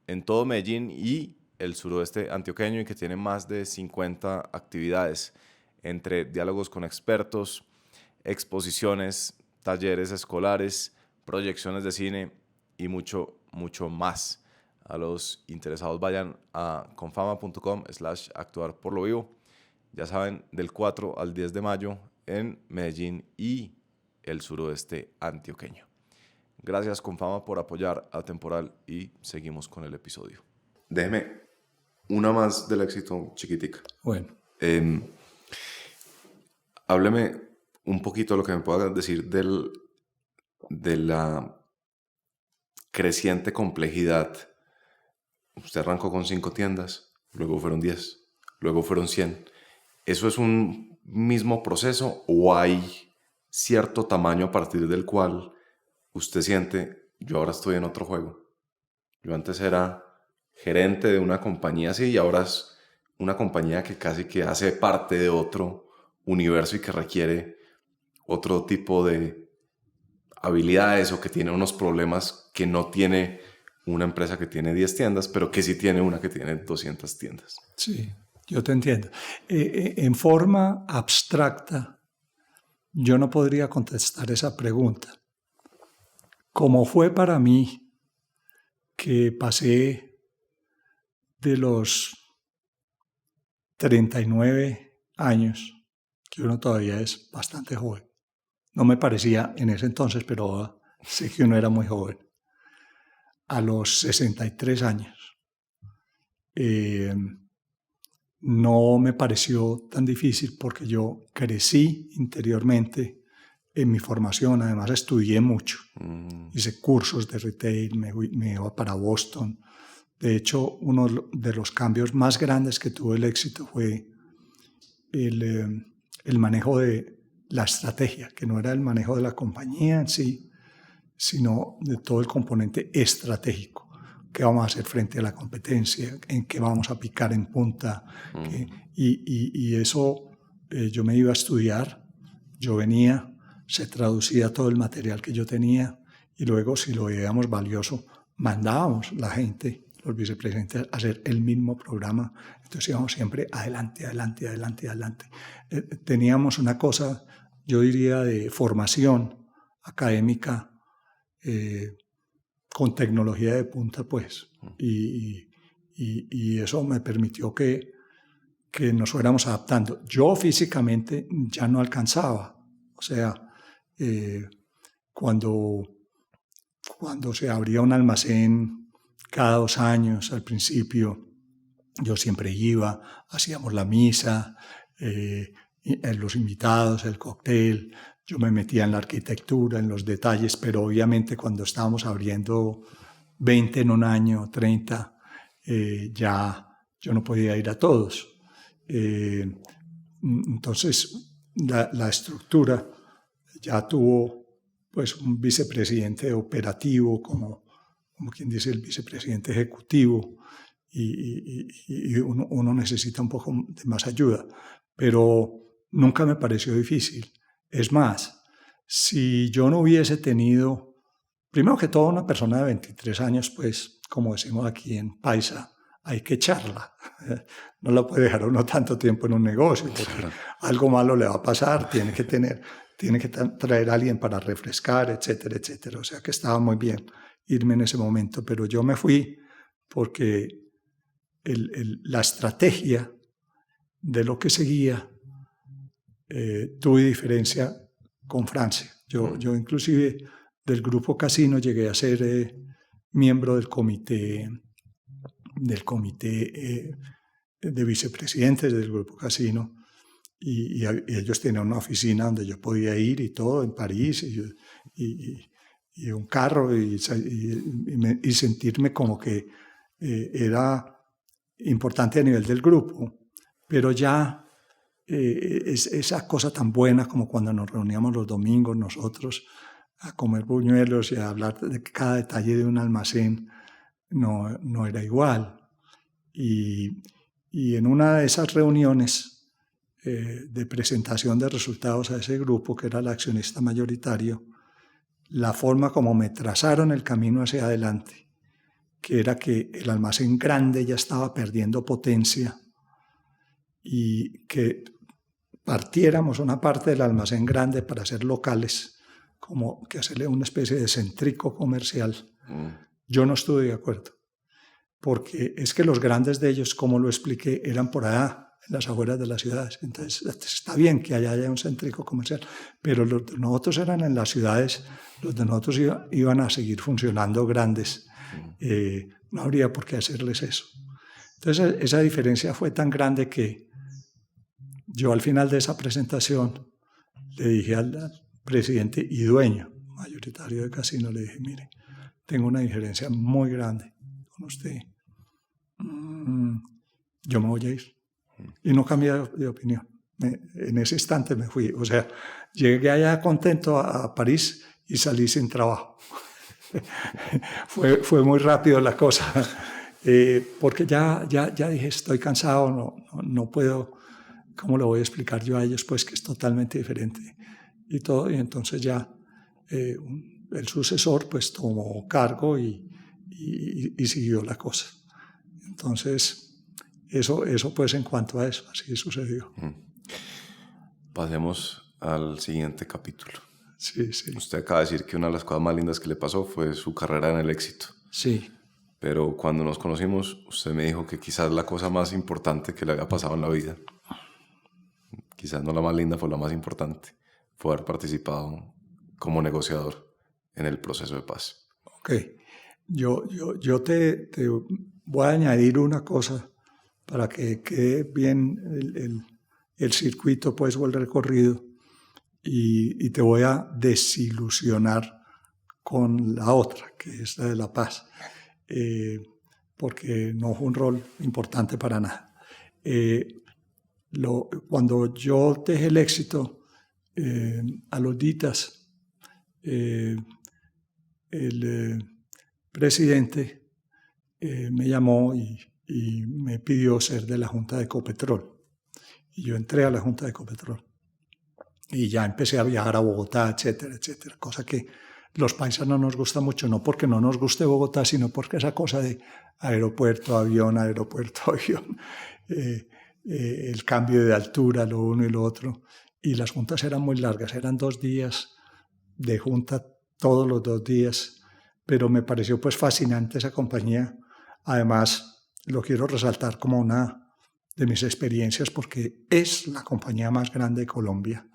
en todo Medellín y el suroeste antioqueño, y que tiene más de 50 actividades, entre diálogos con expertos, exposiciones, talleres escolares, proyecciones de cine y mucho, mucho más. A los interesados vayan a confama.com/actuar por lo vivo. Ya saben, del 4 al 10 de mayo en Medellín y el suroeste antioqueño. Gracias, Confama, por apoyar a Temporal, y seguimos con el episodio. Déjeme una más del éxito, chiquitica. Bueno. Hábleme un poquito de lo que me pueda decir de la creciente complejidad. Usted arrancó con 5 tiendas, luego fueron 10, luego fueron 100. ¿Eso es un mismo proceso o hay cierto tamaño a partir del cual usted siente, yo ahora estoy en otro juego? Yo antes era gerente de una compañía así y ahora es una compañía que casi que hace parte de otro universo y que requiere otro tipo de habilidades, o que tiene unos problemas que no tiene una empresa que tiene 10 tiendas, pero que sí tiene una que tiene 200 tiendas. Sí, yo te entiendo. En forma abstracta, yo no podría contestar esa pregunta. Como fue para mí, que pasé de los 39 años, que uno todavía es bastante joven. No me parecía en ese entonces, pero ahora sé que uno era muy joven. A los 63 años. no me pareció tan difícil porque yo crecí interiormente en mi formación. Además estudié mucho, hice cursos de retail, me iba para Boston. De hecho, uno de los cambios más grandes que tuvo el éxito fue el manejo de la estrategia, que no era el manejo de la compañía en sí, sino de todo el componente estratégico. ¿Qué vamos a hacer frente a la competencia? ¿En qué vamos a picar en punta? Y eso yo me iba a estudiar, yo venía, se traducía todo el material que yo tenía y luego, si lo veíamos valioso, mandábamos la gente, los vicepresidentes, a hacer el mismo programa. Entonces íbamos siempre adelante, adelante, adelante, adelante. Teníamos una cosa, yo diría, de formación académica con tecnología de punta, pues. Y eso me permitió que nos fuéramos adaptando. Yo físicamente ya no alcanzaba. O sea, cuando se abría un almacén cada 2 años, al principio, yo siempre iba, hacíamos la misa, los invitados, el cóctel, yo me metía en la arquitectura, en los detalles, pero obviamente cuando estábamos abriendo 20 en un año, 30, ya yo no podía ir a todos. Entonces, la estructura ya tuvo pues un vicepresidente operativo, como quien dice, el vicepresidente ejecutivo, y uno necesita un poco de más ayuda, pero nunca me pareció difícil. Es más, si yo no hubiese tenido, primero que todo, una persona de 23 años, pues, como decimos aquí en Paisa, hay que echarla. No la puede dejar uno tanto tiempo en un negocio, porque algo malo le va a pasar, tiene que traer a alguien para refrescar, etcétera, etcétera. O sea que estaba muy bien irme en ese momento, pero yo me fui porque la estrategia de lo que seguía tuve diferencia con Francia. Yo inclusive del Grupo Casino llegué a ser miembro del comité de vicepresidentes del Grupo Casino, y ellos tenían una oficina donde yo podía ir y todo, en París, y un carro, y sentirme como que era importante a nivel del grupo, pero ya esa cosa tan buena como cuando nos reuníamos los domingos nosotros a comer buñuelos y a hablar de cada detalle de un almacén, no era igual. Y en una de esas reuniones de presentación de resultados a ese grupo, que era el accionista mayoritario, la forma como me trazaron el camino hacia adelante, que era que el almacén grande ya estaba perdiendo potencia y que partiéramos una parte del almacén grande para hacer locales, como que hacerle una especie de centrico comercial. Yo no estuve de acuerdo, porque es que los grandes de ellos, como lo expliqué, eran por allá, en las afueras de las ciudades. Entonces está bien que haya un centrico comercial, pero los de nosotros eran en las ciudades, los de nosotros iban a seguir funcionando grandes. No habría por qué hacerles eso. Entonces esa diferencia fue tan grande que yo al final de esa presentación le dije al presidente y dueño mayoritario de Casino, le dije, mire, tengo una diferencia muy grande con usted. Yo me voy a ir. Y no cambié de opinión. En ese instante me fui. O sea, llegué allá contento a París y salí sin trabajo. fue muy rápido la cosa. Porque ya dije, estoy cansado, no puedo. ¿Cómo le voy a explicar yo a ellos? Pues que es totalmente diferente. Y todo, y entonces ya el sucesor pues tomó cargo y siguió la cosa. Entonces, eso pues en cuanto a eso, así sucedió. Pasemos al siguiente capítulo. Sí. Usted acaba de decir que una de las cosas más lindas que le pasó fue su carrera en el éxito. Sí. Pero cuando nos conocimos, usted me dijo que quizás la cosa más importante que le había pasado en la vida, quizás no la más linda, fue la más importante, fue haber participado como negociador en el proceso de paz. Ok. Yo te voy a añadir una cosa para que quede bien el circuito, pues, o el recorrido, y te voy a desilusionar con la otra, que es la de La Paz, porque no fue un rol importante para nada. Cuando yo dejé el éxito, a los días, el presidente me llamó y me pidió ser de la Junta de Ecopetrol. Y yo entré a la Junta de Ecopetrol. Y ya empecé a viajar a Bogotá, etcétera, etcétera. Cosa que los paisanos nos gusta mucho, no porque no nos guste Bogotá, sino porque esa cosa de aeropuerto, avión, aeropuerto, avión, el cambio de altura, lo uno y lo otro. Y las juntas eran muy largas, eran 2 días de junta todos los 2 días, pero me pareció pues fascinante esa compañía. Además, lo quiero resaltar como una de mis experiencias porque es la compañía más grande de Colombia.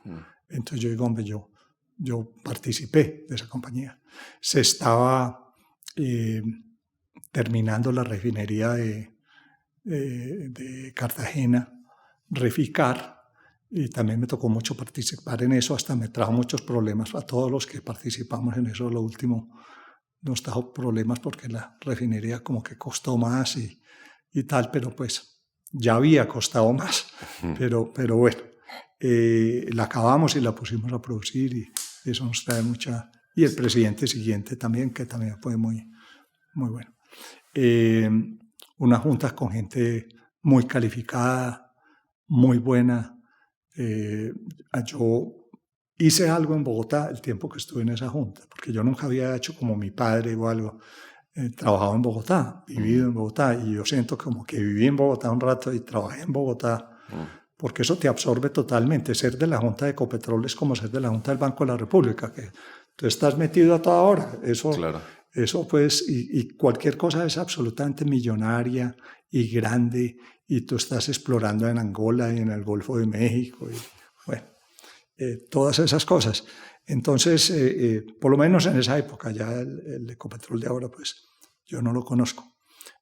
Entonces yo digo, hombre, yo participé de esa compañía. Se estaba terminando la refinería de Cartagena, Reficar, y también me tocó mucho participar en eso, hasta me trajo muchos problemas a todos los que participamos en eso. Lo último nos trajo problemas porque la refinería como que costó más y tal, pero pues ya había costado más, pero bueno, la acabamos y la pusimos a producir y eso nos trae mucha... Y el presidente siguiente también, que también fue muy, muy bueno. Una junta con gente muy calificada, muy buena. Yo hice algo en Bogotá el tiempo que estuve en esa junta, porque yo nunca había hecho como mi padre o algo. Trabajado en Bogotá, vivido en Bogotá, y yo siento como que viví en Bogotá un rato y trabajé en Bogotá, porque eso te absorbe totalmente. Ser de la Junta de Ecopetrol es como ser de la Junta del Banco de la República, que tú estás metido a toda hora. Eso, claro. Eso pues, y cualquier cosa es absolutamente millonaria y grande, y tú estás explorando en Angola y en el Golfo de México, y bueno, todas esas cosas. Entonces, por lo menos en esa época, ya el Ecopetrol de ahora, pues yo no lo conozco.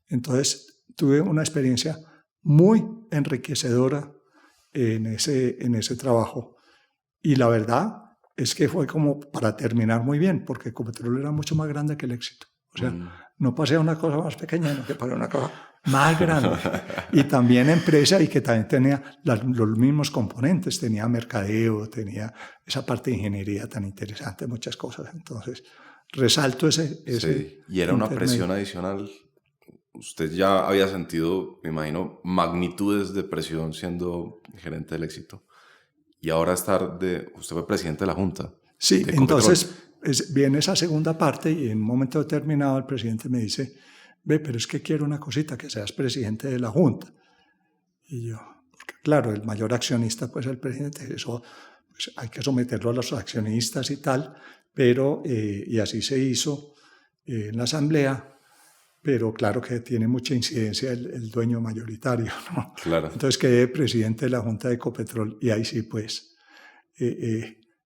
Entonces, tuve una experiencia muy enriquecedora en ese trabajo. Y la verdad es que fue como para terminar muy bien, porque Ecopetrol era mucho más grande que el éxito. O sea, no pasé a una cosa más pequeña, sino que pasé a una cosa más grande. Y también empresa, y que también tenía los mismos componentes, tenía mercadeo, tenía esa parte de ingeniería tan interesante, muchas cosas. Entonces, resalto ese sí. Y era una presión adicional. Usted ya había sentido, me imagino, magnitudes de presión siendo gerente del éxito. Y ahora usted fue presidente de la Junta. Sí, entonces viene esa segunda parte y en un momento determinado el presidente me dice, ve, pero es que quiero una cosita, que seas presidente de la Junta. Y yo, porque claro, el mayor accionista pues el presidente, eso pues, hay que someterlo a los accionistas y tal, pero y así se hizo en la asamblea, pero claro que tiene mucha incidencia el dueño mayoritario, ¿no? Claro. Entonces quedé presidente de la Junta de Ecopetrol y ahí sí pues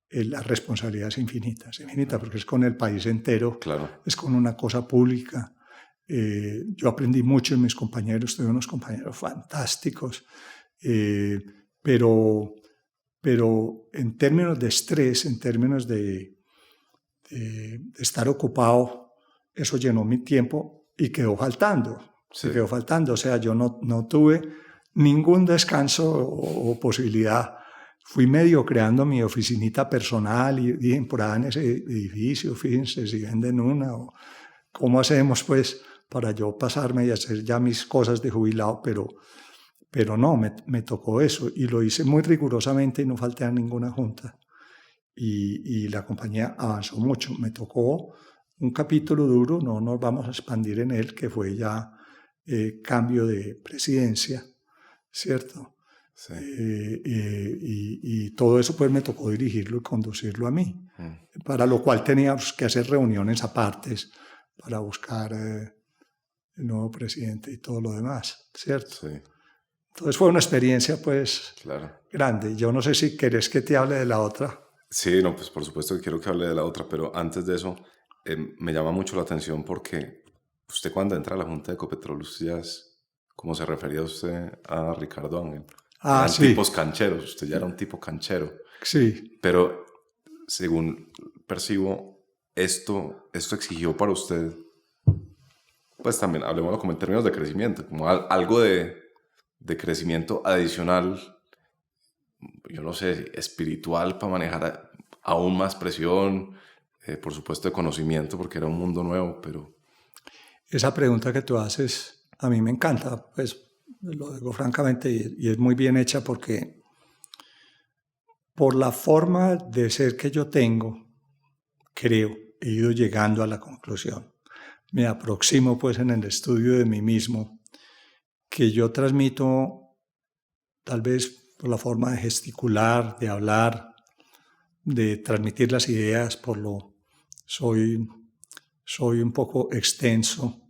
la responsabilidad es infinita, porque es con el país entero, claro. Es con una cosa pública. Yo aprendí mucho en mis compañeros, tuve unos compañeros fantásticos, pero en términos de estrés, en términos de estar ocupado, eso llenó mi tiempo y quedó faltando. Sí. Quedó faltando, o sea, yo no tuve ningún descanso o posibilidad. Fui medio creando mi oficinita personal y dije, por ahí en ese edificio, fíjense, si venden una, o cómo hacemos pues para yo pasarme y hacer ya mis cosas de jubilado, pero no, me tocó eso y lo hice muy rigurosamente y no falté a ninguna junta. Y la compañía avanzó mucho. Me tocó un capítulo duro, no nos vamos a expandir en él, que fue ya cambio de presidencia, ¿cierto? Sí. Y todo eso pues me tocó dirigirlo y conducirlo a mí, para lo cual teníamos que hacer reuniones apartes para buscar el nuevo presidente y todo lo demás, ¿cierto? Sí. Entonces fue una experiencia pues claro. grande. Yo no sé si querés que te hable de la otra. Sí, no, pues por supuesto que quiero que hable de la otra, pero antes de eso me llama mucho la atención porque usted cuando entra a la Junta de Ecopetrol usted ya es como se refería usted a Ricardo Ángel. Ah, Eran sí. tipos cancheros, usted ya era un tipo canchero. Sí. Pero según percibo, esto exigió para usted, pues también hablemoslo como en términos de crecimiento, como algo de crecimiento adicional, yo no sé, espiritual para manejar aún más presión, por supuesto de conocimiento porque era un mundo nuevo, pero... Esa pregunta que tú haces a mí me encanta, pues lo digo francamente y es muy bien hecha porque por la forma de ser que yo tengo, creo, he ido llegando a la conclusión. Me aproximo pues en el estudio de mí mismo, que yo transmito tal vez por la forma de gesticular, de hablar, de transmitir las ideas, soy un poco extenso.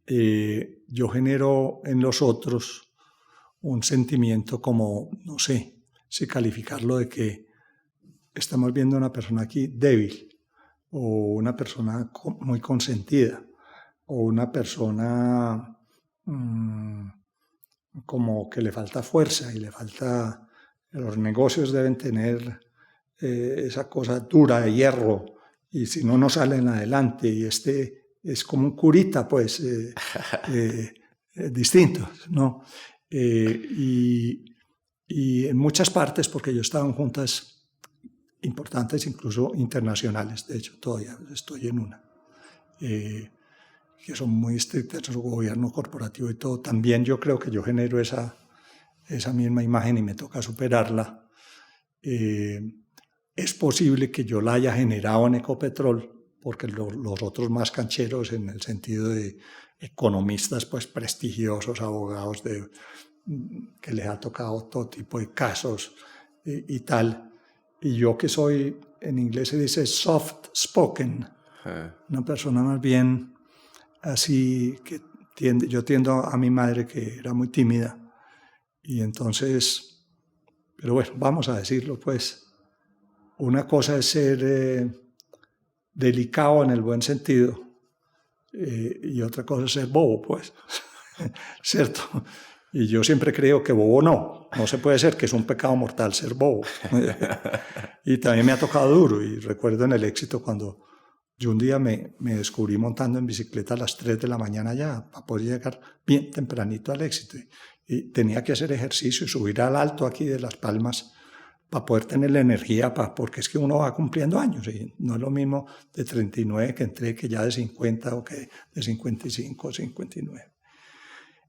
Yo genero en los otros un sentimiento como, no sé, si calificarlo de que estamos viendo a una persona aquí débil, o una persona muy consentida, o una persona como que le falta fuerza y le falta... Los negocios deben tener esa cosa dura de hierro y si no, no salen adelante y es como un curita, pues, distinto, ¿no? Y en muchas partes, porque yo he estado en juntas importantes, incluso internacionales, de hecho todavía estoy en una, que son muy estrictas, su gobierno corporativo y todo, también yo creo que yo genero esa misma imagen y me toca superarla. Es posible que yo la haya generado en Ecopetrol, porque los otros más cancheros en el sentido de economistas pues prestigiosos, abogados que les ha tocado todo tipo de casos y tal. Y yo que soy, en inglés se dice soft spoken, una persona más bien así que yo tiendo a mi madre que era muy tímida. Y entonces, pero bueno, vamos a decirlo pues, una cosa es ser delicado en el buen sentido y otra cosa es ser bobo, pues, ¿cierto? Y yo siempre creo que bobo no se puede ser, que es un pecado mortal ser bobo. Y también me ha tocado duro y recuerdo en el Éxito cuando yo un día me descubrí montando en bicicleta a las 3 de la mañana ya para poder llegar bien tempranito al Éxito. Y tenía que hacer ejercicio y subir al alto aquí de Las Palmas para poder tener la energía, porque es que uno va cumpliendo años y no es lo mismo de 39 que entré que ya de 50 o que de 55 o 59.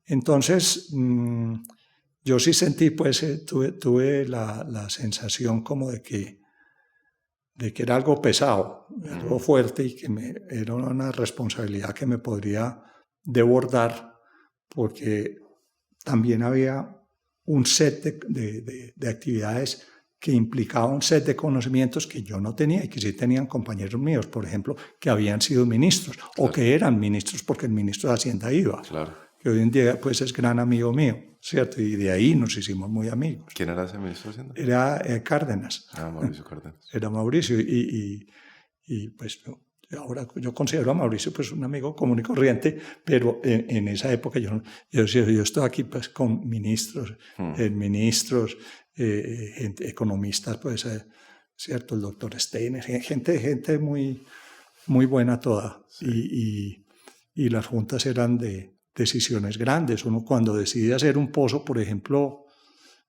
Entonces, yo sí sentí, pues, tuve la sensación como de que era algo pesado, algo fuerte y que era una responsabilidad que me podría desbordar porque también había un set de actividades que implicaba un set de conocimientos que yo no tenía y que sí tenían compañeros míos, por ejemplo, que habían sido ministros o que eran ministros porque el ministro de Hacienda iba, que hoy en día pues es gran amigo mío, ¿cierto? Y de ahí nos hicimos muy amigos. ¿Quién era ese ministro de Hacienda? Era Cárdenas. Mauricio Cárdenas. Era Mauricio y pues ahora yo considero a Mauricio pues un amigo común y corriente, pero en esa época yo estoy aquí pues con ministros, economistas, pues, ¿cierto? El doctor Steiner, gente muy, muy buena toda. Sí. Y las juntas eran de decisiones grandes. Uno cuando decide hacer un pozo, por ejemplo,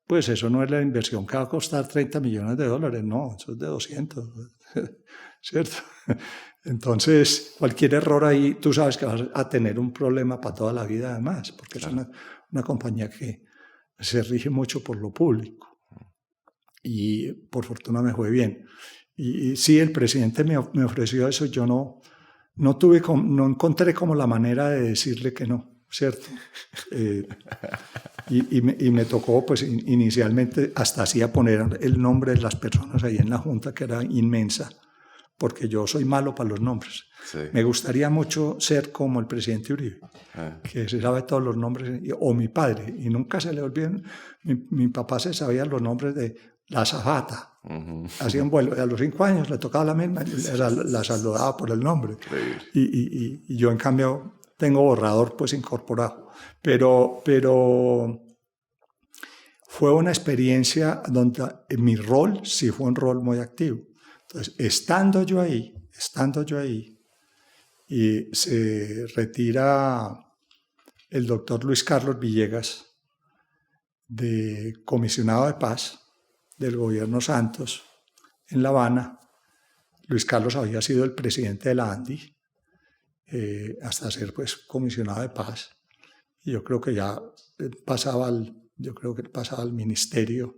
pues eso no es la inversión que va a costar $30 millones, no, eso es de 200, ¿cierto? Entonces, cualquier error ahí, tú sabes que vas a tener un problema para toda la vida además, porque es una compañía que se rige mucho por lo público. Y por fortuna me fue bien. Y sí, el presidente me ofreció eso, yo no encontré como la manera de decirle que no, ¿cierto? Y me tocó, pues inicialmente hasta hacía poner el nombre de las personas ahí en la junta, que era inmensa, porque yo soy malo para los nombres. Sí. Me gustaría mucho ser como el presidente Uribe, que se sabe todos los nombres, o mi padre, y nunca se le olvidan. Mi papá se sabía los nombres de la azafata. Hacía un vuelo, y a los 5 años le tocaba la misma, la saludaba por el nombre. Y yo, en cambio, tengo borrador pues incorporado, pero fue una experiencia donde mi rol sí fue un rol muy activo. Entonces, estando yo ahí, y se retira el doctor Luis Carlos Villegas, de comisionado de paz del gobierno Santos en La Habana. Luis Carlos había sido el presidente de la ANDI hasta ser pues comisionado de paz. Y yo creo que ya pasaba al ministerio,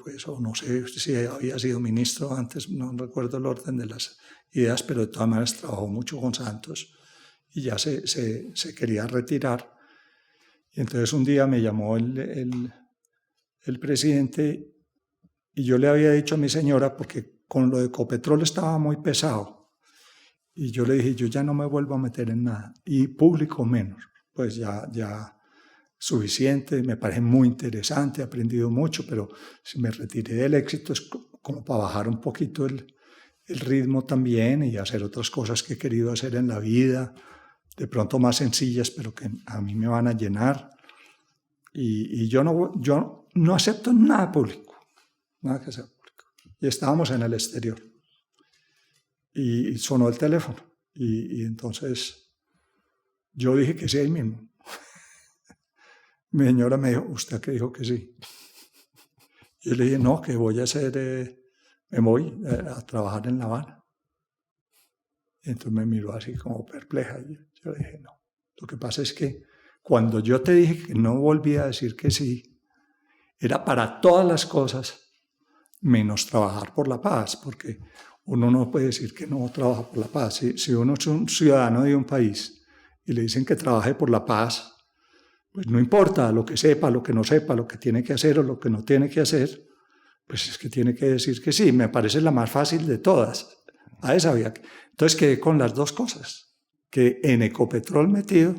pues, o no sé si había sido ministro antes, no recuerdo el orden de las ideas, pero de todas maneras trabajó mucho con Santos y ya se quería retirar. Y entonces un día me llamó el presidente y yo le había dicho a mi señora, porque con lo de Ecopetrol estaba muy pesado, y yo le dije, yo ya no me vuelvo a meter en nada, y público menos, pues ya suficiente, me parece muy interesante, he aprendido mucho, pero si me retiré del éxito es como para bajar un poquito el ritmo también y hacer otras cosas que he querido hacer en la vida, de pronto más sencillas, pero que a mí me van a llenar. Y yo no acepto nada público, nada que sea público. Y estábamos en el exterior. Y sonó el teléfono. Y entonces yo dije que sí ahí mismo. Mi señora me dijo, ¿usted qué dijo que sí? Yo le dije, no, que voy a hacer, me voy a trabajar en La Habana. Y entonces me miró así como perpleja. Y yo le dije, no. Lo que pasa es que cuando yo te dije que no volví a decir que sí, era para todas las cosas, menos trabajar por la paz, porque uno no puede decir que no trabaja por la paz. Si uno es un ciudadano de un país y le dicen que trabaje por la paz, pues no importa lo que sepa, lo que no sepa, lo que tiene que hacer o lo que no tiene que hacer, pues es que tiene que decir que sí. Me parece la más fácil de todas. A esa había que. Entonces quedé con las dos cosas, que en Ecopetrol metido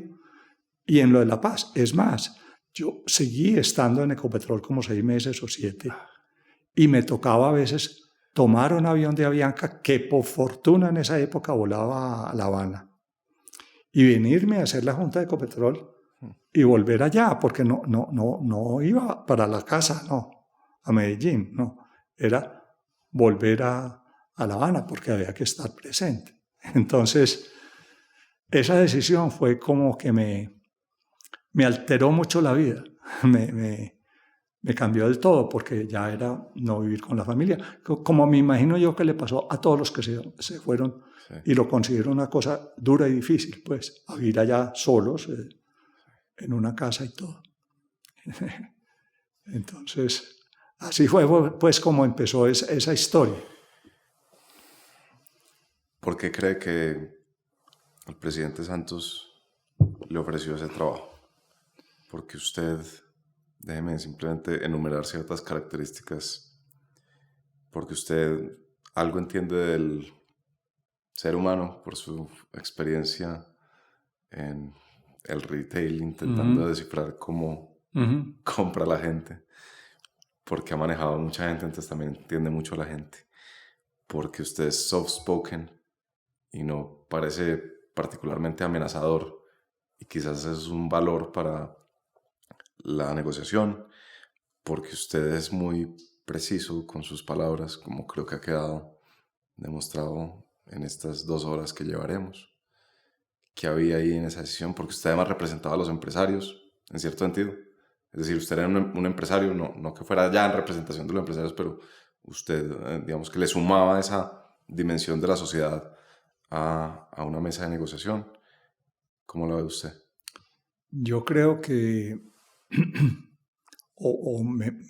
y en lo de la paz. Es más, yo seguí estando en Ecopetrol como 6 meses o 7 y me tocaba a veces tomar un avión de Avianca que por fortuna en esa época volaba a La Habana y venirme a hacer la junta de Ecopetrol y volver allá, porque no iba para la casa, no, a Medellín, no, era volver a La Habana porque había que estar presente. Entonces, esa decisión fue como que me alteró mucho la vida, me cambió del todo, porque ya era no vivir con la familia, como me imagino yo que le pasó a todos los que se fueron, sí. Y lo considero una cosa dura y difícil, pues, a vivir allá solos, en una casa y todo. Entonces, así fue pues como empezó esa historia. ¿Por qué cree que el presidente Santos le ofreció ese trabajo? Porque usted, déjeme simplemente enumerar ciertas características, porque usted algo entiende del ser humano por su experiencia en el retail, intentando descifrar cómo compra la gente, porque ha manejado a mucha gente, entonces también entiende mucho a la gente, porque usted es soft-spoken y no parece particularmente amenazador, y quizás es un valor para la negociación, porque usted es muy preciso con sus palabras, como creo que ha quedado demostrado en estas 2 horas que llevaremos. ¿Qué había ahí en esa decisión? Porque usted además representaba a los empresarios, en cierto sentido. Es decir, usted era un empresario, no que fuera ya en representación de los empresarios, pero usted, digamos que le sumaba esa dimensión de la sociedad a una mesa de negociación. ¿Cómo lo ve usted? Yo creo que,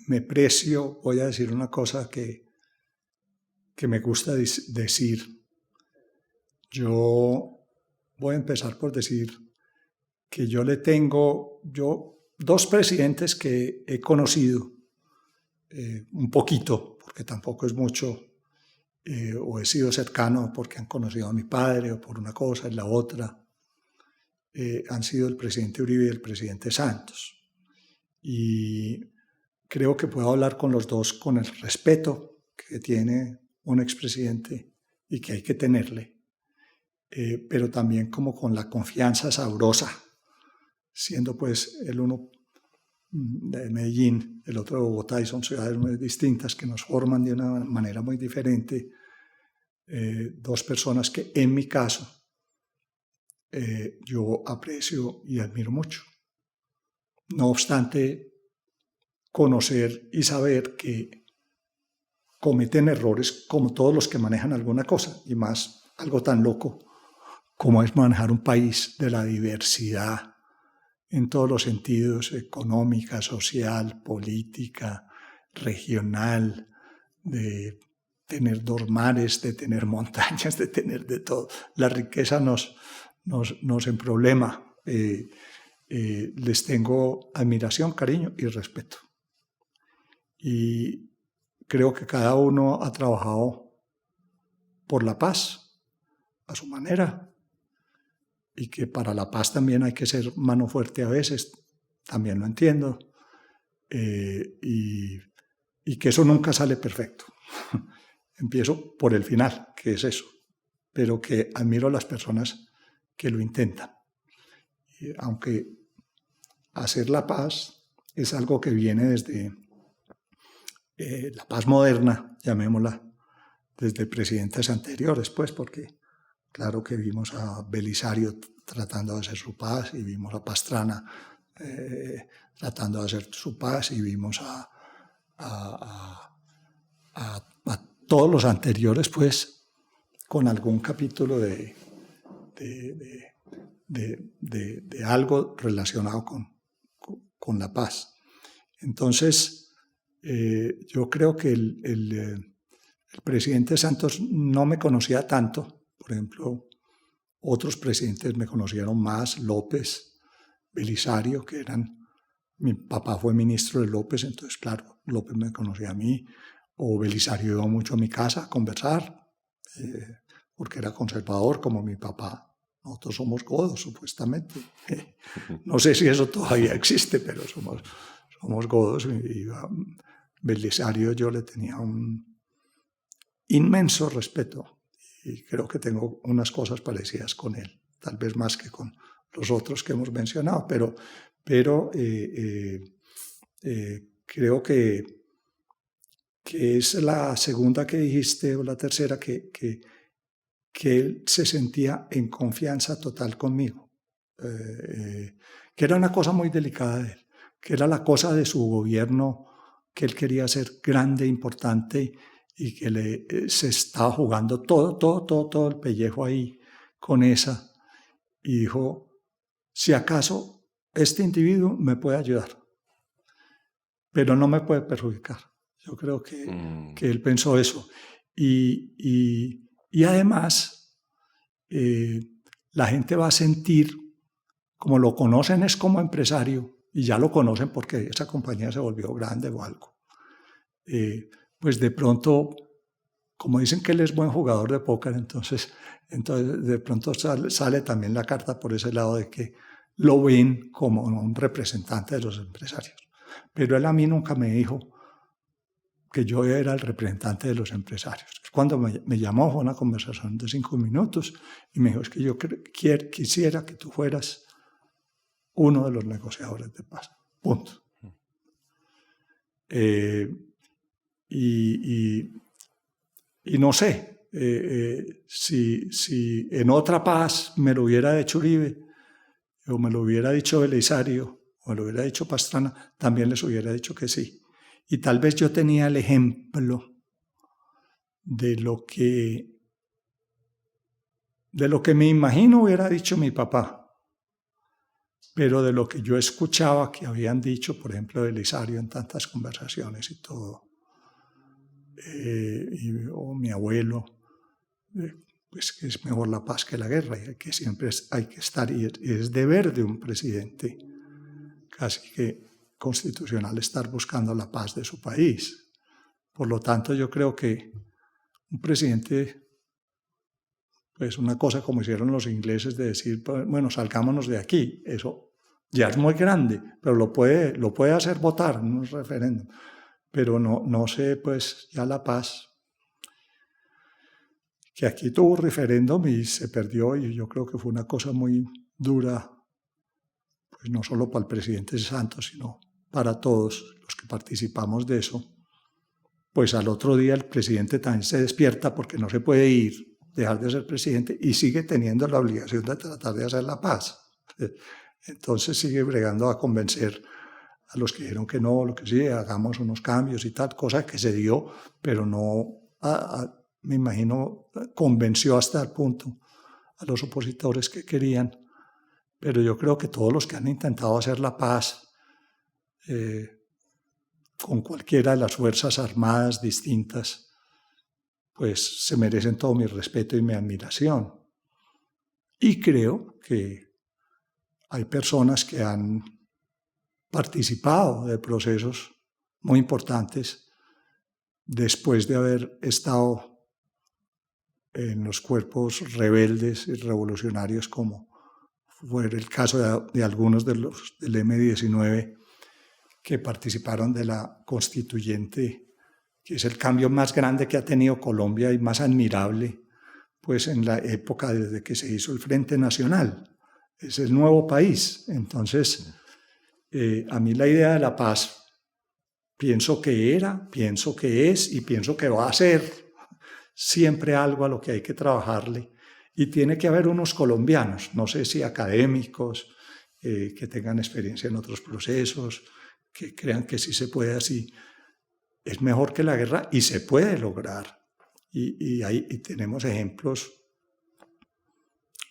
me precio, voy a decir una cosa que me gusta decir. Yo voy a empezar por decir que yo tengo 2 presidentes que he conocido un poquito, porque tampoco es mucho, o he sido cercano porque han conocido a mi padre o por una cosa y la otra. Han sido el presidente Uribe y el presidente Santos. Y creo que puedo hablar con los dos con el respeto que tiene un expresidente y que hay que tenerle. pero también como con la confianza sabrosa, siendo pues el uno de Medellín, el otro de Bogotá, y son ciudades muy distintas que nos forman de una manera muy diferente. Dos personas que en mi caso yo aprecio y admiro mucho. No obstante, conocer y saber que cometen errores como todos los que manejan alguna cosa, y más algo tan loco como es manejar un país de la diversidad en todos los sentidos: económica, social, política, regional, de tener dos mares, de tener montañas, de tener de todo. La riqueza nos emproblema. Les tengo admiración, cariño y respeto. Y creo que cada uno ha trabajado por la paz a su manera, y que para la paz también hay que ser mano fuerte a veces, también lo entiendo, y que eso nunca sale perfecto. Empiezo por el final, que es eso, pero que admiro a las personas que lo intentan. Y aunque hacer la paz es algo que viene desde la paz moderna, llamémosla, desde presidentes anteriores, pues, porque claro que vimos a Belisario tratando de hacer su paz, y vimos a Pastrana tratando de hacer su paz, y vimos a todos los anteriores, pues, con algún capítulo de algo relacionado con la paz. Entonces, yo creo que el presidente Santos no me conocía tanto. Por ejemplo, otros presidentes me conocieron más: López, Belisario, que eran... Mi papá fue ministro de López, entonces, claro, López me conocía a mí. O Belisario iba mucho a mi casa a conversar, porque era conservador como mi papá. Nosotros somos godos, supuestamente. No sé si eso todavía existe, pero somos godos. Y Belisario, yo le tenía un inmenso respeto, y creo que tengo unas cosas parecidas con él, tal vez más que con los otros que hemos mencionado, pero creo que es la segunda que dijiste, o la tercera, que él se sentía en confianza total conmigo, que era una cosa muy delicada de él, que era la cosa de su gobierno, que él quería ser grande, importante, y que se estaba jugando todo el pellejo ahí con esa, y dijo: si acaso este individuo me puede ayudar, pero no me puede perjudicar. Yo creo que él pensó eso. Y además, la gente va a sentir, como lo conocen es como empresario, y ya lo conocen porque esa compañía se volvió grande o algo, pues de pronto, como dicen que él es buen jugador de póker, entonces de pronto sale también la carta por ese lado, de que lo ven como un representante de los empresarios. Pero él a mí nunca me dijo que yo era el representante de los empresarios. Cuando me llamó, fue una conversación de 5 minutos, y me dijo: es que yo quisiera que tú fueras uno de los negociadores de paz. Punto. Y no sé, si en otra paz me lo hubiera dicho Uribe, o me lo hubiera dicho Belisario, o me lo hubiera dicho Pastrana, también les hubiera dicho que sí. Y tal vez yo tenía el ejemplo de lo que me imagino hubiera dicho mi papá, pero de lo que yo escuchaba que habían dicho, por ejemplo, Belisario en tantas conversaciones y todo, o mi abuelo, pues que es mejor la paz que la guerra, y que siempre hay que estar, y es deber de un presidente casi que constitucional estar buscando la paz de su país. Por lo tanto, yo creo que un presidente, pues una cosa como hicieron los ingleses de decir: bueno, salgámonos de aquí, eso ya es muy grande, pero lo puede hacer votar en un referéndum. Pero no sé, pues ya la paz. que aquí tuvo referéndum y se perdió, y yo creo que fue una cosa muy dura, pues no solo para el presidente Santos, sino para todos los que participamos de eso. Pues al otro día el presidente también se despierta porque no se puede ir, dejar de ser presidente, y sigue teniendo la obligación de tratar de hacer la paz. Entonces sigue bregando a convencer a los que dijeron que no, lo que sí, hagamos unos cambios y tal, cosa que se dio, pero no, me imagino, convenció hasta el punto a los opositores que querían. Pero yo creo que todos los que han intentado hacer la paz con cualquiera de las fuerzas armadas distintas, pues se merecen todo mi respeto y mi admiración. Y creo que hay personas que han participado de procesos muy importantes después de haber estado en los cuerpos rebeldes y revolucionarios, como fue el caso de algunos de los del M-19 que participaron de la constituyente, que es el cambio más grande que ha tenido Colombia y más admirable, pues en la época desde que se hizo el Frente Nacional. Es el nuevo país. Entonces, a mí la idea de la paz, pienso que era, pienso que es y pienso que va a ser siempre algo a lo que hay que trabajarle. Y tiene que haber unos colombianos, no sé si académicos, que tengan experiencia en otros procesos, que crean que sí se puede así. Es mejor que la guerra y se puede lograr. Y tenemos ejemplos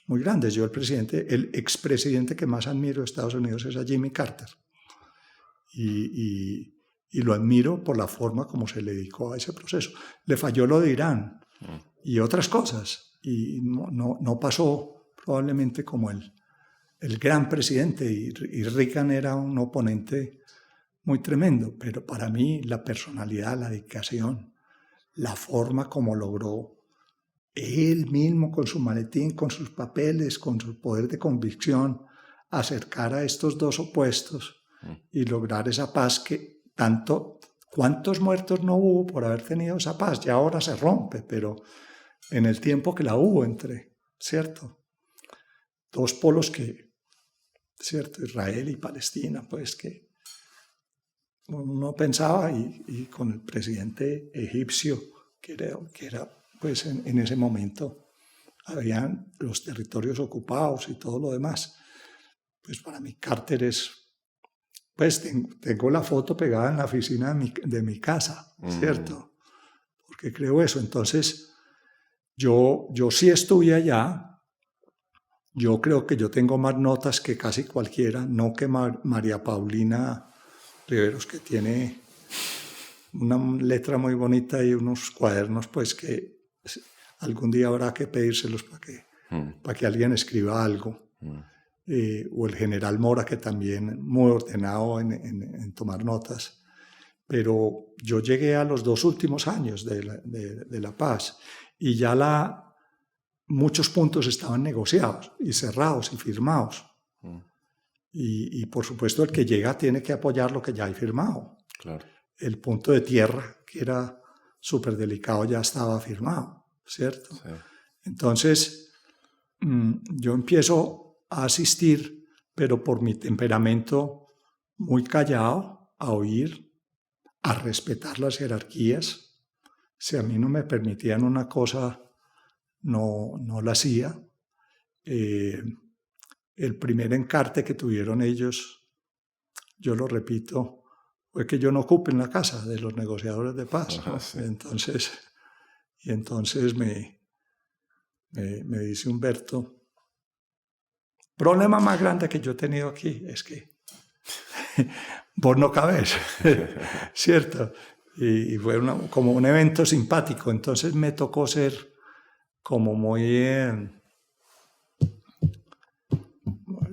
muy grandes. Yo el expresidente que más admiro de Estados Unidos es a Jimmy Carter. Y lo admiro por la forma como se le dedicó a ese proceso. Le falló lo de Irán y otras cosas. Y no pasó probablemente como el gran presidente. Y Reagan era un oponente muy tremendo. Pero para mí la personalidad, la dedicación, la forma como logró él mismo con su maletín, con sus papeles, con su poder de convicción, acercar a estos dos opuestos y lograr esa paz que tanto, ¿cuántos muertos no hubo por haber tenido esa paz? Ya ahora se rompe, pero en el tiempo que la hubo entre, ¿cierto? Dos polos que, ¿cierto? Israel y Palestina, pues que uno pensaba, y con el presidente egipcio, que era pues en ese momento, habían los territorios ocupados y todo lo demás. Pues para mí Carter es, pues tengo la foto pegada en la oficina de mi casa, ¿cierto? Porque creo eso. Entonces, yo sí estuve allá. Yo creo que yo tengo más notas que casi cualquiera, no que María Paulina Riveros, que tiene una letra muy bonita y unos cuadernos, pues que algún día habrá que pedírselos para que alguien escriba algo. O el general Mora, que también muy ordenado en tomar notas. Pero yo llegué a los 2 últimos años de la paz y ya muchos puntos estaban negociados y cerrados y firmados. Y por supuesto el que llega tiene que apoyar lo que ya hay firmado. Claro. El punto de tierra, que era súper delicado, ya estaba firmado, ¿cierto? Sí. Entonces, yo empiezo a asistir, pero por mi temperamento muy callado, a oír, a respetar las jerarquías. Si a mí no me permitían una cosa, no la hacía. El primer encarte que tuvieron ellos, yo lo repito, fue que yo no ocupe en la casa de los negociadores de paz. ¿No? Sí. Entonces me dice Humberto, problema más grande que yo he tenido aquí es que vos no cabés, ¿cierto? Y fue como un evento simpático. Entonces me tocó ser como muy...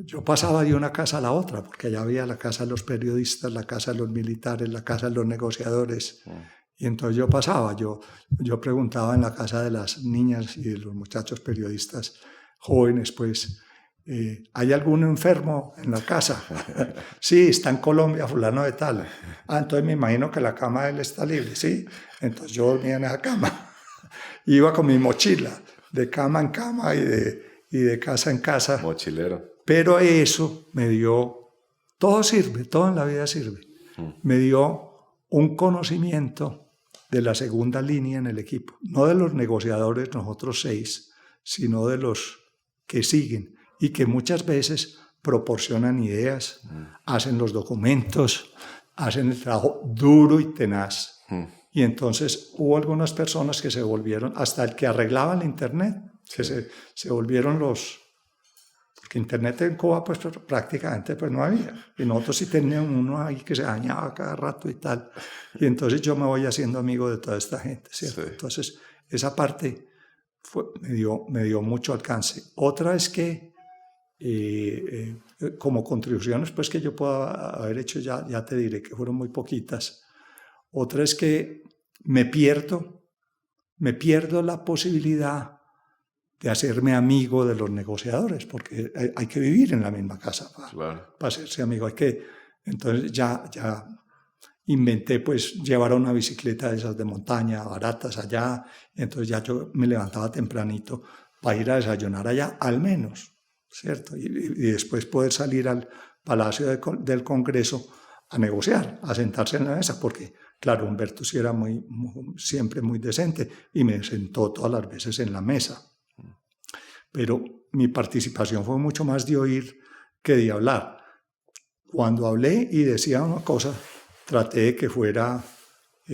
yo pasaba de una casa a la otra, porque allá había la casa de los periodistas, la casa de los militares, la casa de los negociadores. Y entonces yo pasaba, yo preguntaba en la casa de las niñas y de los muchachos periodistas jóvenes, pues, ¿hay algún enfermo en la casa? Sí, está en Colombia, fulano de tal. Entonces me imagino que la cama de él está libre, ¿sí? Entonces yo dormía en esa cama. Iba con mi mochila, de cama en cama y de casa en casa. Mochilero. Pero eso me dio, todo sirve, todo en la vida sirve. Me dio un conocimiento de la segunda línea en el equipo, no de los negociadores, nosotros 6, sino de los que siguen y que muchas veces proporcionan ideas, hacen los documentos, hacen el trabajo duro y tenaz. Y entonces hubo algunas personas que se volvieron, hasta el que arreglaba el internet, que se volvieron los... Porque internet en Cuba pues prácticamente pues no había. Y nosotros sí teníamos uno ahí que se dañaba cada rato y tal. Y entonces yo me voy haciendo amigo de toda esta gente, ¿cierto? Sí. Entonces esa parte me dio mucho alcance. Otra es que como contribuciones pues que yo puedo haber hecho, ya te diré que fueron muy poquitas. Otra es que me pierdo la posibilidad de hacerme amigo de los negociadores, porque hay que vivir en la misma casa para hacerse amigo. Entonces ya inventé pues llevar una bicicleta de esas de montaña, baratas allá, entonces ya yo me levantaba tempranito para ir a desayunar allá, al menos, ¿cierto? Y después poder salir al Palacio del Congreso a negociar, a sentarse en la mesa, porque claro, Humberto sí era siempre muy decente y me sentó todas las veces en la mesa. Pero mi participación fue mucho más de oír que de hablar. Cuando hablé y decía una cosa, traté de que fuera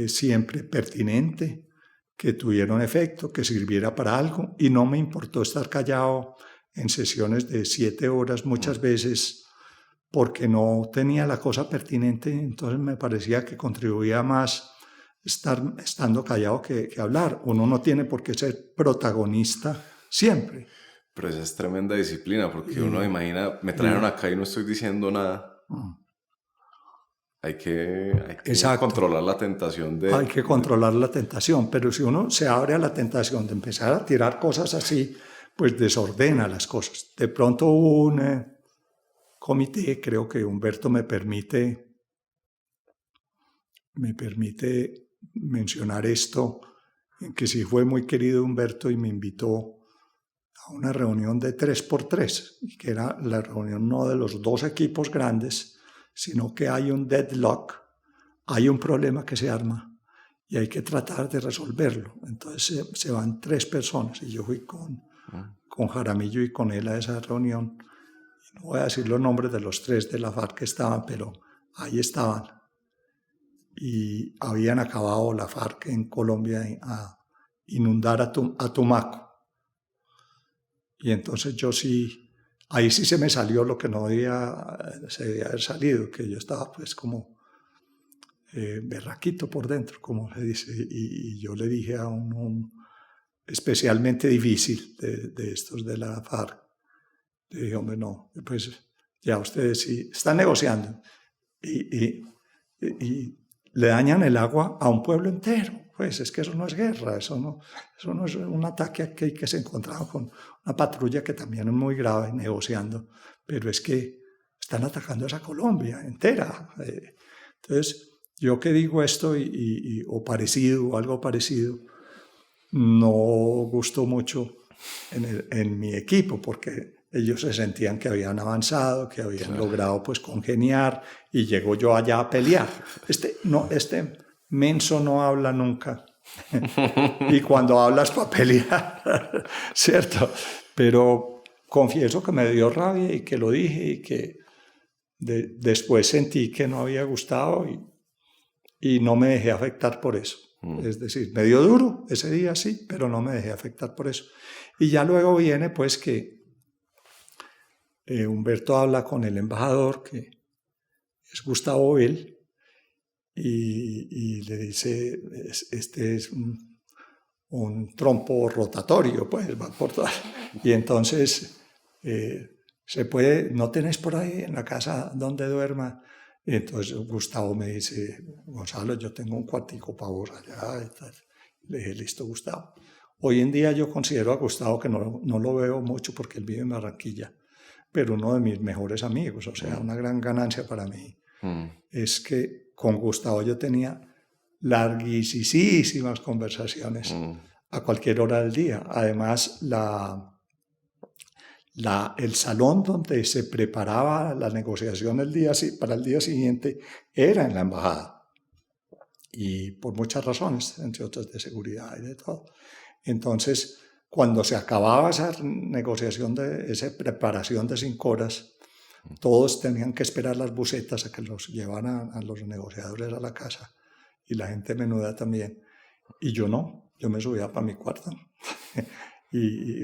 siempre pertinente, que tuviera un efecto, que sirviera para algo, y no me importó estar callado en sesiones de 7 horas muchas veces porque no tenía la cosa pertinente, entonces me parecía que contribuía más estando callado que hablar. Uno no tiene por qué ser protagonista siempre. Pero esa es tremenda disciplina, porque uno imagina, me trajeron acá y no estoy diciendo nada. Hay que controlar la tentación de... Hay que controlar la tentación, pero si uno se abre a la tentación de empezar a tirar cosas así, pues desordena las cosas. De pronto un comité, creo que Humberto me permite mencionar esto, en que sí fue muy querido Humberto y me invitó a una reunión de 3x3, y que era la reunión no de los 2 equipos grandes, sino que hay un deadlock, hay un problema que se arma y hay que tratar de resolverlo. Entonces se van 3 personas y yo fui con Jaramillo y con él a esa reunión. No voy a decir los nombres de los 3 de la FARC que estaban, pero ahí estaban. Y habían acabado la FARC en Colombia a inundar a Tumaco. Y entonces yo sí, ahí sí se me salió lo que no se debía haber salido, que yo estaba pues como berraquito por dentro, como se dice. Y yo le dije a un especialmente difícil de estos de la FARC, le dije, hombre, no, pues ya ustedes sí están negociando y le dañan el agua a un pueblo entero. Pues es que eso no es guerra, eso no es un ataque que se encontraron con una patrulla que también es muy grave negociando, pero es que están atacando a esa Colombia entera. Entonces, yo que digo esto o parecido, o algo parecido, no gustó mucho en mi equipo, porque ellos se sentían que habían avanzado, que habían logrado pues congeniar, y llego yo allá a pelear. Este menso no habla nunca. Y cuando hablas para pelear, ¿cierto? Pero confieso que me dio rabia y que lo dije y que después sentí que no había gustado y no me dejé afectar por eso. Es decir, me dio duro ese día, sí, pero no me dejé afectar por eso. Y ya luego viene pues que Humberto habla con el embajador, que es Gustavo Bell, y le dice, este es un trompo rotatorio, pues va por todas. Y entonces, se puede, ¿no tenés por ahí en la casa donde duerma? Y entonces Gustavo me dice, Gonzalo, yo tengo un cuartico para vos allá. Y tal. Le dije, listo, Gustavo. Hoy en día yo considero a Gustavo, que no lo veo mucho porque él vive en Barranquilla, pero uno de mis mejores amigos, o sea, una gran ganancia para mí. Es que con Gustavo yo tenía larguísimas conversaciones a cualquier hora del día. Además, el salón donde se preparaba la negociación para el día siguiente era en la embajada. Y por muchas razones, entre otras de seguridad y de todo. Entonces, cuando se acababa esa negociación, esa preparación de 5 horas, todos tenían que esperar las busetas a que los llevaran a los negociadores a la casa. Y la gente menuda también. Y yo no, yo me subía para mi cuarto.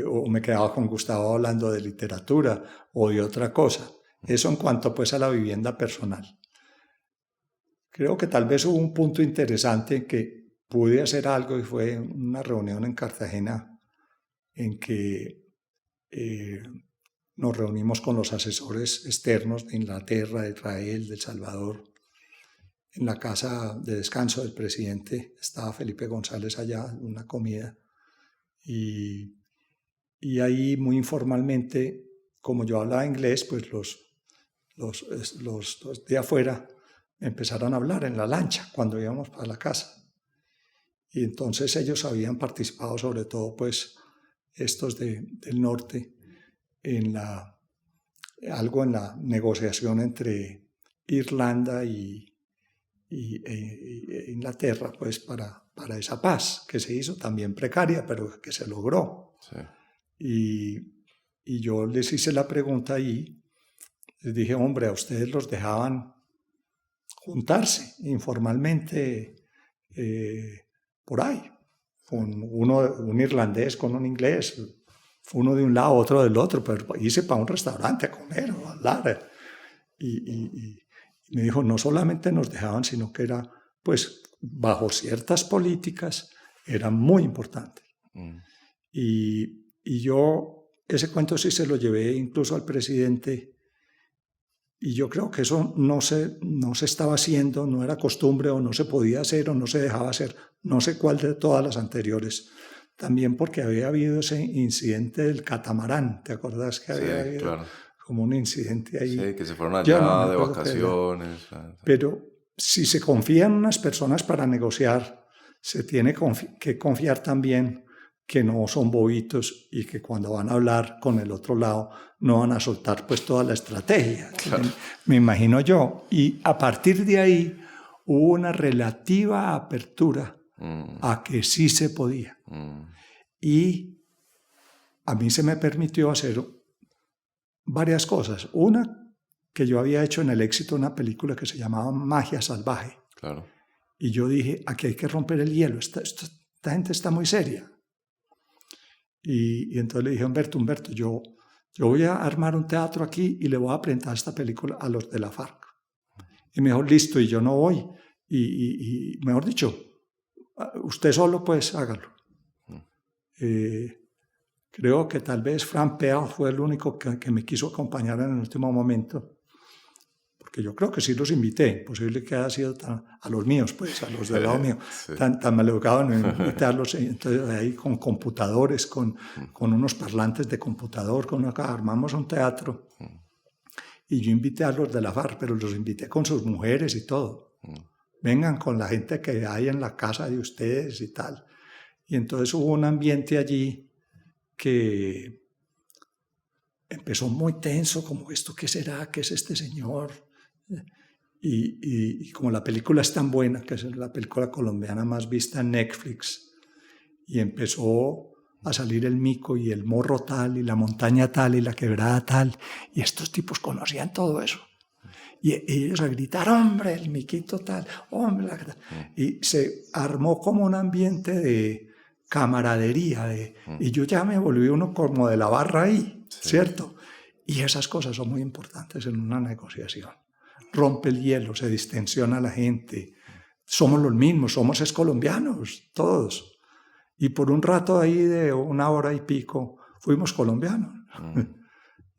o me quedaba con Gustavo hablando de literatura o de otra cosa. Eso en cuanto pues a la vivienda personal. Creo que tal vez hubo un punto interesante en que pude hacer algo y fue una reunión en Cartagena en que nos reunimos con los asesores externos de Inglaterra, de Israel, de El Salvador. En la casa de descanso del presidente estaba Felipe González allá en una comida y ahí muy informalmente, como yo hablaba inglés, pues los de afuera empezaron a hablar en la lancha cuando íbamos para la casa. Y entonces ellos habían participado, sobre todo pues estos del norte, algo en la negociación entre Irlanda e Inglaterra, pues para esa paz que se hizo, también precaria, pero que se logró. Sí. Y yo les hice la pregunta y les dije, hombre, a ustedes los dejaban juntarse informalmente por ahí, con un irlandés con un inglés, uno de un lado, otro del otro, pero hice para un restaurante a comer o a hablar. Y me dijo, no solamente nos dejaban, sino que era, pues, bajo ciertas políticas, era muy importante. Y yo, ese cuento sí se lo llevé incluso al presidente, y yo creo que eso no se estaba haciendo, no era costumbre, o no se podía hacer, o no se dejaba hacer, no sé cuál de todas las anteriores. También porque había habido ese incidente del catamarán, ¿te acordás que había habido claro. como un incidente ahí? Sí, que se fueron allá de vacaciones. Pero si se confía en unas personas para negociar, se tiene que confiar también que no son bobitos y que cuando van a hablar con el otro lado no van a soltar pues toda la estrategia. Claro. Me imagino yo. Y a partir de ahí hubo una relativa apertura a que sí se podía. Y a mí se me permitió hacer varias cosas. Una, que yo había hecho en El Éxito una película que se llamaba Magia Salvaje. Claro. Y yo dije, aquí hay que romper el hielo, esta gente está muy seria. Y entonces le dije, Humberto, yo voy a armar un teatro aquí y le voy a presentar esta película a los de la FARC. Y me dijo, listo, y yo no voy. Y mejor dicho, usted solo pues hágalo. Creo que tal vez Frank Peal fue el único que me quiso acompañar en el último momento, porque yo creo que sí los invité, posible que haya sido a los míos, pues a los del lado mío, sí. tan maleducado en invitarlos, entonces ahí con computadores, con unos parlantes de computador, armamos un teatro, y yo invité a los de la FARC, pero los invité con sus mujeres y todo. Vengan con la gente que hay en la casa de ustedes y tal. Y entonces hubo un ambiente allí que empezó muy tenso, como esto, ¿qué será? ¿Qué es este señor? Y como la película es tan buena, que es la película colombiana más vista en Netflix, y empezó a salir el mico y el morro tal, y la montaña tal, y la quebrada tal, y estos tipos conocían todo eso. Y ellos a gritar, hombre, el miquito tal, hombre, y se armó como un ambiente de camaradería, y yo ya me volví uno como de la barra ahí, sí. ¿Cierto? Y esas cosas son muy importantes en una negociación. Rompe el hielo, se distensiona la gente, somos los mismos, somos colombianos, todos. Y por un rato ahí de 1 hora y pico fuimos colombianos.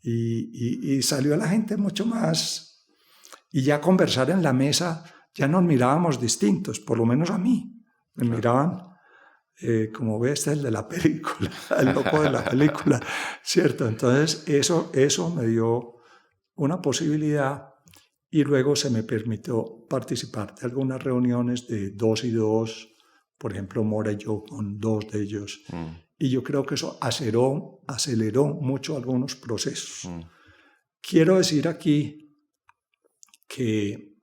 Y salió la gente mucho más. Y ya conversar en la mesa, ya nos mirábamos distintos, por lo menos a mí. Me miraban, como ves, este es el de la película, el loco de la película, ¿cierto? Entonces eso me dio una posibilidad y luego se me permitió participar de algunas reuniones de 2 y 2 por ejemplo, Mora y yo con 2 de ellos. Y yo creo que eso aceleró mucho algunos procesos. Quiero decir aquí que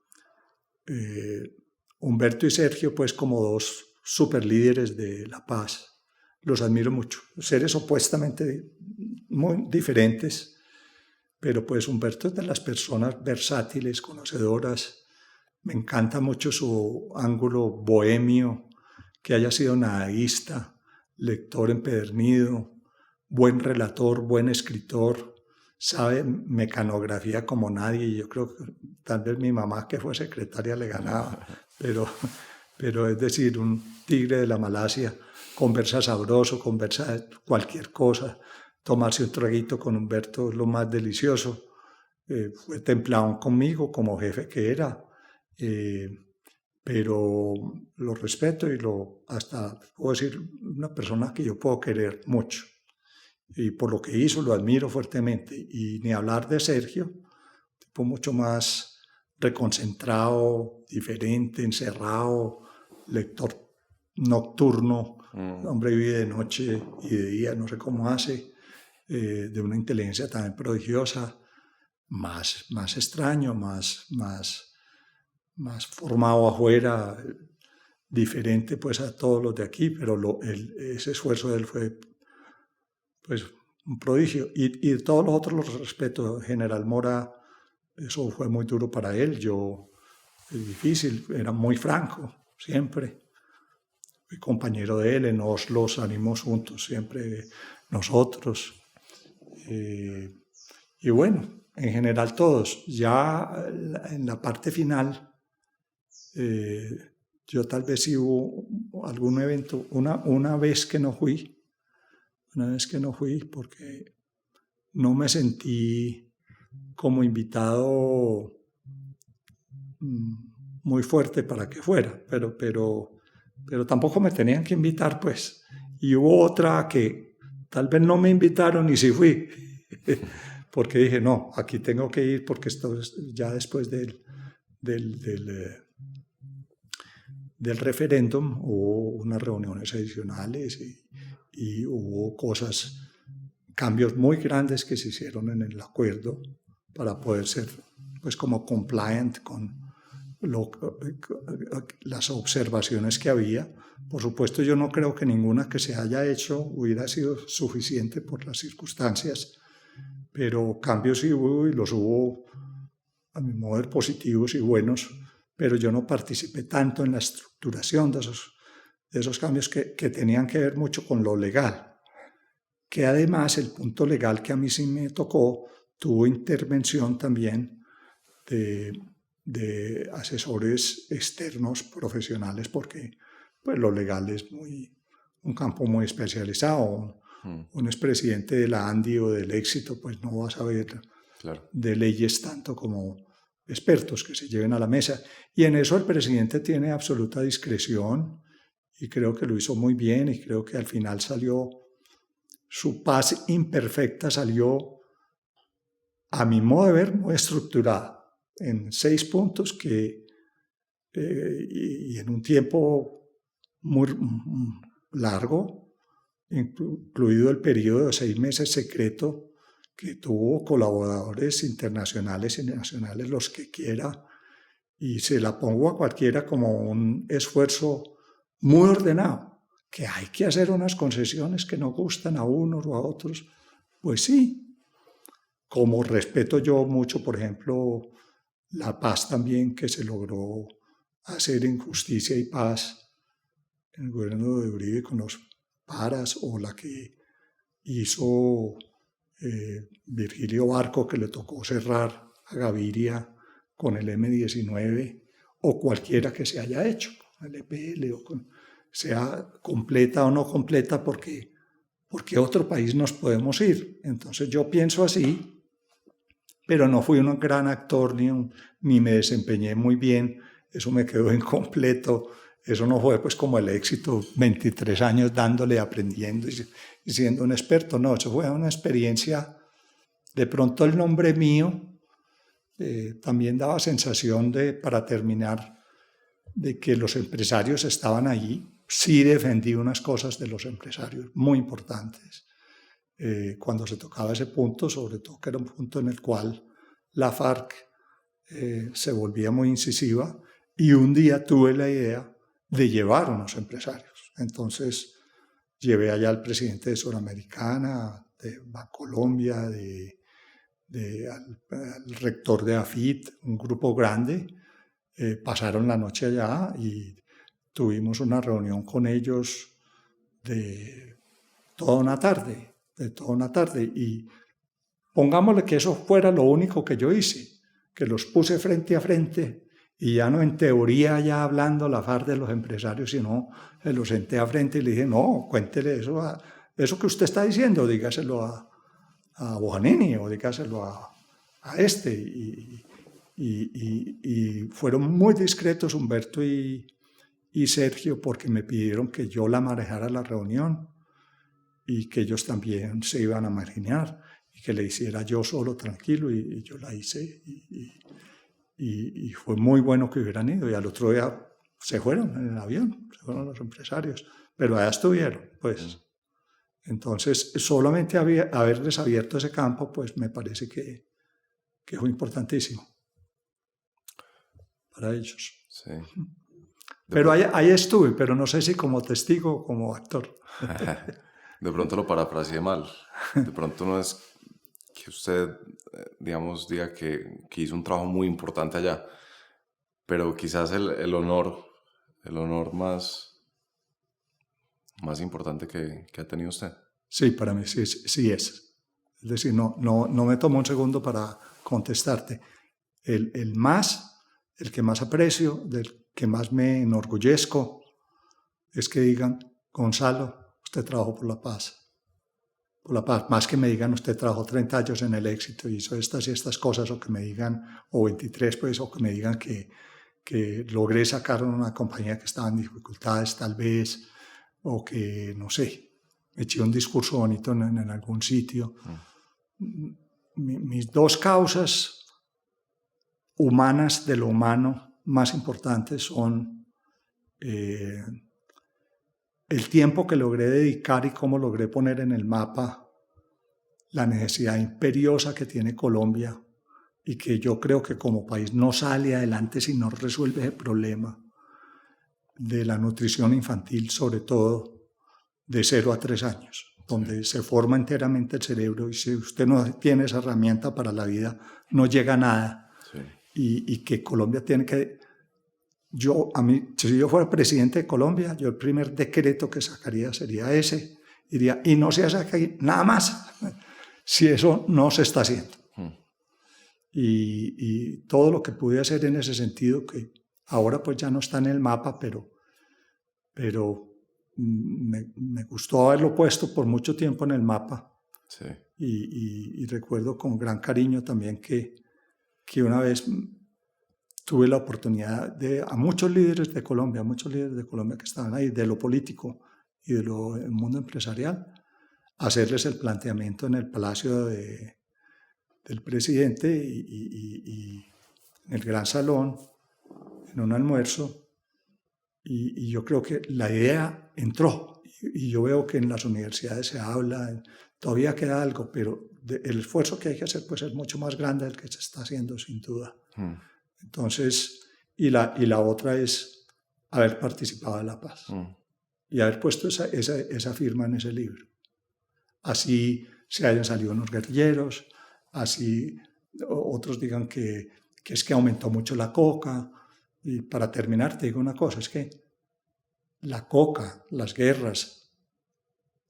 Humberto y Sergio, pues como 2 superlíderes de la paz, los admiro mucho. Seres opuestamente muy diferentes, pero pues Humberto es de las personas versátiles, conocedoras. Me encanta mucho su ángulo bohemio, que haya sido nadaísta, lector empedernido, buen relator, buen escritor, sabe mecanografía como nadie. Y yo creo que tal vez mi mamá, que fue secretaria, le ganaba, pero es decir, un tigre de la Malasia, conversa sabroso, conversa de cualquier cosa. Tomarse un traguito con Humberto es lo más delicioso. Fue templado conmigo como jefe que era, pero lo respeto y hasta puedo decir una persona que yo puedo querer mucho. Y por lo que hizo lo admiro fuertemente. Y ni hablar de Sergio, tipo mucho más reconcentrado, diferente, encerrado, lector nocturno, hombre vive de noche y de día, no sé cómo hace, de una inteligencia también prodigiosa, más extraño, más formado afuera, diferente pues a todos los de aquí, pero ese esfuerzo de él fue pues un prodigio. Y todos los otros los respeto. General Mora, eso fue muy duro para él. Difícil, era muy franco, siempre. Fui compañero de él, en Oslo salimos juntos, siempre nosotros. Y bueno, en general todos. Ya en la parte final, yo tal vez sí hubo algún evento, una vez que no fui porque no me sentí como invitado muy fuerte para que fuera, pero tampoco me tenían que invitar, pues. Y hubo otra que tal vez no me invitaron y sí fui, porque dije, no, aquí tengo que ir porque esto es ya después del referéndum, hubo unas reuniones adicionales y hubo cambios muy grandes que se hicieron en el acuerdo para poder ser pues como compliant con las observaciones que había. Por supuesto, yo no creo que ninguna que se haya hecho hubiera sido suficiente por las circunstancias, pero cambios sí hubo y los hubo, a mi modo de ver, positivos y buenos, pero yo no participé tanto en la estructuración de esos cambios que tenían que ver mucho con lo legal, que además el punto legal que a mí sí me tocó tuvo intervención también de asesores externos profesionales, porque pues, lo legal es un campo muy especializado. Un expresidente de la ANDI o del Éxito pues no va a saber de leyes tanto como expertos que se lleven a la mesa. Y en eso el presidente tiene absoluta discreción y creo que lo hizo muy bien y creo que al final su paz imperfecta salió, a mi modo de ver, muy estructurada en 6 puntos y en un tiempo muy largo, incluido el periodo de 6 meses secreto, que tuvo colaboradores internacionales y nacionales, los que quiera, y se la pongo a cualquiera como un esfuerzo muy ordenado, que hay que hacer unas concesiones que no gustan a unos o a otros, pues sí, como respeto yo mucho, por ejemplo, la paz también que se logró hacer en Justicia y Paz en el gobierno de Uribe con los paras, o la que hizo Virgilio Barco, que le tocó cerrar a Gaviria con el M-19, o cualquiera que se haya hecho, el EPL, sea completa o no completa, porque otro país nos podemos ir. Entonces yo pienso así, pero no fui un gran actor ni me desempeñé muy bien, eso me quedó incompleto. Eso no fue pues como el éxito, 23 años dándole, aprendiendo y siendo un experto. No, eso fue una experiencia. De pronto el nombre mío también daba sensación para terminar, de que los empresarios estaban allí, sí defendí unas cosas de los empresarios muy importantes. Cuando se tocaba ese punto, sobre todo que era un punto en el cual la FARC se volvía muy incisiva, y un día tuve la idea de llevar a unos empresarios. Entonces llevé allá al presidente de Suramericana, de Bancolombia, al rector de AFIT, un grupo grande. Pasaron la noche allá y tuvimos una reunión con ellos de toda una tarde, y pongámosle que eso fuera lo único que yo hice, que los puse frente a frente y ya no en teoría ya hablando la FARC de los empresarios, sino los senté a frente y le dije, no, cuéntele eso que usted está diciendo, dígaselo a Bojanini o dígaselo a este. Y fueron muy discretos Humberto y Sergio, porque me pidieron que yo la manejara la reunión y que ellos también se iban a marginar y que le hiciera yo solo, tranquilo, y yo la hice y fue muy bueno que hubieran ido, y al otro día se fueron en el avión, se fueron los empresarios, pero allá estuvieron, pues. Entonces, solamente haberles abierto ese campo, pues me parece que fue importantísimo para ellos. Sí. Pero ahí estuve, pero no sé si como testigo o como actor. De pronto lo parafraseé mal. De pronto no es que usted, digamos, diga que hizo un trabajo muy importante allá, pero quizás el honor más importante que ha tenido usted. Sí, para mí sí es. Es decir, no me tomo un segundo para contestarte. El que más aprecio, del que más me enorgullezco, es que digan, Gonzalo, usted trabajó por la paz. Por la paz, más que me digan, usted trabajó 30 años en el éxito y hizo estas y estas cosas, o que me digan, o 23, pues, o que me digan que logré sacar una compañía que estaba en dificultades, tal vez, o que, no sé, eché un discurso bonito en algún sitio. Mis dos causas humanas de lo humano más importantes son el tiempo que logré dedicar y cómo logré poner en el mapa la necesidad imperiosa que tiene Colombia, y que yo creo que como país no sale adelante si no resuelve el problema de la nutrición infantil, sobre todo de 0 a 3 años, donde se forma enteramente el cerebro, y si usted no tiene esa herramienta para la vida, no llega a nada. Sí. Y que Colombia tiene que... si yo fuera presidente de Colombia, yo el primer decreto que sacaría sería ese. Diría, y no se hace aquí nada más, si eso no se está haciendo. Y todo lo que pude hacer en ese sentido, que ahora pues ya no está en el mapa, pero me gustó haberlo puesto por mucho tiempo en el mapa. Sí. Y recuerdo con gran cariño también que una vez tuve la oportunidad a muchos líderes de Colombia que estaban ahí, de lo político y del mundo empresarial, hacerles el planteamiento en el Palacio del presidente y en el gran salón, en un almuerzo, y yo creo que la idea entró, y yo veo que en las universidades se habla, todavía queda algo, pero el esfuerzo que hay que hacer pues es mucho más grande del que se está haciendo, sin duda. Entonces, y la otra es haber participado de la paz y haber puesto esa firma en ese libro. Así se hayan salido unos guerrilleros, así otros digan que es que aumentó mucho la coca. Y para terminar te digo una cosa, es que la coca, las guerras,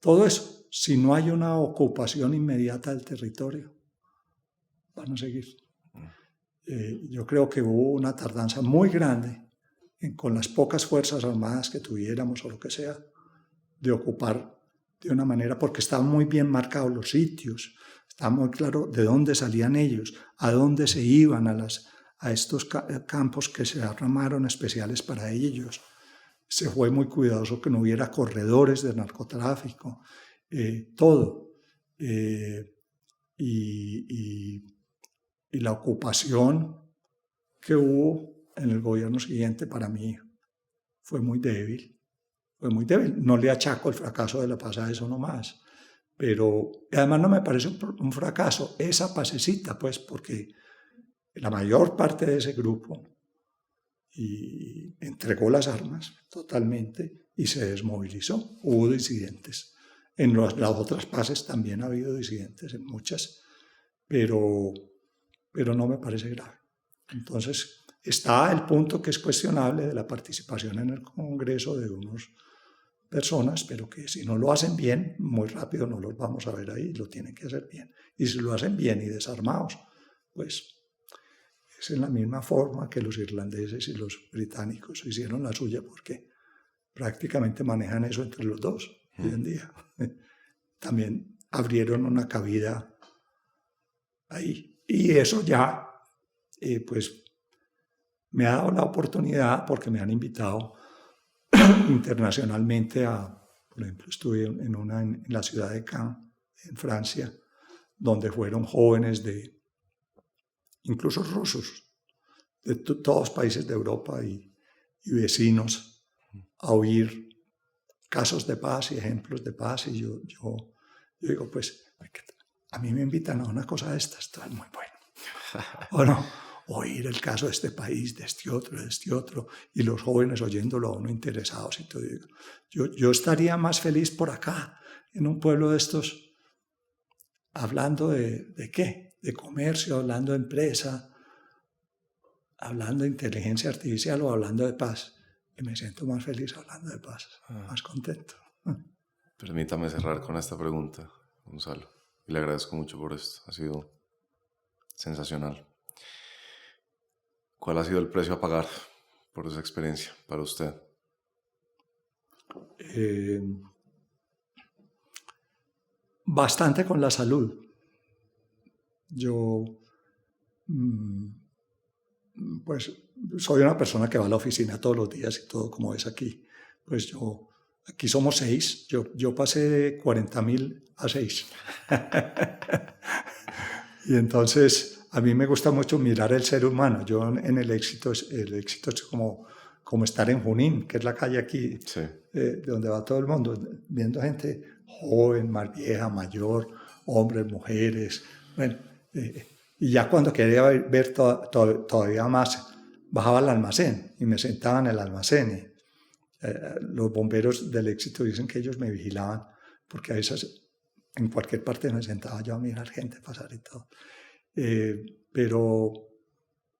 todo eso, si no hay una ocupación inmediata del territorio, van a seguir. Yo creo que hubo una tardanza muy grande con las pocas fuerzas armadas que tuviéramos o lo que sea, de ocupar de una manera, porque estaban muy bien marcados los sitios, estaba muy claro de dónde salían ellos, a dónde se iban a estos campos que se armaron especiales para ellos. Se fue muy cuidadoso que no hubiera corredores de narcotráfico, todo. Y la ocupación que hubo en el gobierno siguiente para mí fue muy débil, fue muy débil. No le achaco el fracaso de la PAS a eso nomás. Pero además no me parece un fracaso esa pasecita, pues, porque la mayor parte de ese grupo y entregó las armas totalmente y se desmovilizó. Hubo disidentes. En las otras paces también ha habido disidentes, en muchas, pero no me parece grave. Entonces, está el punto que es cuestionable de la participación en el Congreso de unas personas, pero que si no lo hacen bien, muy rápido no los vamos a ver ahí, lo tienen que hacer bien. Y si lo hacen bien y desarmados, pues es en la misma forma que los irlandeses y los británicos hicieron la suya, porque prácticamente manejan eso entre los dos hoy en día. También abrieron una cabida ahí. Y eso ya, pues, me ha dado la oportunidad, porque me han invitado internacionalmente por ejemplo, estuve en la ciudad de Caen, en Francia, donde fueron jóvenes incluso rusos, de todos los países de Europa y vecinos, a oír casos de paz y ejemplos de paz. Y yo digo, pues, a mí me invitan a una cosa de estas, esto es muy bueno. ¿O no? Oír el caso de este país, de este otro, y los jóvenes oyéndolo a uno interesados y todo. Yo estaría más feliz por acá, en un pueblo de estos, hablando de ¿qué? De comercio, hablando de empresa, hablando de inteligencia artificial o hablando de paz. Y me siento más feliz hablando de paz, más contento. Permítame cerrar con esta pregunta, Gonzalo. Y le agradezco mucho por esto. Ha sido sensacional. ¿Cuál ha sido el precio a pagar por esa experiencia para usted? Bastante con la salud. Yo, pues, soy una persona que va a la oficina todos los días y todo como es aquí. Pues aquí somos 6. Yo pasé de 40.000 a 6. Y entonces a mí me gusta mucho mirar el ser humano. Yo en el éxito es como estar en Junín, que es la calle aquí, sí, de donde va todo el mundo, viendo gente joven, más vieja, mayor, hombres, mujeres. Bueno, y ya cuando quería ver todavía más, bajaba al almacén y me sentaba en el almacén. Los bomberos del éxito dicen que ellos me vigilaban, porque a veces en cualquier parte me sentaba yo a mirar gente pasar y todo.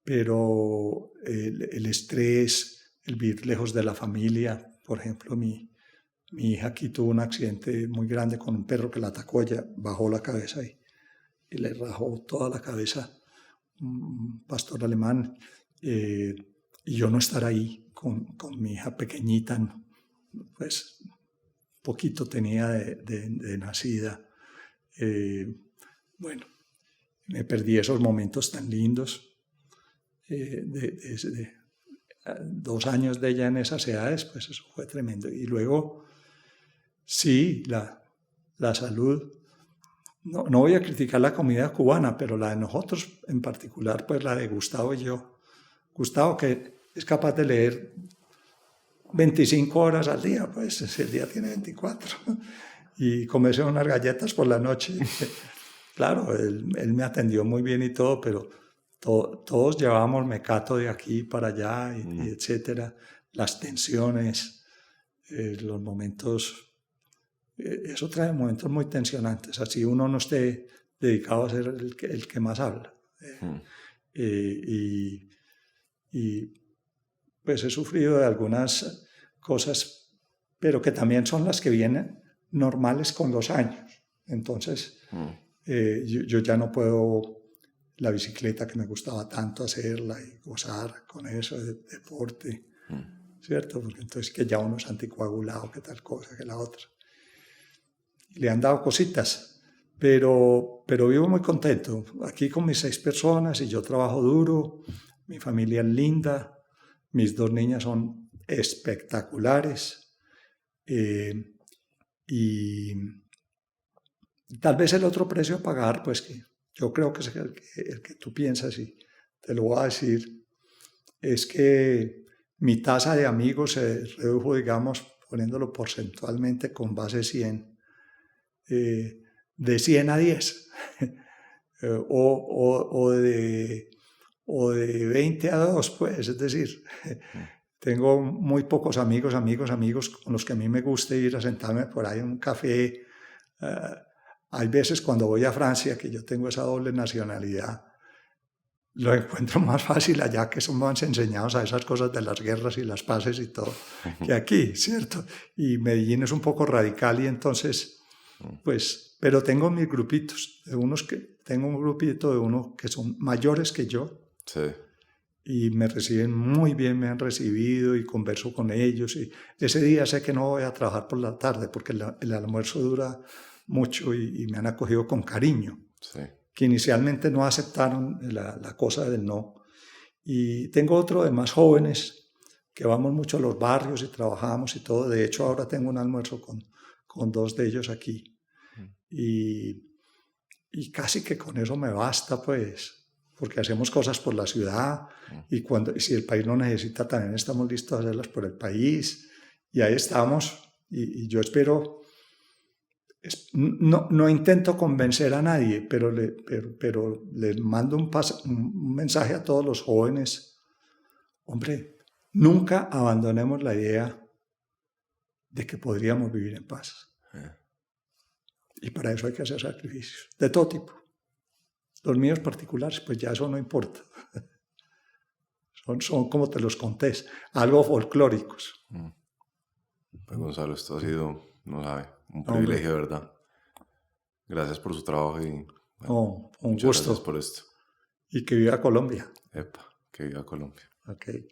Pero el estrés, el vivir lejos de la familia, por ejemplo, mi hija aquí tuvo un accidente muy grande con un perro que la atacó, ella bajó la cabeza y le rajó toda la cabeza, un pastor alemán, y yo no estar ahí con mi hija pequeñita, pues poquito tenía de nacida. Bueno, me perdí esos momentos tan lindos. 2 años de ella en esas edades, pues eso fue tremendo. Y luego, sí, la salud. No voy a criticar la comida cubana, pero la de nosotros en particular, pues la de Gustavo y yo. Gustavo, que es capaz de leer 25 horas al día, pues si el día tiene 24, y comerse unas galletas por la noche. Claro, él me atendió muy bien y todo, pero todos llevábamos mecato de aquí para allá, y etcétera. Las tensiones, los momentos, eso trae momentos muy tensionantes, así uno no esté dedicado a ser el que más habla. Y pues he sufrido de algunas cosas, pero que también son las que vienen normales con los años. Entonces, yo ya no puedo la bicicleta que me gustaba tanto hacerla y gozar con eso de deporte, ¿cierto? Porque entonces que ya uno es anticoagulado, que tal cosa, que la otra. Le han dado cositas, pero vivo muy contento. Aquí con mis 6 personas y yo trabajo duro, mi familia es linda, mis 2 niñas son espectaculares, y tal vez el otro precio a pagar, pues que yo creo que es el que tú piensas, y te lo voy a decir, es que mi tasa de amigos se redujo, digamos, poniéndolo porcentualmente con base 100, de 100 a 10, o de 20 a 2, pues, es decir, tengo muy pocos amigos con los que a mí me gusta ir a sentarme por ahí en un café. Hay veces cuando voy a Francia, que yo tengo esa doble nacionalidad, lo encuentro más fácil allá, que son más enseñados a esas cosas de las guerras y las paces y todo, que aquí, ¿cierto? Y Medellín es un poco radical y entonces, pues, pero tengo mis grupitos, tengo un grupito de unos que son mayores que yo. Sí. Y me reciben muy bien, me han recibido y converso con ellos. Y ese día sé que no voy a trabajar por la tarde porque el almuerzo dura mucho y me han acogido con cariño. Sí. Que inicialmente no aceptaron la cosa del no. Y tengo otro de más jóvenes que vamos mucho a los barrios y trabajamos y todo. De hecho, ahora tengo un almuerzo con dos de ellos aquí. Y casi que con eso me basta, pues, porque hacemos cosas por la ciudad y si el país lo necesita, también estamos listos a hacerlas por el país. Y ahí estamos. Y yo espero... No intento convencer a nadie, pero le mando un mensaje a todos los jóvenes. Hombre, nunca abandonemos la idea de que podríamos vivir en paz. Y para eso hay que hacer sacrificios, de todo tipo. Los míos particulares, pues ya eso no importa. Son como te los conté, algo folclóricos. Pues Gonzalo, esto ha sido, no sabe, un privilegio, de verdad. Gracias por su trabajo y un muchas gusto. Gracias por esto. Y que viva Colombia. Epa, que viva Colombia. Okay.